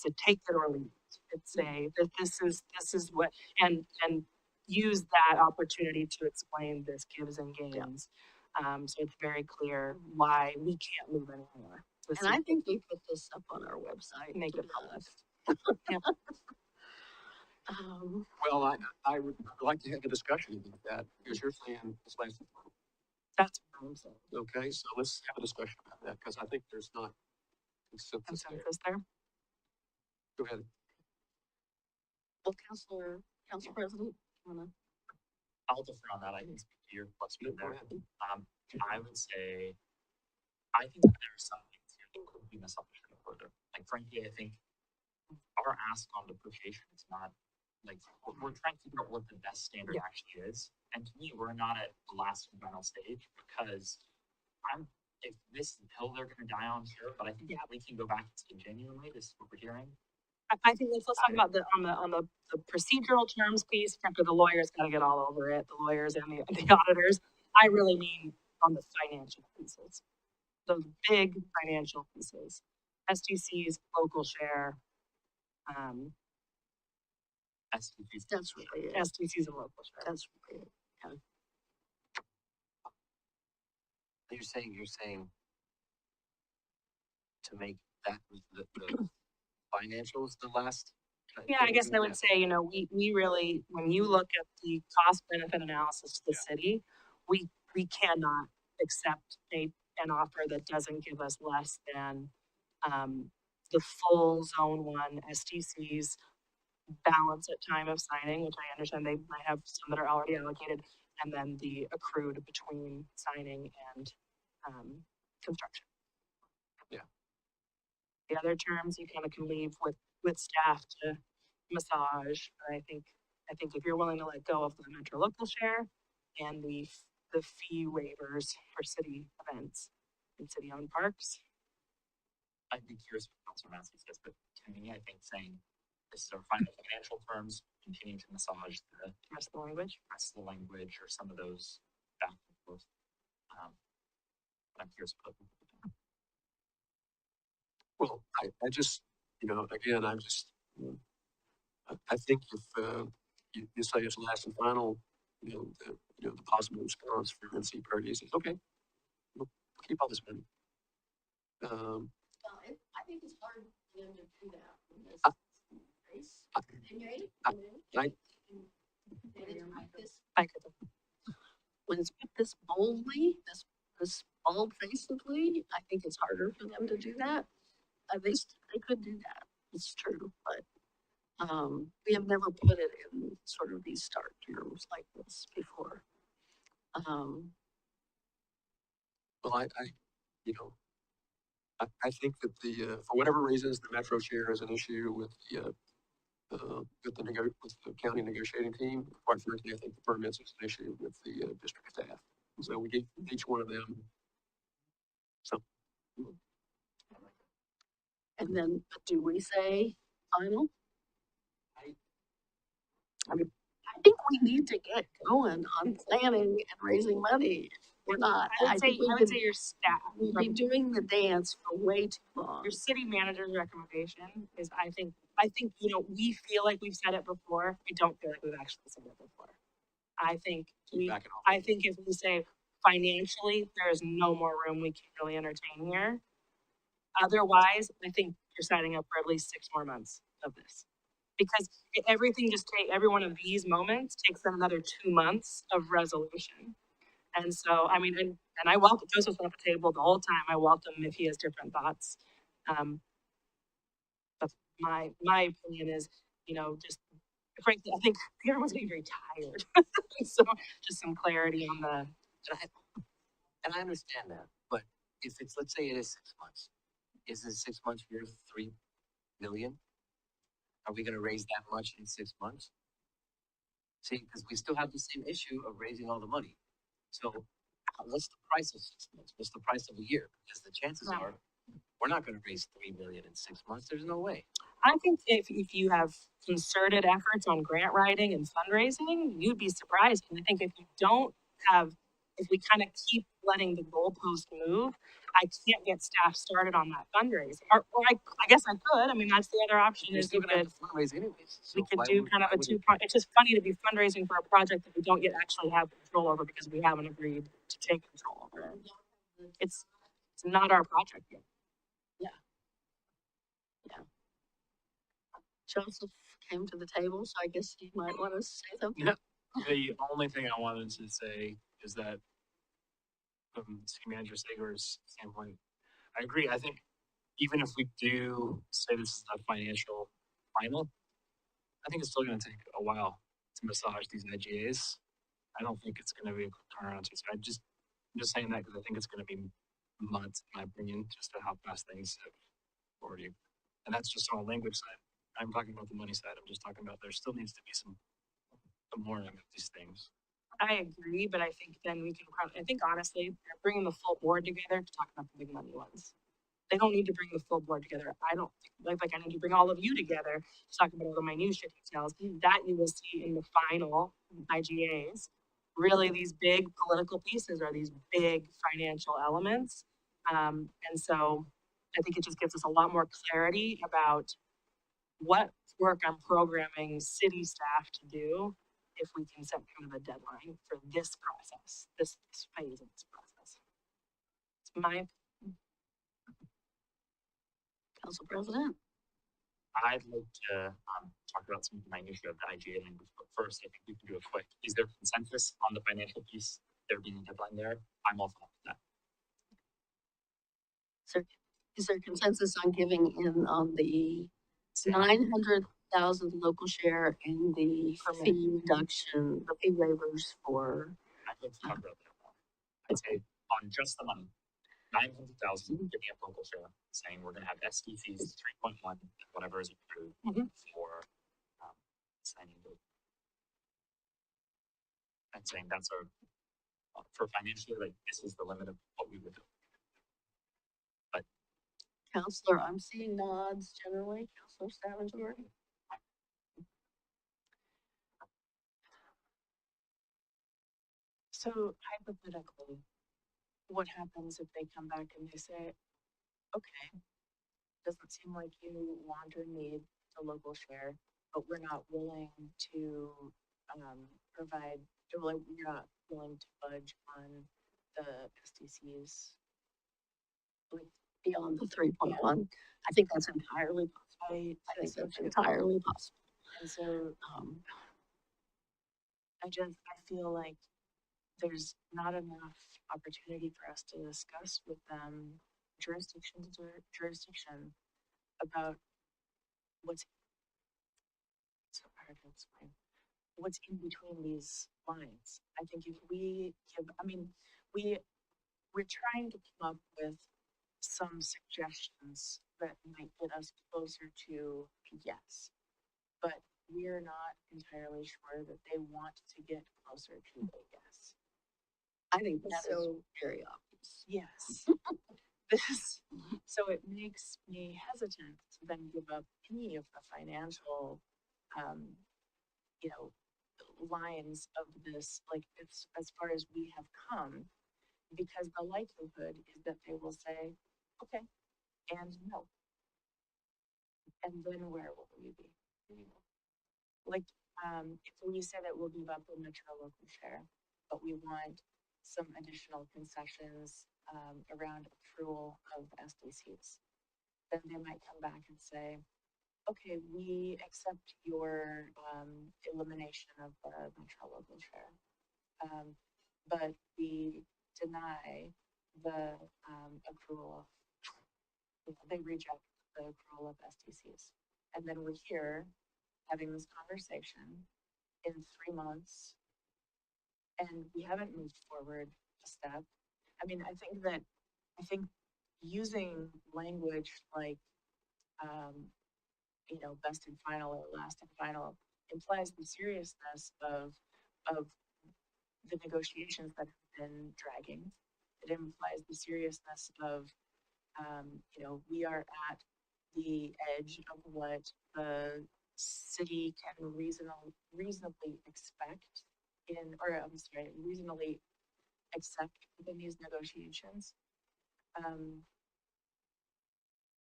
a take it or leave it. It's that this is what, and use that opportunity to explain this gives and gains. So it's very clear why we can't move anymore. This And I is- think we put this up on our website. Make to it be public. honest. Yep. Well, I would like to have a discussion about that because you're saying this last. That's what I'm saying. Okay, so let's have a discussion about that because I think there's not consensus there. Consensus there. Go ahead. Well, Council President, wanna? I'll defer on that. I can speak to your question Go there. ahead. I would say, I think that there's some things here that could be misunderstood further. Like frankly, I think our ask on depreciation is not, like, we're trying to figure out what the best standard actually is. And to me, we're not at the last and final stage because if this hill they're gonna die on here, but I think we can go back and say genuinely, this is what we're hearing. I think let's talk about on the procedural terms piece, after the lawyers gotta get all over it, the lawyers and the auditors. I really mean on the financial pieces, those big financial pieces, STCs, local share, STPs. That's really it. STCs and local share. That's really it. You're saying to make that the financials the last? Yeah, I guess I would say, we really, when you look at the cost benefit analysis to the city, we cannot accept an offer that doesn't give us less than, the full zone 1 STCs balance at time of signing, which I understand they might have some that are already allocated, and then the accrued between signing and, construction. Yeah. The other terms you kind of can leave with staff to massage, but I think if you're willing to let go of the metro local share and the fee waivers for city events and city-owned parks. I'd be curious what Councilor Massey says, but to me, I think saying this is our final financial terms, continue to massage the Rest of the language. rest of the language or some of those back and forth. But I'm curious about. Well, I just, again, I think if you say it's last and final, the possible response for NC Purdy's is okay. We'll keep all this money. I think it's hard for them to do that. When it's put this boldly, this bald-facedly, I think it's harder for them to do that. At least they could do that. It's true, but we have never put it in sort of these stark terms like this before. Well, I think that for whatever reasons, the metro share is an issue with the county negotiating team. Quite frankly, I think the permits is an issue with the district staff. So we give each one of them some. And then, do we say final? I mean, I think we need to get going on planning and raising money. We're not. I would say your staff. We've been doing the dance for way too long. Your city manager's recommendation is, I think, we feel like we've said it before. I don't feel like we've actually said it before. I think if we say financially, there is no more room we can really entertain here. Otherwise, I think you're signing up for at least 6 more months of this. Because everything just every one of these moments takes them another 2 months of resolution. And so, I mean, and I welcome, Joseph's been at the table the whole time. I welcome him if he has different thoughts. But my opinion is, just frankly, I think everyone's getting very tired. So just some clarity on the, And I understand that, but if it's, let's say it is 6 months, is it 6 months worth 3 million? Are we gonna raise that much in 6 months? See, because we still have the same issue of raising all the money. So what's the price of 6 months? What's the price of a year? Because the chances Right. are, we're not gonna raise 3 million in 6 months. There's no way. I think if you have concerted efforts on grant writing and fundraising, you'd be surprised. And I think if you don't have, if we kind of keep letting the goalpost move, I can't get staff started on that fundraising. Or I guess I could. I mean, that's the other option You're is still we gonna have could, to fundraise anyways. So we could why do would- kind of why a would it- two-part. It's just funny to be fundraising for a project that we don't yet actually have control over because we haven't agreed to take control over it. It's not our project yet. Joseph came to the table, so I guess he might want to say something. Yeah. The only thing I wanted to say is that from City Manager Sager's standpoint, I agree. I think even if we do say this is a financial final, I think it's still gonna take a while to massage these IGAs. I don't think it's gonna be a quick turnaround. So I'm just saying that because I think it's gonna be months, in my opinion, just to how fast things have already. And that's just on the language side. I'm talking about the money side. I'm just talking about there still needs to be some warning of these things. I agree, but I think then we can probably, I think honestly, they're bringing the full board together to talk about the big money ones. They don't need to bring the full board together. I don't think, like I need to bring all of you together to talk about all the minutia details that you will see in the final IGAs. Really, these big political pieces are these big financial elements. And so I think it just gives us a lot more clarity about what work I'm programming city staff to do if we can set kind of a deadline for this process, this phase of this process. It's my Council President? I'd like to talk about some of the minutia of the IGA language, but first I think we can do a quick, is there consensus on the financial piece? There being a deadline there? I'm all for that. Is there consensus on giving in on the 900,000 local share and the fee reduction, the fee waivers for? I'd like to talk about that more. I'd say on just the money, 900,000 giving up local share, saying we're gonna have SDCs 3.1, whatever is approved for signing the. And saying that's our, for financially, like this is the limit of what we would do. Counselor, I'm seeing nods generally. Counselor Stavanger? So hypothetically, what happens if they come back and they say, okay, doesn't seem like you want or need the local share, but we're not willing to provide, we're not willing to budge on the SDCs. Like beyond the 3.1. I think that's entirely possible. I think so that's too. entirely possible. And so I feel like there's not enough opportunity for us to discuss with them jurisdiction to jurisdiction about what's so hard to explain. What's in between these lines? I think if we give, I mean, we're trying to come up with some suggestions that might get us closer to yes, but we're not entirely sure that they want to get closer to a yes. I think that is So- very obvious. Yes. So it makes me hesitant to then give up any of the financial, lines of this, like it's as far as we have come, because the likelihood is that they will say, okay, and no. And then where will we be? Like, if we say that we'll give up the metro local share, but we want some additional concessions, around accrual of SDCs. Then they might come back and say, okay, we accept your, elimination of the metro local share. But we deny the, accrual of, they reject the accrual of SDCs. And then we're here having this conversation in 3 months, and we haven't moved forward a step. I mean, I think using language like, best and final or last and final implies the seriousness of the negotiations that have been dragging. It implies the seriousness of, we are at the edge of what the city can reasonably expect reasonably accept within these negotiations.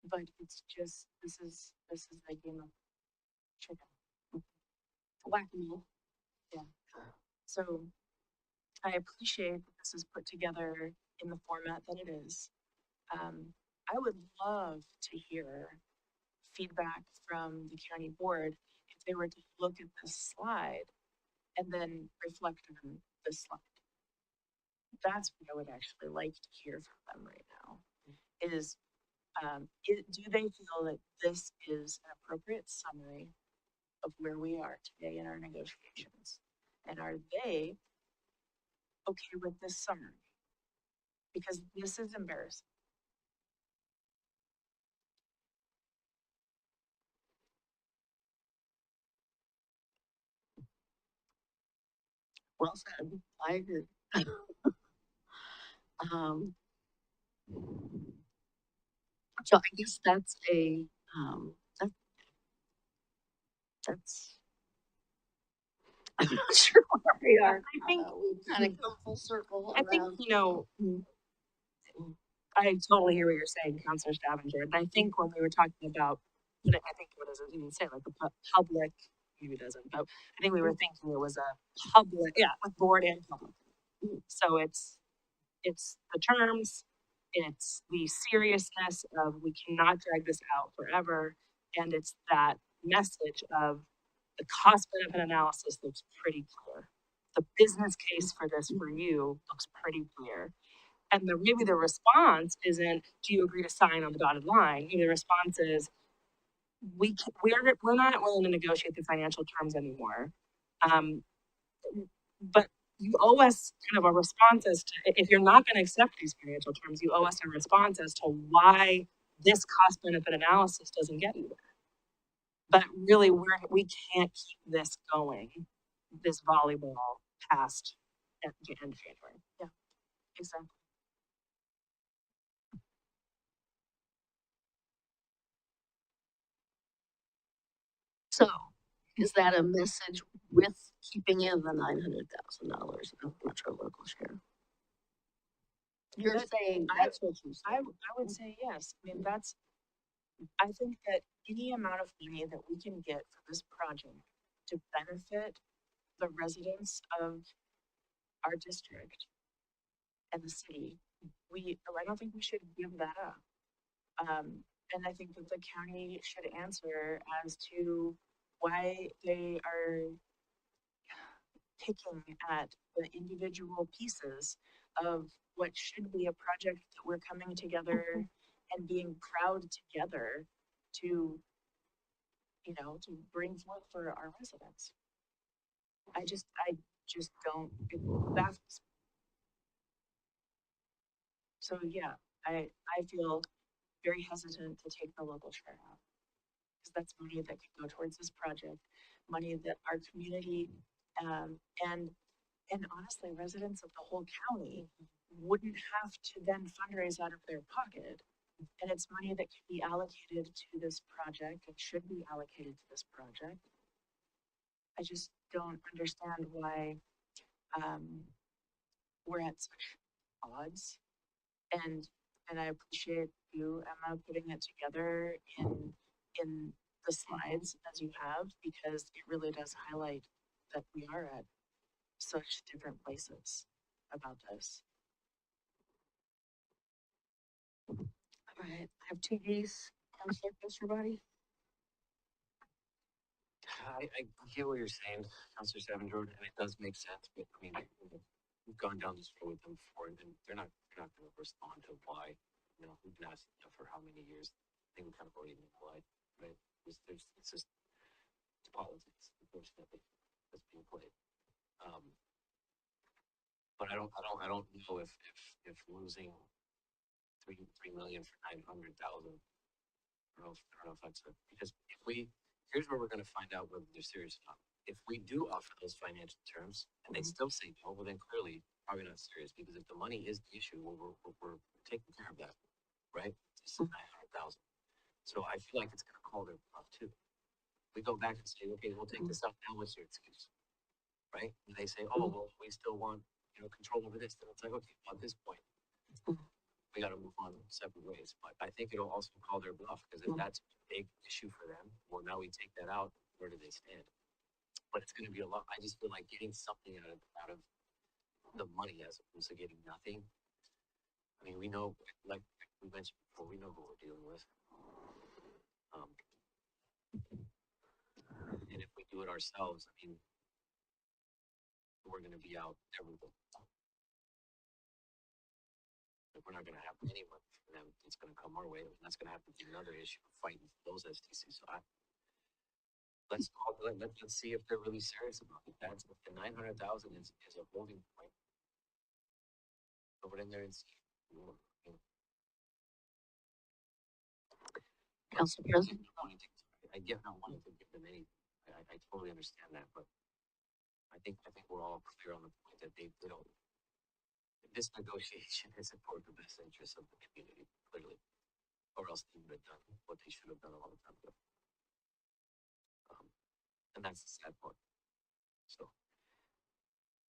But it's just, this is the game of chicken. Whack-a-mole. Yeah. So I appreciate that this is put together in the format that it is. I would love to hear feedback from the county board if they were to look at this slide and then reflect on this slide. That's what I would actually like to hear from them right now, is do they feel that this is an appropriate summary of where we are today in our negotiations? And are they okay with this summary? Because this is embarrassing. Well said. I agree. Um, so I guess that's that's, I'm not sure where we are. I think, We've kind of come full circle I think, around. I totally hear what you're saying, Counselor Stavanger. And I think when we were talking about, I think, what does it even say, like a public, maybe it doesn't, but I think we were thinking it was a public, yeah, with board and public. So it's the terms, it's the seriousness of we cannot drag this out forever, and it's that message of the cost benefit analysis looks pretty clear. The business case for this for you looks pretty clear. And maybe the response isn't, do you agree to sign on the dotted line? Maybe the response is, we're not willing to negotiate the financial terms anymore. But you owe us kind of a response as to, if you're not going to accept these financial terms, you owe us a response as to why this cost benefit analysis doesn't get you there. But really, we can't keep this going, this volleyball past end of January. Yeah, exactly. So is that a message with keeping in the $900,000 of metro local share? You're saying that's what you I said. would say yes. I mean, I think that any amount of money that we can get for this project to benefit the residents of our district and the city, I don't think we should give that up. And I think that the county should answer as to why they are picking at the individual pieces of what should be a project that we're coming together and being proud together to, to bring forth for our residents. I just don't, it baffles me. So yeah, I feel very hesitant to take the local share out, because that's money that could go towards this project, money that our community, and honestly, residents of the whole county wouldn't have to then fundraise out of their pocket. And it's money that could be allocated to this project and should be allocated to this project. I just don't understand why, we're at such odds. And I appreciate you, Emma, putting it together in the slides as you have, because it really does highlight that we are at such different places. about this. All right, I have two geese. Counselor Body. I get what you're saying, Counselor Savage, and it does make sense, but I mean, we've gone down this road with them before, and they're not gonna respond to why. You know, we've been asking them for how many years. I think we kind of already know why, right? It's just it's politics, unfortunately, that's being played. But I don't know if losing three million for 900,000. I don't know if that's a, because here's where we're gonna find out whether they're serious or not. If we do offer those financial terms and they still say no, well then clearly probably not serious, because if the money is the issue, well, we're taking care of that, right? It's 900,000. So I feel like it's gonna call their bluff too. We go back and say, okay, we'll take this out now. What's your excuse? Right? And they say, oh, well, we still want, control over this. Then it's like, okay, at this point, we got to move on separate ways. But I think it'll also call their bluff, because if that's a big issue for them, well, now we take that out. Where do they stand? But it's going to be a lot. I just feel like getting something out of the money as opposed to getting nothing. I mean, we know, like we mentioned before, we know who we're dealing with. And if we do it ourselves, I mean, we're going to be out everywhere. If we're not going to have anyone from them, it's going to come our way, and that's going to have to be another issue of fighting for those STCs. So let's see if they're really serious about it. That's if the 900,000 is a holding point. Go in there and see. Council President. I get not wanting to give them any. I totally understand that, but I think we're all clear on the point that they don't. This negotiation isn't for the best interests of the community, clearly, or else they would have done what they should have done a long time ago. And that's the sad part. So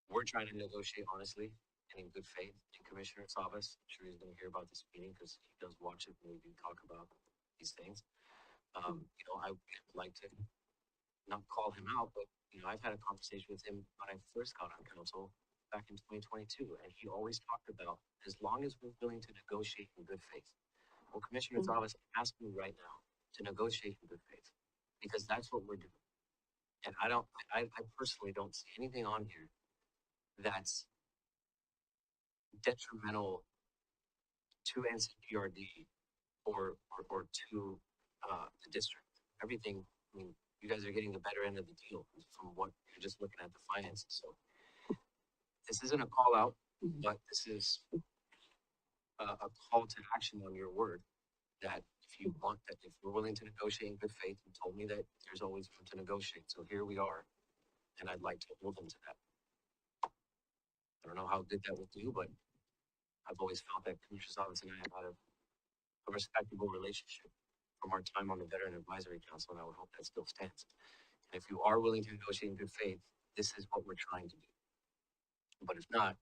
we're trying to negotiate honestly and in good faith in Commissioner's office. I'm sure he's going to hear about this meeting because he does watch it when we do talk about these things. I would like to not call him out, but I've had a conversation with him when I first got on council back in 2022, and he always talked about as long as we're willing to negotiate in good faith. Well, Commissioner's office asked me right now to negotiate in good faith, because that's what we're doing. And I personally don't see anything on here that's detrimental to NCPRD or to the district. Everything, I mean, you guys are getting the better end of the deal from what you're just looking at the finances. So this isn't a call out, but this is a call to action on your word, that if we're willing to negotiate in good faith, you told me that there's always room to negotiate. So here we are, and I'd like to hold them to that. I don't know how good that will do, but I've always felt that Commissioner's office and I have had a respectable relationship from our time on the Veteran Advisory Council, and I would hope that still stands. And if you are willing to negotiate in good faith, this is what we're trying to do. But if not,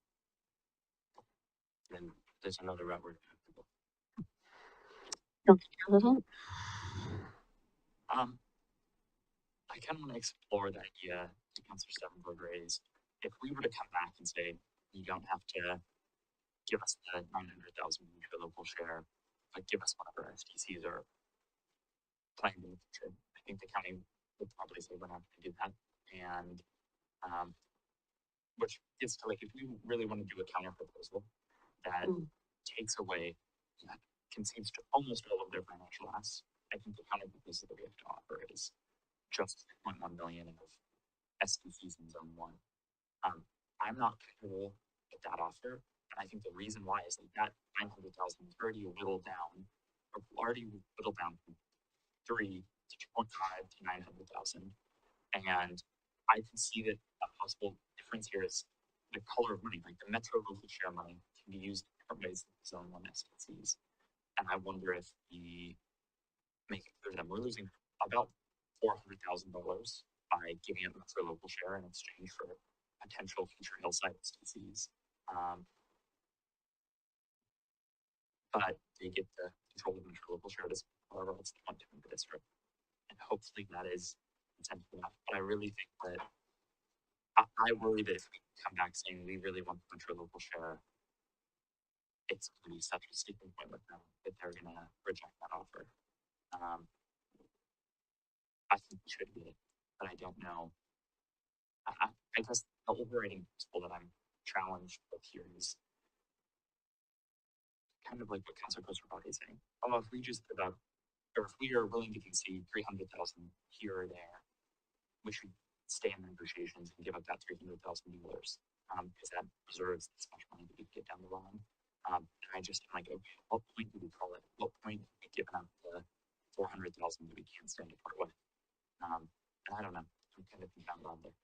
then there's another route we're going to have to go. Council President. I kind of want to explore the idea that Councilor Stevenberg raised. If we were to come back and say, you don't have to give us the 900,000 for local share, but give us whatever STCs are planned in the future, I think the county would probably say we're not going to do that. And which gets to, like, if we really want to do a counter proposal that takes away, that concedes to almost all of their financial asks, I think the counter proposal that we have to offer is just 3.1 million of STCs in zone 1. I'm not comfortable with that offer, and I think the reason why is that 900,000 is already whittled down from 3 to 2.5 to 900,000, and I can see that a possible difference here is the color of money. Like the metro local share money can be used in different ways than zone 1 STCs, and I wonder if we make it clear that we're losing about $400,000 by giving up metro local share in exchange for potential future Hillside STCs. But they get the control of metro local share as however else they want to in the district. And hopefully that is incentive enough. But I really think that I worry that if we come back saying we really want the metro local share, it's gonna be such a sticking point with them that they're gonna reject that offer. I think we should get it, but I don't know. I guess the overriding principle that I'm challenged with here is kind of like what Councilor Koster is saying. Oh, if we just give up, or if we are willing to concede 300,000 here or there, we should stay in the negotiations and give up that $300,000, because that preserves this much money that we get down the line. And I just am like, okay, what point do we call it? What point do we give up the 400,000 that we can't stand apart with? And I don't know. I'm kind of confounded on there.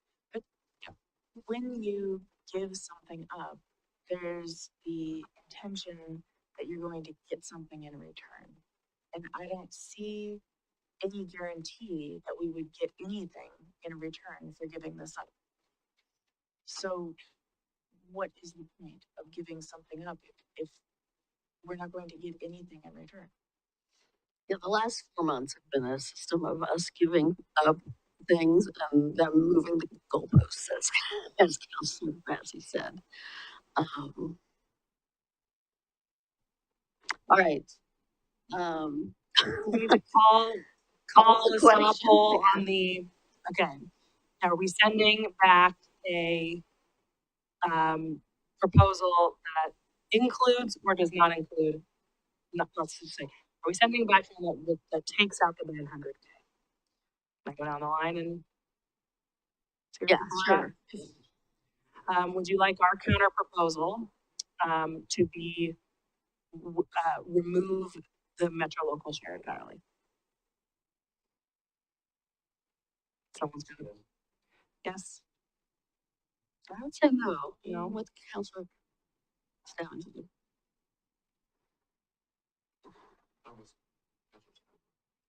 When you give something up, there's the intention that you're going to get something in return. And I don't see any guarantee that we would get anything in return for giving this up. So what is the point of giving something up if we're not going to get anything in return? Yeah, the last 4 months have been a system of us giving up things and them moving the goalposts, as Councilor Massey said. All right. We need to call the a straw question. poll on the, okay. Are we sending back a proposal that includes or does not include, let's just say, are we sending back one that takes out the 900K? Can I go down the line and see where Yeah, people are at? sure. Would you like our counter proposal to be remove the metro local share entirely? Someone's gonna, yes? I would say no. No. What Councilor Stebbins would do.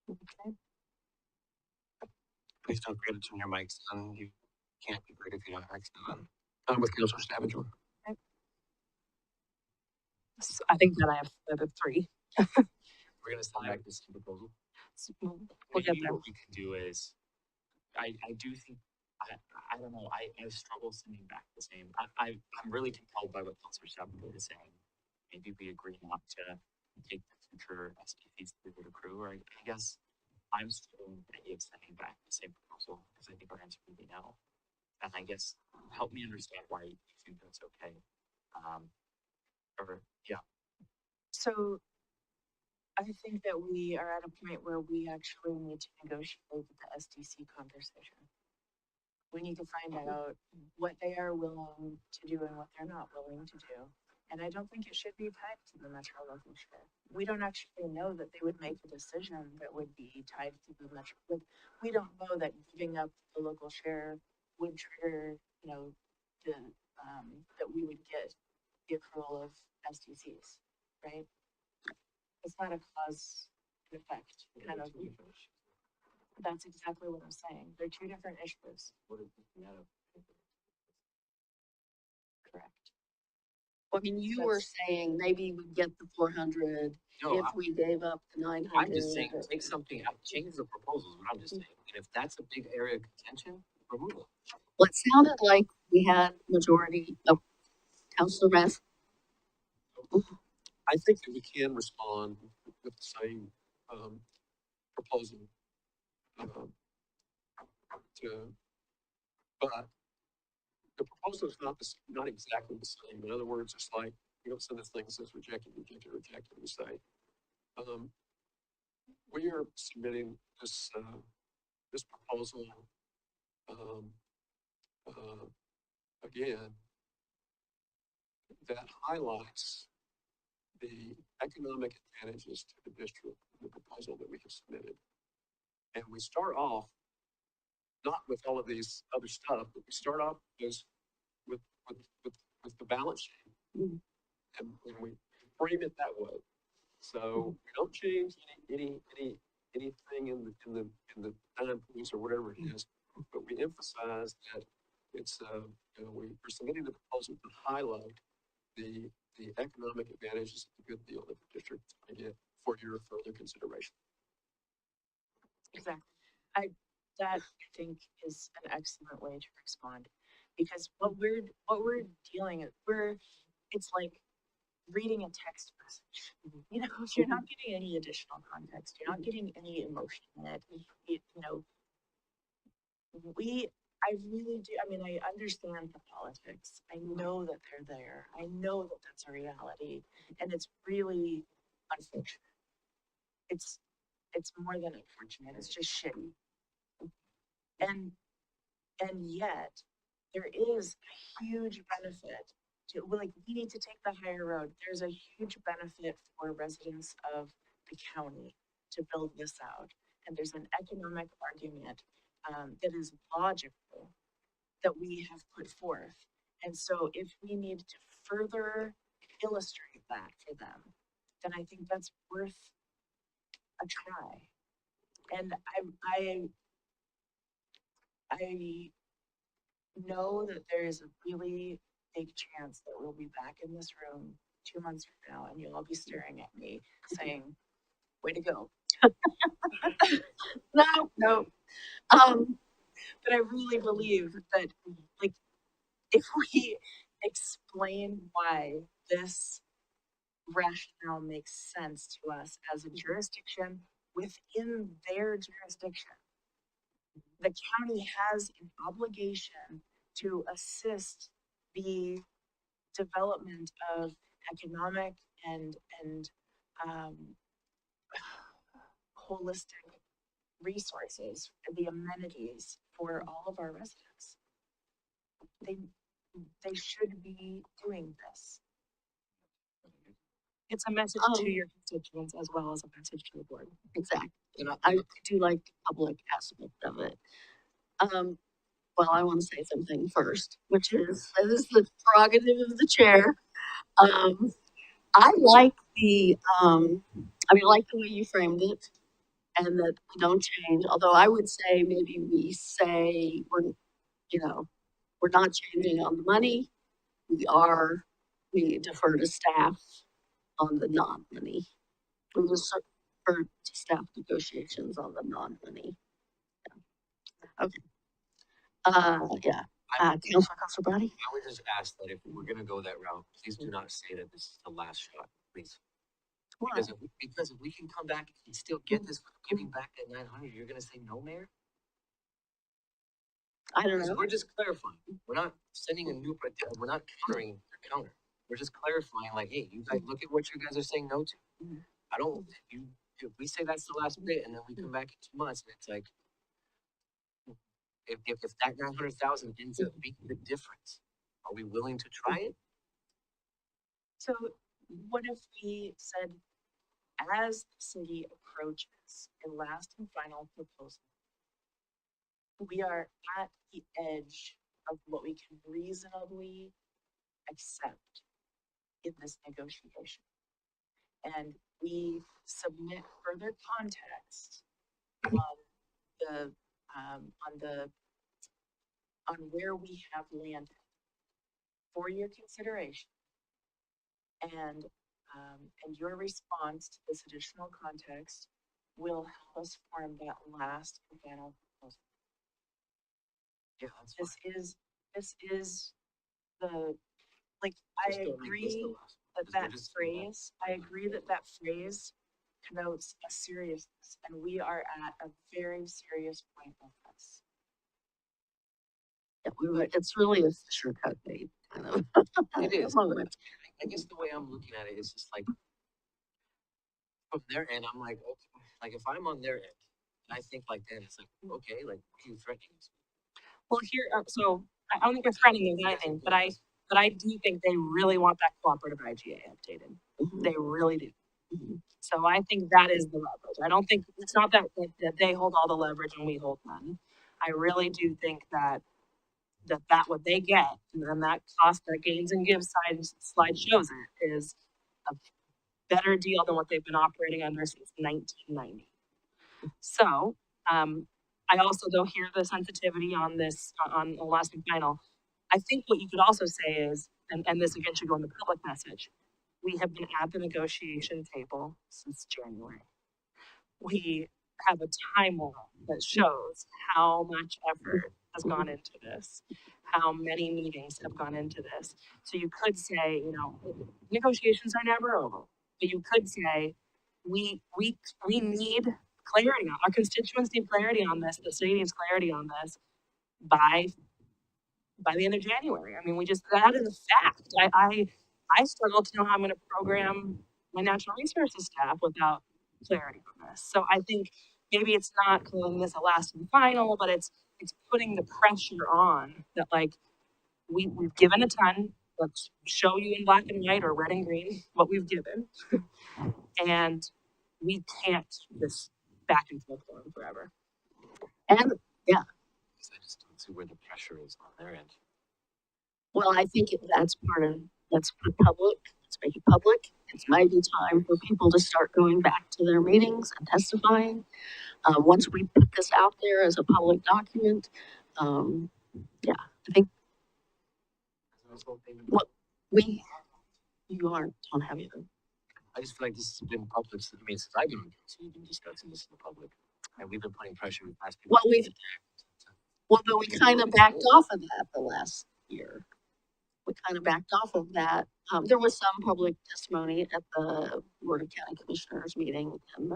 Okay. Please don't forget to turn your mics on. You can't be great if you don't accent on. I'm with Councilor Savage. So I think that I have the three. We're gonna send back this proposal. We'll get Maybe there. what we could do is, I do think, I don't know, I struggle sending back the same. I'm really compelled by what Councilor Sabatini is saying. Maybe we agree not to take the future SPPs through the crew, or I guess I'm still in the idea of sending back the same proposal, because I think our answer would be no. And I guess, help me understand why you think that's okay. Yeah. So I think that we are at a point where we actually need to negotiate the SDC conversation. We need to find out what they are willing to do and what they're not willing to do. And I don't think it should be tied to the metro local share. We don't actually know that they would make a decision that would be tied to the metro. Like, we don't know that giving up the local share would trigger, the, that we would get the accrual of SDCs, right? It's not a cause and effect kind of. That's exactly what I'm saying. They're two different issues. Correct. Well, I mean, you were saying maybe we get the 400 No, if we gave up the 900. I'm just saying, take something out, change the proposals, what I'm just saying. And if that's a big area of contention, remove it. Well, it sounded like we had majority of Councilor Mass. I think that we can respond with the same, proposal, but the proposal is not exactly the same. In other words, it's like, you don't send us things that says rejected. We say, we are submitting this, this proposal, again, that highlights the economic advantages to the district in the proposal that we have submitted. And we start off not with all of these other stuff, but we start off with the balance sheet. And we frame it that way. So we don't change anything in the 9 points or whatever it is, but we emphasize that it's we're submitting the proposal to highlight the economic advantages of the good deal that the district is going to get for your further consideration. Exactly. That I think is an excellent way to respond, Because what we're dealing with, it's like reading a text message. You know, you're not getting any additional context. You're not getting any emotion in it. You know, I really do. I mean, I understand the politics. I know that they're there. I know that that's a reality, and it's really unfortunate. It's more than unfortunate. It's just shitty. And yet there is a huge benefit to, well, like, we need to take the higher road. There's a huge benefit for residents of the county to build this out. And there's an economic argument that is logical that we have put forth. And so if we need to further illustrate that for them, then I think that's worth a try. And I know that there is a really big chance that we'll be back in this room 2 months from now, and you'll all be staring at me saying, way to go. No. But I really believe that, like, if we explain why this rationale makes sense to us as a jurisdiction within their jurisdiction, the county has an obligation to assist the development of economic and holistic resources, the amenities for all of our residents. They should be doing this. It's a message to your constituents as well as a message to the board. Exactly. I do like the public aspect of it. Well, I want to say something first, which is, this is the prerogative of the chair. I like I like the way you framed it, and that we don't change, although I would say maybe we say we're not changing on the money. We defer to staff on the non-money. We defer to staff negotiations on the non-money. Yeah. Okay. Yeah. Councilor Brady? I would just ask that if we're gonna go that route, please do not say that this is the last shot, please. Why? Because if we can come back and still get this, giving back that 900, you're gonna say no, Mayor? I don't know. We're just clarifying. We're not sending a new, we're not countering the counter. We're just clarifying, like, hey, you guys, look at what you guys are saying no to. I don't, if we say that's the last bit and then we come back in 2 months and it's like, if that 900,000 ends up being the difference, are we willing to try it? So what if we said, as the city approaches a last and final proposal, we are at the edge of what we can reasonably accept in this negotiation. And we submit further context on where we have landed for your consideration. And your response to this additional context will help us form that last and final proposal. Yeah, that's This is the, like, I agree that phrase connotes a seriousness, and we are at a very serious point with this. Yeah, it's really a Fisher cut bait, kind of. It is. Moment. I guess the way I'm looking at it is just like, from their end, I'm like, okay, like if I'm on their end, and I think like that, it's like, okay, like, what are you threatening us? Well, here, so I don't think they're threatening anything, but I do think they really want that cooperative IGA updated. They really do. So I think that is the leverage. I don't think, it's not that they hold all the leverage and we hold none. I really do think that what they get, and then that cost, that gains and gives slide shows it, is a better deal than what they've been operating under since 1990. So, I also though hear the sensitivity on this, on the last and final. I think what you could also say is, and this again should go in the public message, we have been at the negotiation table since January. We have a timeline that shows how much effort has gone into this, how many meetings have gone into this. So you could say, you know, negotiations are never over, but you could say, we need clarity on, our constituents need clarity on this, the city needs clarity on this by the end of January. I mean, that is a fact. I struggle to know how I'm gonna program my natural resources staff without clarity on this. So I think maybe it's not calling this a last and final, but it's putting the pressure on that, like, we've given a ton, let's show you in black and white or red and green what we've given. And we can't just back and forth going forever. And, yeah, Because I just don't see where the pressure is on their end. well, I think that's part of, let's make it public. It's maybe time for people to start going back to their meetings and testifying. Once we put this out there as a public document, yeah, I think what you don't have either. I just feel like this has been public. I mean, since I've been on council, we've been discussing this in the public, and we've been putting pressure on past people. But we kind of backed off of that the last year. We kind of backed off of that. There was some public testimony at the Board of County Commissioners meeting in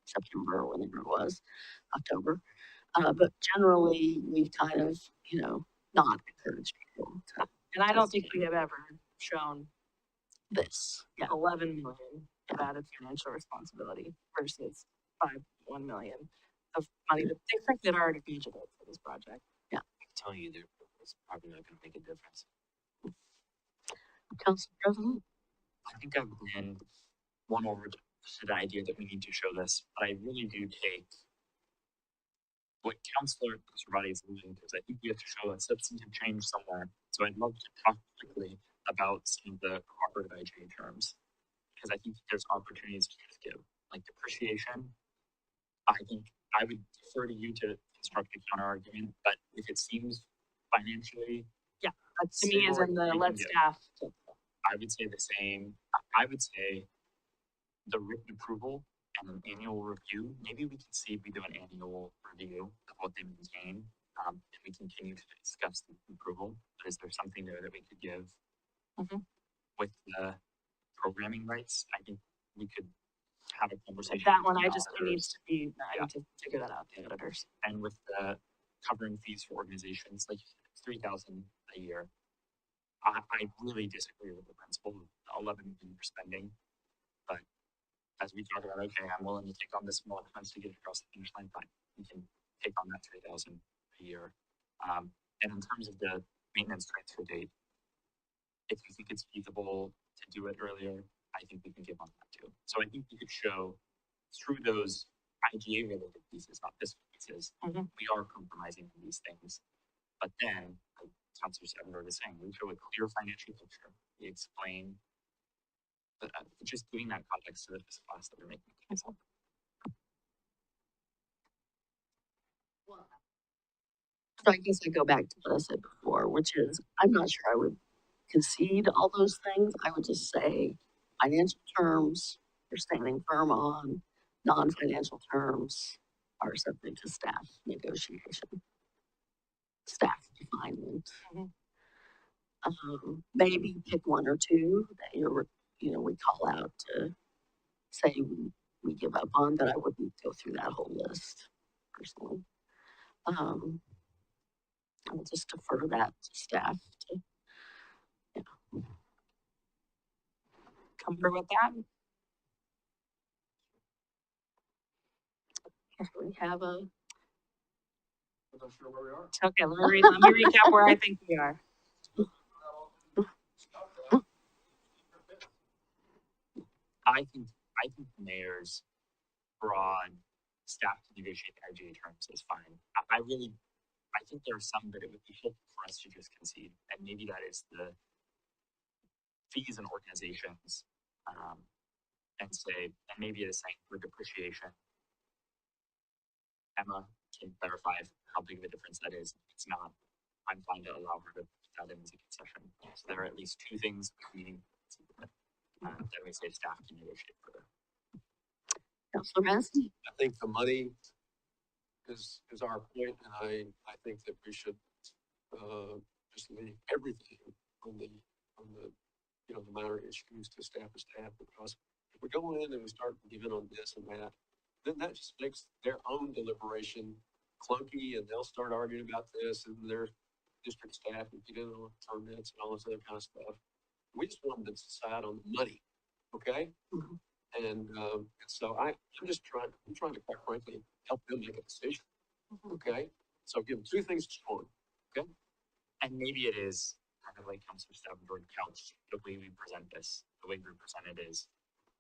September, whenever it was, October. But generally, we've kind of, not encouraged people to. And I don't think we have ever shown This, yeah. 11 million of added financial responsibility versus 1 million of money that they frankly had already budgeted for this project. I'm telling you, it's probably not going to make a difference. Council President? I think I've been won over to the idea that we need to show this, but I really do take what Councilor Survati is alluding to. Is I think we have to show a substantive change somewhere. So I'd love to talk quickly about some of the cooperative IGA terms, because I think there's opportunities to just give, like depreciation. I think I would defer to you to construct a counter argument, but if it seems financially, That to me is in the let staff. I would say the same. I would say the written approval and an annual review. Maybe we can see if we do an annual review of what they maintain, and we continue to discuss the approval. But is there something there that we could give with the programming rights? I think we could have a conversation. That one, with I the just auditors. need to figure that out, the editors. And with the covering fees for organizations, like $3,000 a year. I really disagree with the principle of 11 million for spending, but as we talk about, okay, I'm willing to take on this small expense to get across the finish line, fine, we can take on that 3,000 a year. And in terms of the maintenance transfer date, if you think it's feasible to do it earlier, I think we can give on that too. So I think we could show through those IGA related pieces, not this pieces, we are compromising on these things. But then, like Councilor Sevenberg is saying, we show a clear financial picture. We explain, just giving that context to this class that we're making. Well, so I guess I go back to what I said before, which is, I'm not sure I would concede all those things. I would just say financial terms, you're standing firm on, non-financial terms are subject to staff negotiation. Staff refinement. Maybe pick one or two that we call out to say we give up on, but I wouldn't go through that whole list personally. I'll just defer that to staff to, Comfort with that? we have a. I'm not sure where we are. Okay, let me recap where I think we are. I think the mayor's broad staff to negotiate the IGA terms is fine. I think there are some that it would be helpful for us to just concede, and maybe that is the fees and organizations, and maybe the same for depreciation. Emma can clarify how big of a difference that is. If it's not, I'm fine to allow her to put that in as a concession. So there are at least two things that we say staff can negotiate further. Councilor Massey? I think the money is our point, and I think that we should, just leave everything on the, you know, the minor issues to staff, because if we go in and we start giving on this and that, then that just makes their own deliberation clunky, and they'll start arguing about this, and their district staff and get in on permits and all this other kind of stuff. We just want them to decide on the money, okay? And so I'm trying to quite frankly help them make a decision, okay? So give them two things to choose, okay? And maybe it is kind of like Councilor Stafford couched the way we present this, the way we present it is,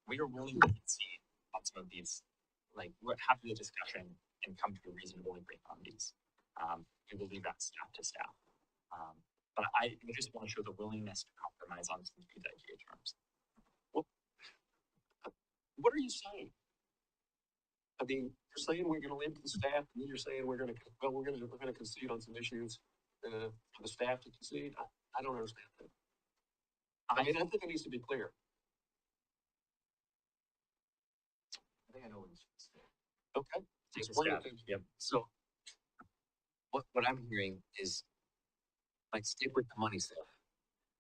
we are willing to concede on some of these, like, we're happy the discussion and come to a reasonable agreement on these. We will leave that staff to staff. But I just want to show the willingness to compromise on some of these IGA terms. What are you saying? I mean, you're saying we're gonna leave it to the staff, and then you're saying we're gonna concede on some issues, for the staff to concede? I don't understand that. I mean, I think it needs to be clear. I think I know what it's saying. Okay. Take the Explain it staff. to me. Yep. So what I'm hearing is like stick with the money stuff,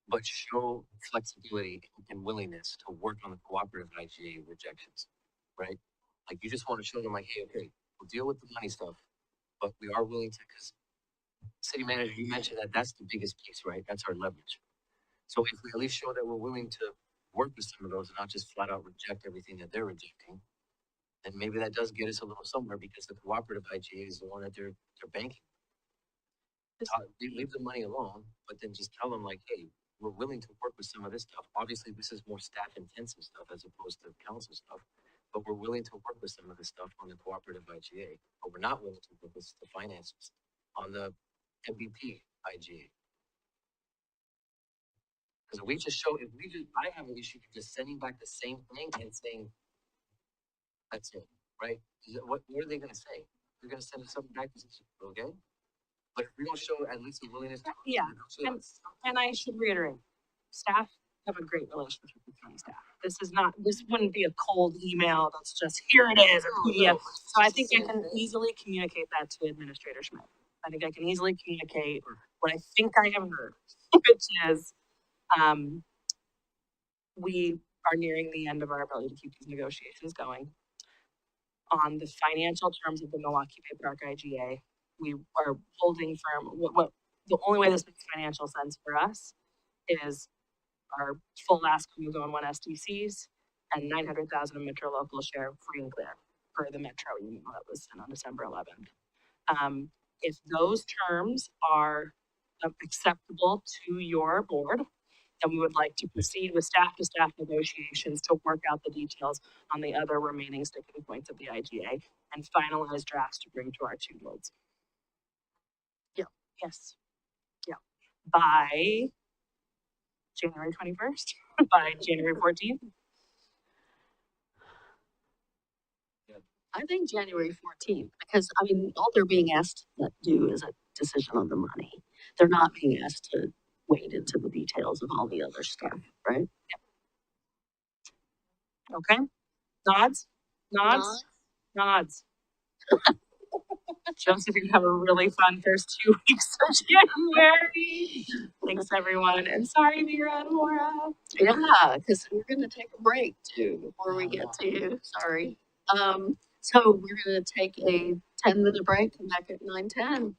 but show flexibility and willingness to work on the cooperative IGA rejections, right? Like you just want to show them like, hey, okay, we'll deal with the money stuff, but we are willing to, because city manager, you mentioned that that's the biggest piece, right? That's our leverage. So if we at least show that we're willing to work with some of those and not just flat out reject everything that they're rejecting, then maybe that does get us a little somewhere, because the cooperative IGA is the one that they're banking. Leave the money alone, but then just tell them like, hey, we're willing to work with some of this stuff. Obviously, this is more staff intensive stuff as opposed to council stuff, but we're willing to work with some of this stuff on the cooperative IGA, but we're not willing to work with the finances on the MVP IGA. Because I have an issue with just sending back the same thing and saying, that's it, right? What are they gonna say? They're gonna send us something back, okay? But if we don't show at least a willingness to. Yeah, and I should reiterate, staff have a great relationship with county staff. This wouldn't be a cold email that's just, here it is, a PDF. So I think I can easily communicate that to Administrator Schmidt. I think I can easily communicate what I think I have heard, which is, we are nearing the end of our ability to keep these negotiations going. On the financial terms of the Milwaukie Bay Park IGA, we are holding firm. What the only way this makes financial sense for us is our full ask when we go on one SDCs and 900,000 of Metro local share free and clear for the Metro email that was sent on December 11th. If those terms are acceptable to your board, then we would like to proceed with staff-to-staff negotiations to work out the details on the other remaining sticking points of the IGA and finalize drafts to bring to our two boards. Yeah. Yes. Yeah. By January 21st, by January 14th. I think January 14th, because I mean, all they're being asked to do is a decision on the money. They're not being asked to wade into the details of all the other stuff, right? Okay. Nods. Joseph, you have a really fun first 2 weeks of January. Thanks, everyone. And sorry, Mira and Laura. Yeah, because we're gonna take a break too before we get to you. Sorry. So we're gonna take a 10-minute break, come back at 9:10.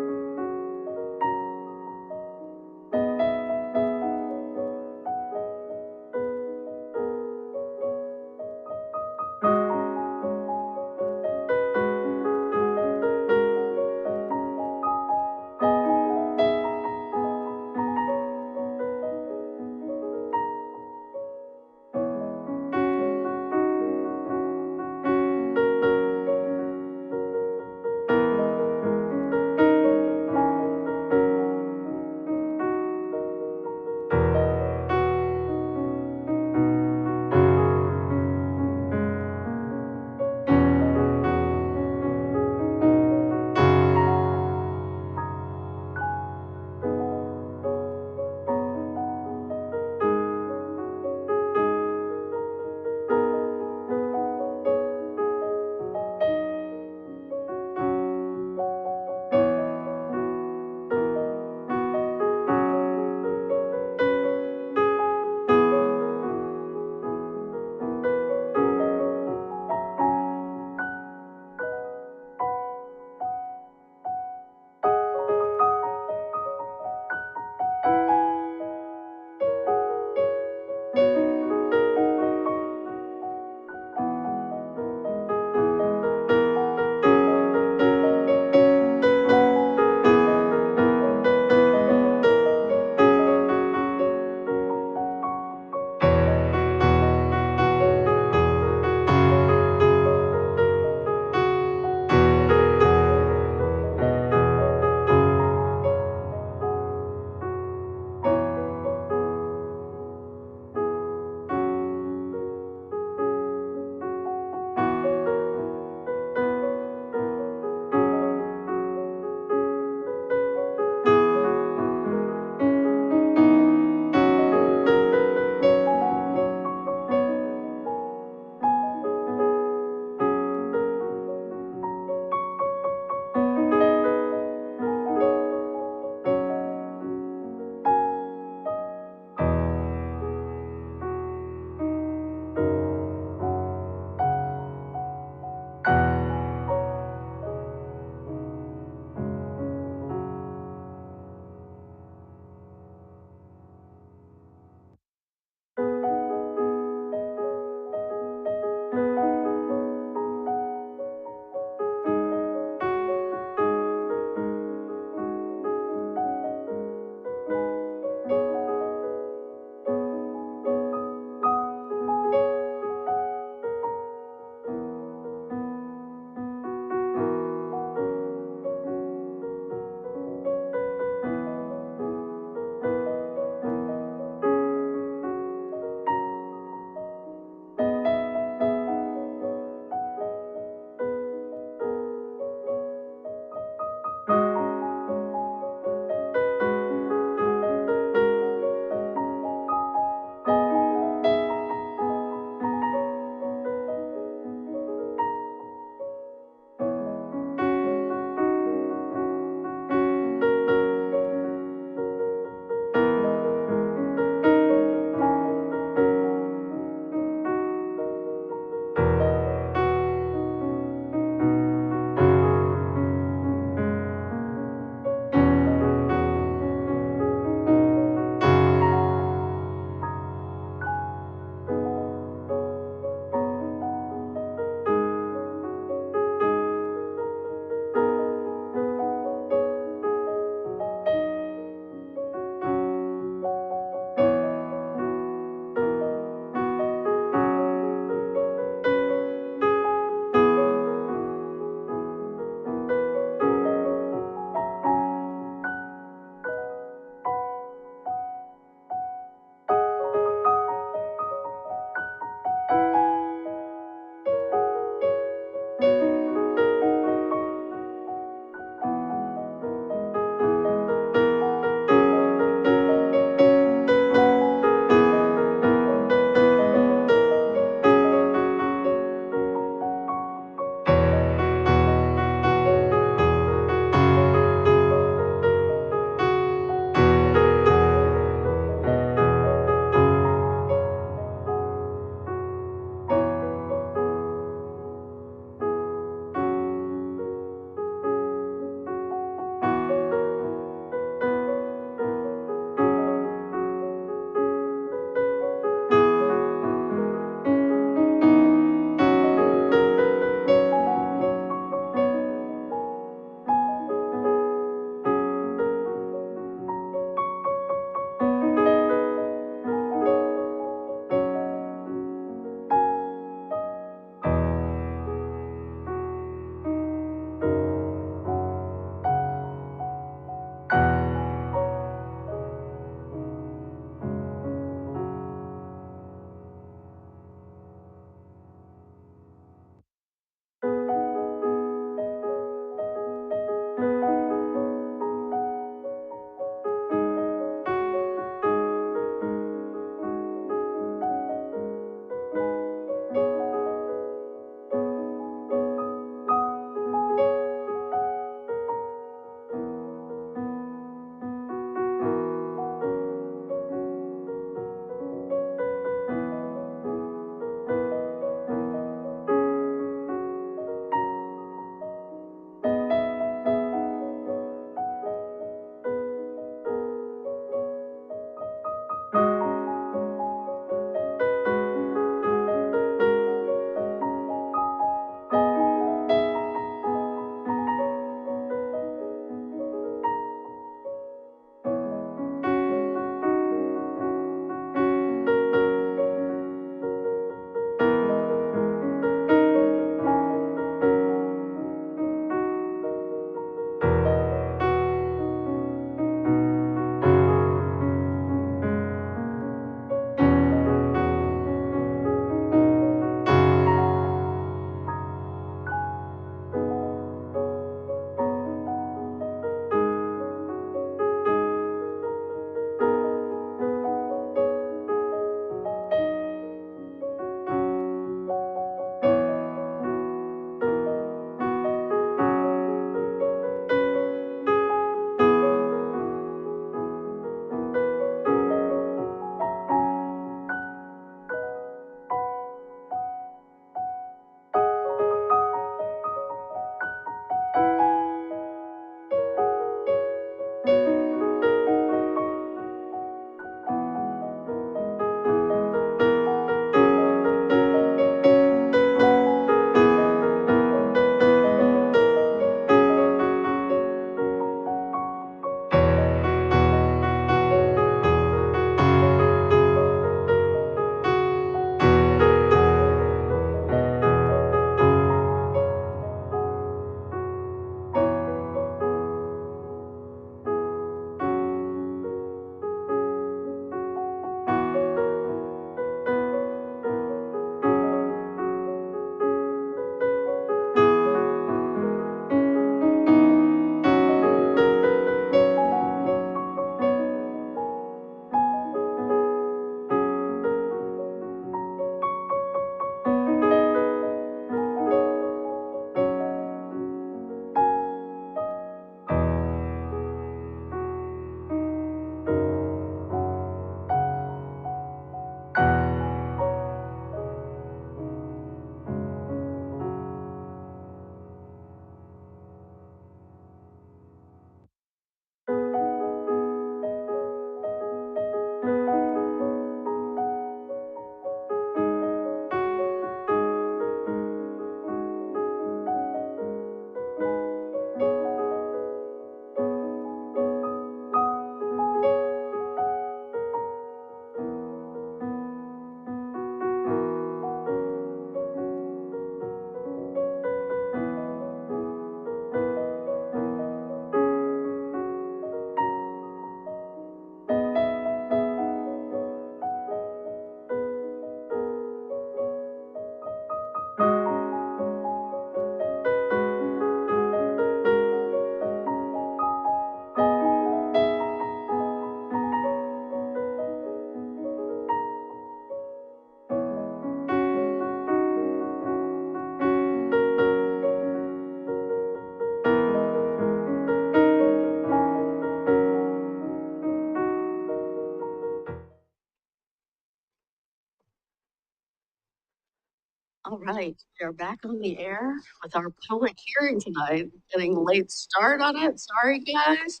All right, we are back on the air with our public hearing tonight. Getting a late start on it. Sorry, guys.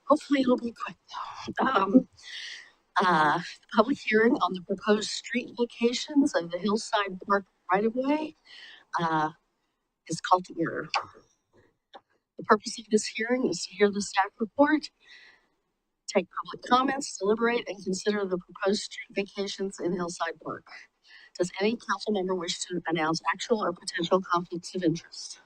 Hopefully it'll be quick though. The public hearing on the proposed street locations of the Hillside Park right-of-way is called to order. The purpose of this hearing is to hear the staff report, take public comments, deliberate, and consider the proposed street vacations in Hillside Park. Does any council member wish to announce actual or potential conflicts of interest?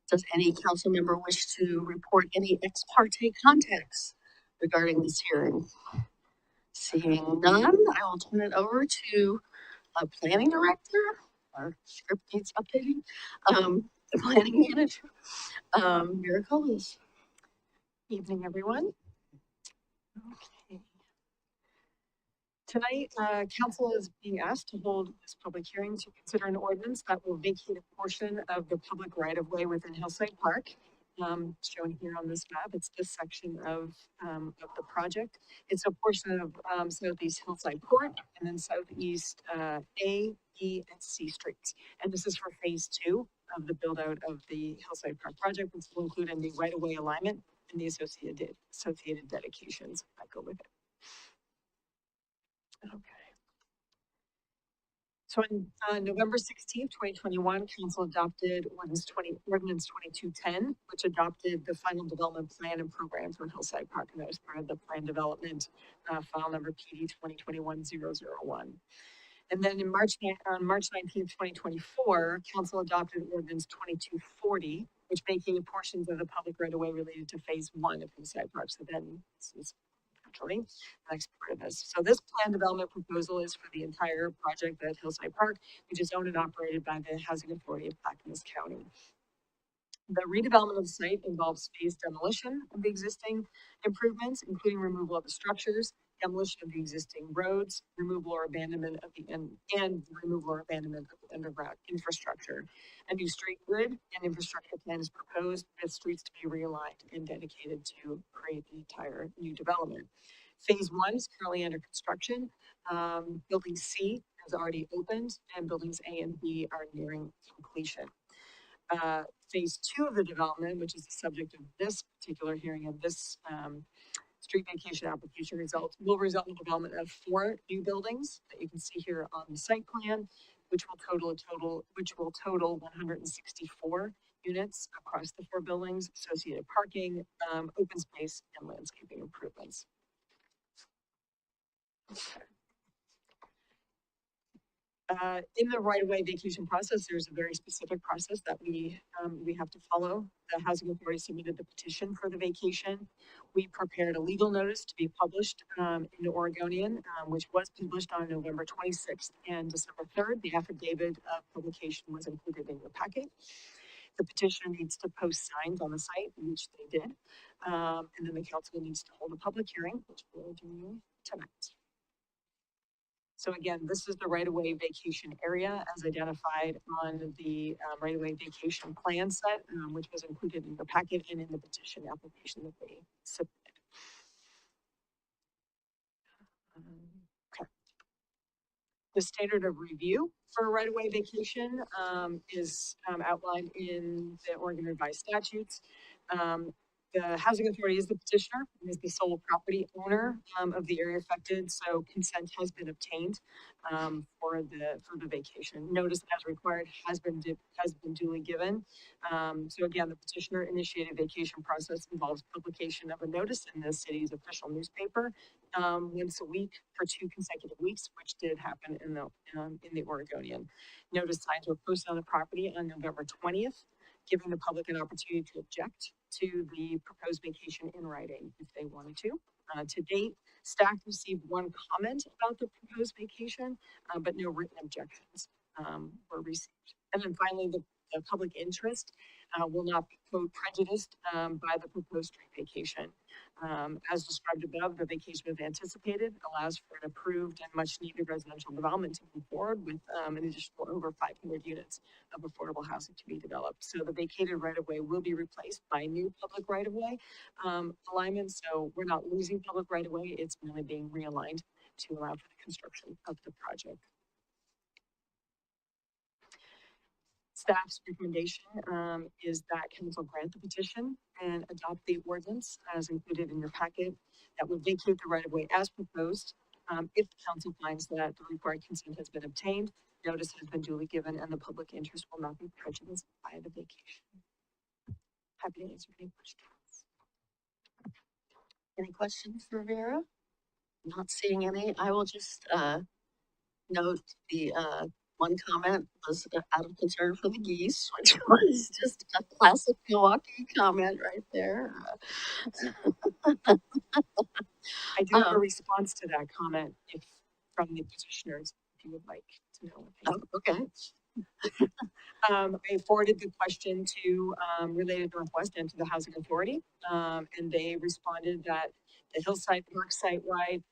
Does any council member wish to report any ex parte contacts regarding this hearing? Seeing none, I will turn it over to a planning director. Our script needs updating. The planning manager, Miraculous. Evening, everyone. Okay. Tonight, council is being asked to hold this public hearing to consider an ordinance that will vacate a portion of the public right-of-way within Hillside Park. Shown here on this map, it's this section of the project. It's a portion of southeast Hillside Court and then southeast A, B, and C streets. And this is for phase 2 of the build out of the Hillside Park project, which will include a new right-of-way alignment and the associated dedications that go with it. Okay. So on November 16th, 2021, council adopted Ordinance 2210, which adopted the final development plan and program for Hillside Park, and that was part of the plan development file number PD 2021-001. And then on March 19th, 2024, council adopted Ordinance 2240, which vacated portions of the public right-of-way related to phase 1 of Hillside Park. So then this is actually the next part of this. So this plan development proposal is for the entire project at Hillside Park, which is owned and operated by the Housing Authority of Clackamas County. The redevelopment of the site involves phased demolition of the existing improvements, including removal of the structures, demolition of the existing roads, removal or abandonment of the underground infrastructure. A new street grid and infrastructure plan is proposed with streets to be realigned and dedicated to create the entire new development. Phase 1 is currently under construction. Building C has already opened and buildings A and B are nearing completion. Phase 2 of the development, which is the subject of this particular hearing and this street vacation application will result in the development of 4 new buildings that you can see here on the site plan, which will total 164 units across the 4 buildings, associated parking, open space, and landscaping improvements. Okay. In the right-of-way vacation process, there's a very specific process that we have to follow. The Housing Authority submitted the petition for the vacation. We prepared a legal notice to be published in the Oregonian, which was published on November 26th and December 3rd. The affidavit of publication was included in your packet. The petitioner needs to post signs on the site, which they did. And then the council needs to hold a public hearing, which we'll do tonight. So again, this is the right-of-way vacation area as identified on the right-of-way vacation plan set, which was included in the packet and in the petition application that they submitted. Okay. The standard of review for a right-of-way vacation is outlined in the Oregon Revised Statutes. The Housing Authority is the petitioner and is the sole property owner of the area affected, so consent has been obtained for the vacation. Notice as required has been duly given. So again, the petitioner initiated vacation process involves publication of a notice in the city's official newspaper once a week for 2 consecutive weeks, which did happen in the Oregonian. Notice signs were posted on the property on November 20th. Giving the public an opportunity to object to the proposed vacation in writing if they wanted to. To date, staff received 1 comment about the proposed vacation, but no written objections were received. And then finally, the public interest will not be prejudiced by the proposed street vacation. As described above, the vacation was anticipated, allows for an approved and much needed residential development to move forward with an additional over 500 units of affordable housing to be developed. So the vacated right-of-way will be replaced by new public right-of-way alignment. So we're not losing public right-of-way, it's merely being realigned to allow for the construction of the project. Staff's recommendation is that council grant the petition and adopt the ordinance as included in your packet that would vacate the right-of-way as proposed. If the council finds that the required consent has been obtained, notice has been duly given, and the public interest will not be prejudiced by the vacation. Happy to answer any questions. Any questions for Vera? Not seeing any. I will just, note the, one comment was out of concern for the geese, which was just a classic Milwaukee comment right there. I do have a Um, response to that comment if, from the petitioners, if you would like to know. Oh, okay. I forwarded the question to, Related Northwest and to the Housing Authority. And they responded that the Hillside Park site-wide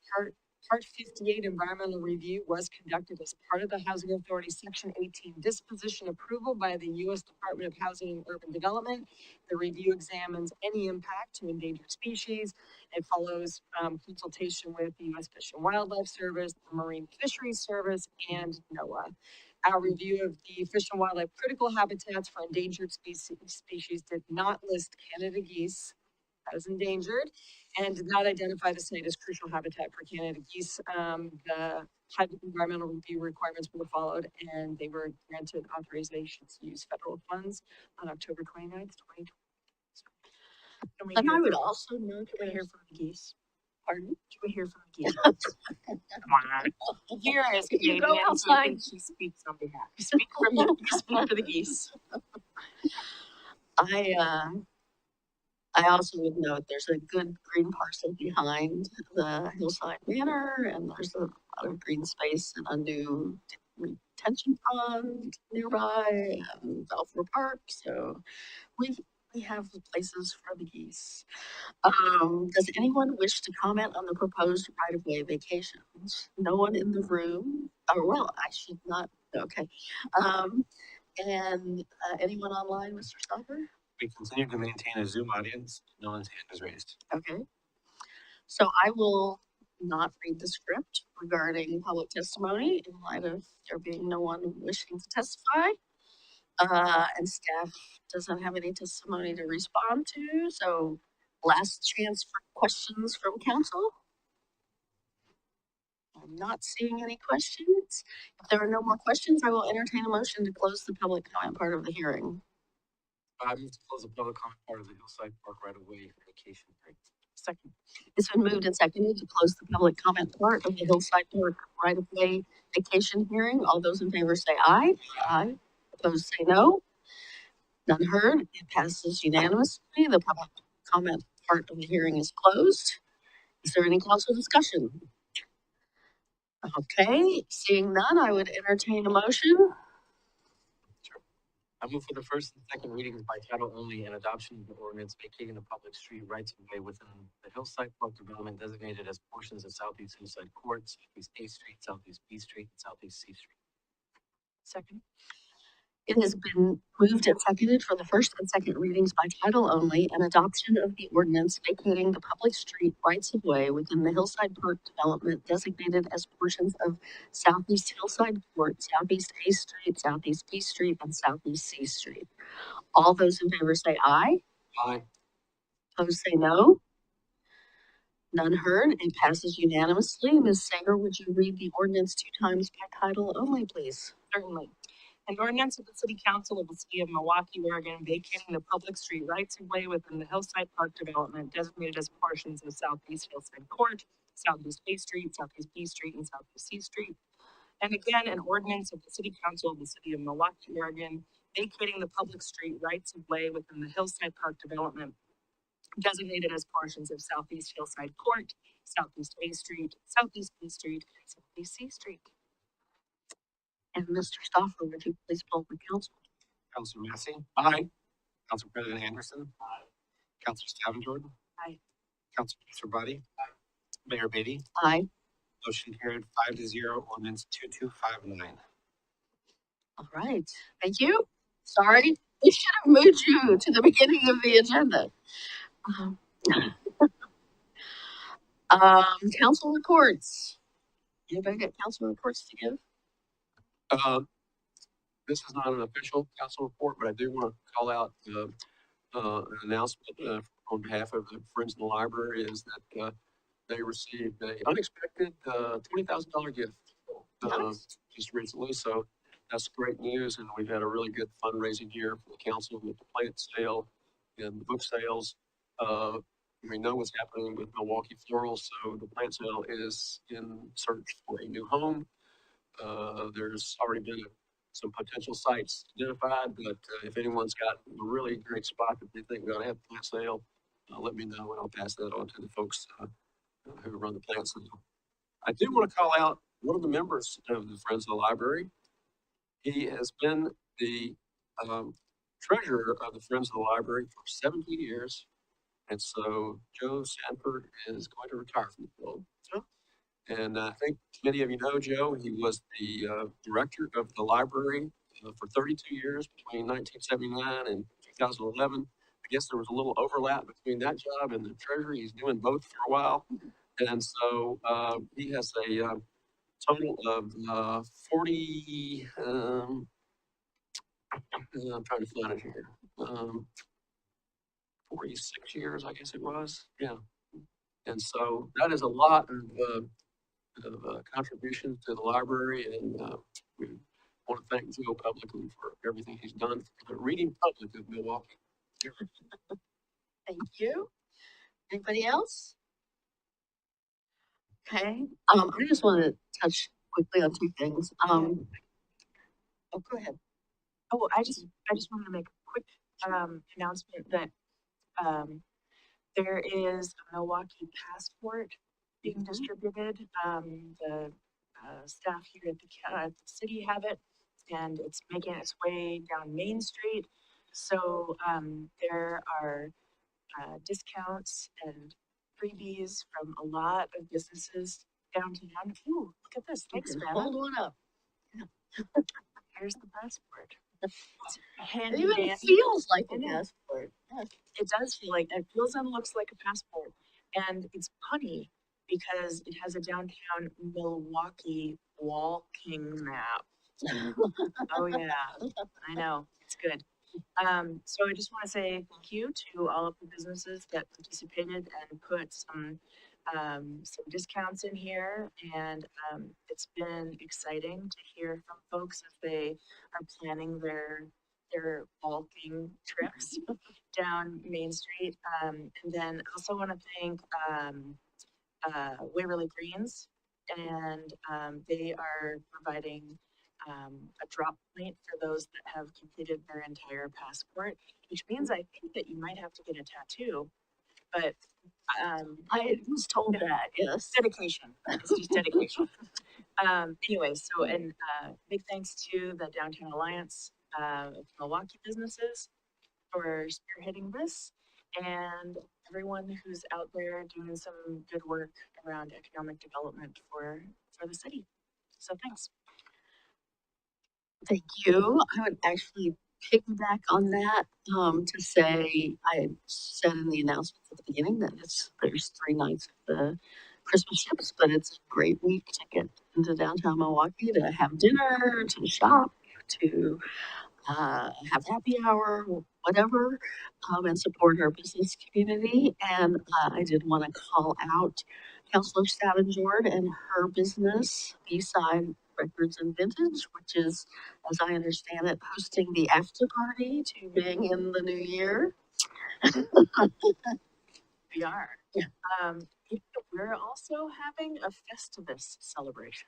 Part 58 environmental review was conducted as part of the Housing Authority Section 18 disposition approval by the U.S. Department of Housing and Urban Development. The review examines any impact to endangered species. It follows consultation with the U.S. Fish and Wildlife Service, the Marine Fisheries Service, and NOAA. Our review of the fish and wildlife critical habitats for endangered species did not list Canada geese as endangered and did not identify the site as crucial habitat for Canada geese. The environmental review requirements were followed and they were granted authorization to use federal funds on October 29th, 2020. Can we And I hear would from- also note, Can we hear from the geese? pardon? Can we hear from the geese? Come on. Vera is You Canadian, go so I outside. think she speaks on behalf. Speak for the geese. I also would note there's a good green parcel behind the Hillside Manor, and there's a lot of green space and a new retention pond nearby, and Balfour Park, so we have places for the geese. Does anyone wish to comment on the proposed right-of-way vacations? No one in the room? Oh, well, I should not, okay. Anyone online, Mr. Stopper? We continue to maintain a Zoom audience. No one's hand is raised. Okay. So I will not read the script regarding public testimony in light of there being no one wishing to testify. And staff doesn't have any testimony to respond to, so last chance for questions from council. I'm not seeing any questions. If there are no more questions, I will entertain a motion to close the public comment part of the hearing. I move to close the public comment part of the Hillside Park right-of-way vacation hearing. Second. It's been moved and seconded to close the public comment part of the Hillside Park right-of-way vacation hearing. All those in favor say aye. Aye. Opposed say no. None heard. It passes unanimously. The public comment part of the hearing is closed. Is there any council discussion? Okay, seeing none, I would entertain a motion. I move for the first and second readings by title only and adoption of the ordinance vacating the public street rights of way within the Hillside Park development designated as portions of Southeast Hillside Court, Southeast A Street, Southeast B Street, and Southeast C Street. Second. It has been moved and seconded for the first and second readings by title only and adoption of the ordinance vacating the public street rights of way within the Hillside Park development designated as portions of Southeast Hillside Court, Southeast A Street, Southeast B Street, and Southeast C Street. All those in favor say aye. Aye. Opposed say no. None heard. It passes unanimously. Ms. Sager, would you read the ordinance 2 times by title only, please? Certainly. An ordinance of the City Council of the City of Milwaukie, Oregon, vacating the public street rights of way within the Hillside Park development designated as portions of Southeast Hillside Court, Southeast A Street, Southeast B Street, and Southeast C Street. And again, an ordinance of the City Council of the City of Milwaukie, Oregon, vacating the public street rights of way within the Hillside Park development designated as portions of Southeast Hillside Court, Southeast A Street, Southeast B Street, and Southeast C Street. And Mr. Stoffer, would you please poll the council? Councilor Massey? Aye. Council President Anderson? Aye. Councilor Stavanger? Aye. Councilor Buddy? Aye. Mayor Beatty? Aye. Motion carried 5-0, ordinance 2259. All right. Thank you. Sorry, we should have moved you to the beginning of the agenda. Council reports. Anybody got council reports to give? this is not an official council report, but I do want to call out an announcement on behalf of the Friends of the Library is that they received an unexpected $20,000 gift just recently. So that's great news, and we've had a really good fundraising year for the council with the plant sale and the book sales. We know what's happening with Milwaukie Floral, so the plant sale is in search for a new home. There's already been some potential sites identified, but if anyone's got a really great spot that they think we ought to have a plant sale, let me know and I'll pass that on to the folks who run the plant sale. I do want to call out one of the members of the Friends of the Library. He has been the treasurer of the Friends of the Library for 17 years. And so Joe Sanford is going to retire from the field. And I think many of you know Joe. He was the director of the library for 32 years between 1979 and 2011. I guess there was a little overlap between that job and the treasury. He's doing both for a while. And so he has a total of 40, I'm trying to find it here, 46 years, I guess it was. Yeah. And so that is a lot of contributions to the library, and we want to thank Joe publicly for everything he's done for the reading public of Milwaukie. Thank you. Anybody else? Okay, I just want to touch quickly on two things. Oh, go ahead. Oh, I just wanted to make a quick announcement that there is a Milwaukie passport being distributed. The staff here at the city have it, and it's making its way down Main Street. So there are discounts and freebies from a lot of businesses downtown. Ooh, look at this. Thanks, Vanna. Hold one up. Here's the passport. It's It handy even dandy. feels like I a know. passport. Yes. It does feel like it feels and looks like a passport. And it's funny because it has a downtown Milwaukie walking map. Oh yeah, I know, it's good. So I just want to say thank you to all of the businesses that participated and put some discounts in here. And it's been exciting to hear from folks as they are planning their walking trips down Main Street. And then I also want to thank Waverly Greens, and they are providing a drop point for those that have completed their entire passport, which means I think that you might have to get a tattoo, but I was told that, yes. dedication. It's just dedication. Anyway, so and big thanks to the Downtown Alliance of Milwaukie businesses for spearheading this, and everyone who's out there doing some good work around economic development for the city. So thanks. Thank you. I would actually piggyback on that to say I said in the announcement at the beginning that there's 3 nights of the Christmas ships, but it's a great week to get into downtown Milwaukie to have dinner, to shop, to have happy hour, whatever, and support our business community. And I did want to call out Councilor Stavenjord and her business, Hillside Records and Vintage, which is, as I understand it, hosting the after party to bring in the new year. We are. Yeah. We're also having a Festivus celebration.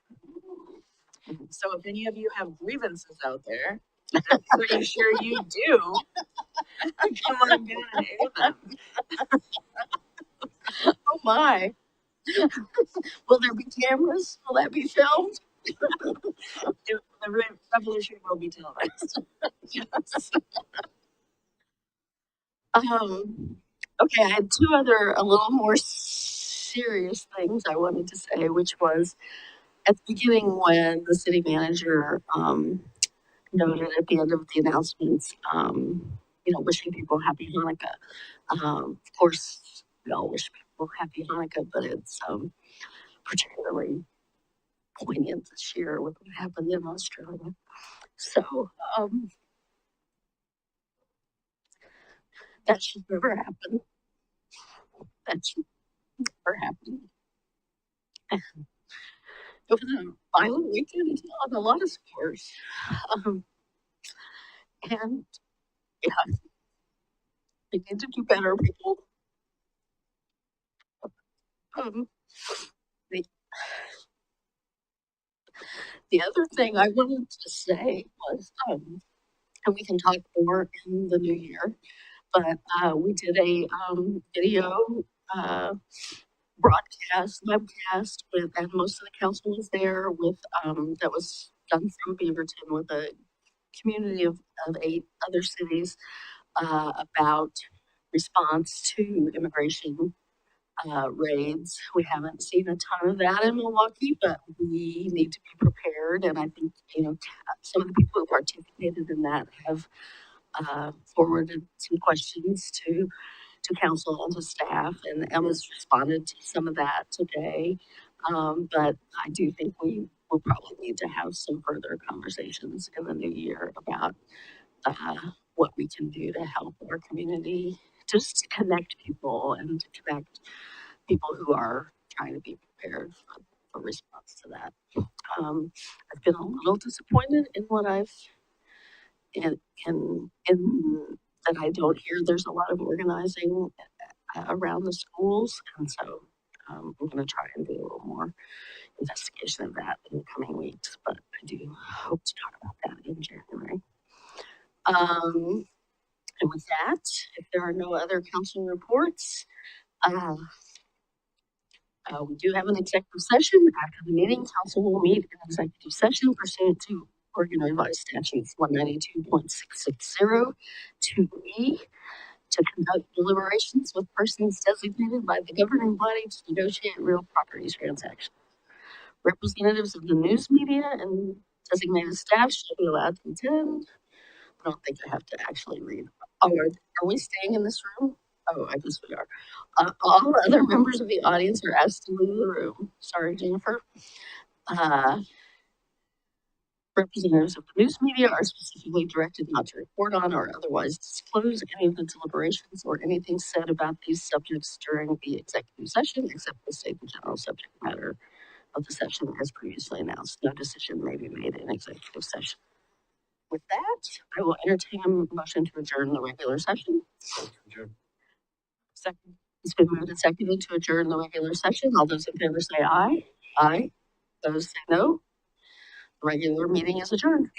So if any of you have grievances out there, I'm pretty sure you do. Come on down and air them. Oh my. Will there be cameras? Will that be filmed? The revolution will be televised. Yes. Okay, I had 2 other a little more serious things I wanted to say, which was at the beginning when the city manager noted at the end of the announcements, wishing people happy Hanukkah. Of course, we all wish people happy Hanukkah, but it's particularly poignant this year with what happened in Australia. So, that should never happen. That should never happen. It was a violent weekend on a lot of scores. Um, and yeah, we need to do better, people. Um, the, the other thing I wanted to say was, and we can talk more in the new year, but we did a video broadcast, webcast with, and most of the council was there with, that was done from Beaverton with a community of 8 other cities about response to immigration raids. We haven't seen a ton of that in Milwaukee, but we need to be prepared. And I think, some of the people who participated in that have forwarded some questions to council and to staff, and Emma's responded to some of that today. But I do think we will probably need to have some further conversations in the new year about what we can do to help our community, just to connect people and to connect people who are trying to be prepared for response to that. I've been a little disappointed in what I've in that I don't hear there's a lot of organizing around the schools, and so I'm going to try and do a little more investigation of that in the coming weeks. But I do hope to talk about that in January. And with that, if there are no other council reports, we do have an executive session. After the meeting, council will meet in executive session pursuant to Oregon Revised Statutes 192.660 2E to conduct deliberations with persons designated by the governing body to negotiate real property transactions. Representatives of the news media and designated staff should be allowed to attend. I don't think I have to actually read. Oh, are we staying in this room? Oh, I guess we are. All other members of the audience are asked to leave the room. Sorry, Jennifer. Representatives of the news media are specifically directed not to report on or otherwise disclose any of the deliberations or anything said about these subjects during the executive session, except to state the general subject matter of the session as previously announced. No decision may be made in executive session. With that, I will entertain a motion to adjourn the regular session. Second. It's been moved and seconded to adjourn the regular session. All those in favor say aye. Aye. Those say no. The regular meeting is adjourned.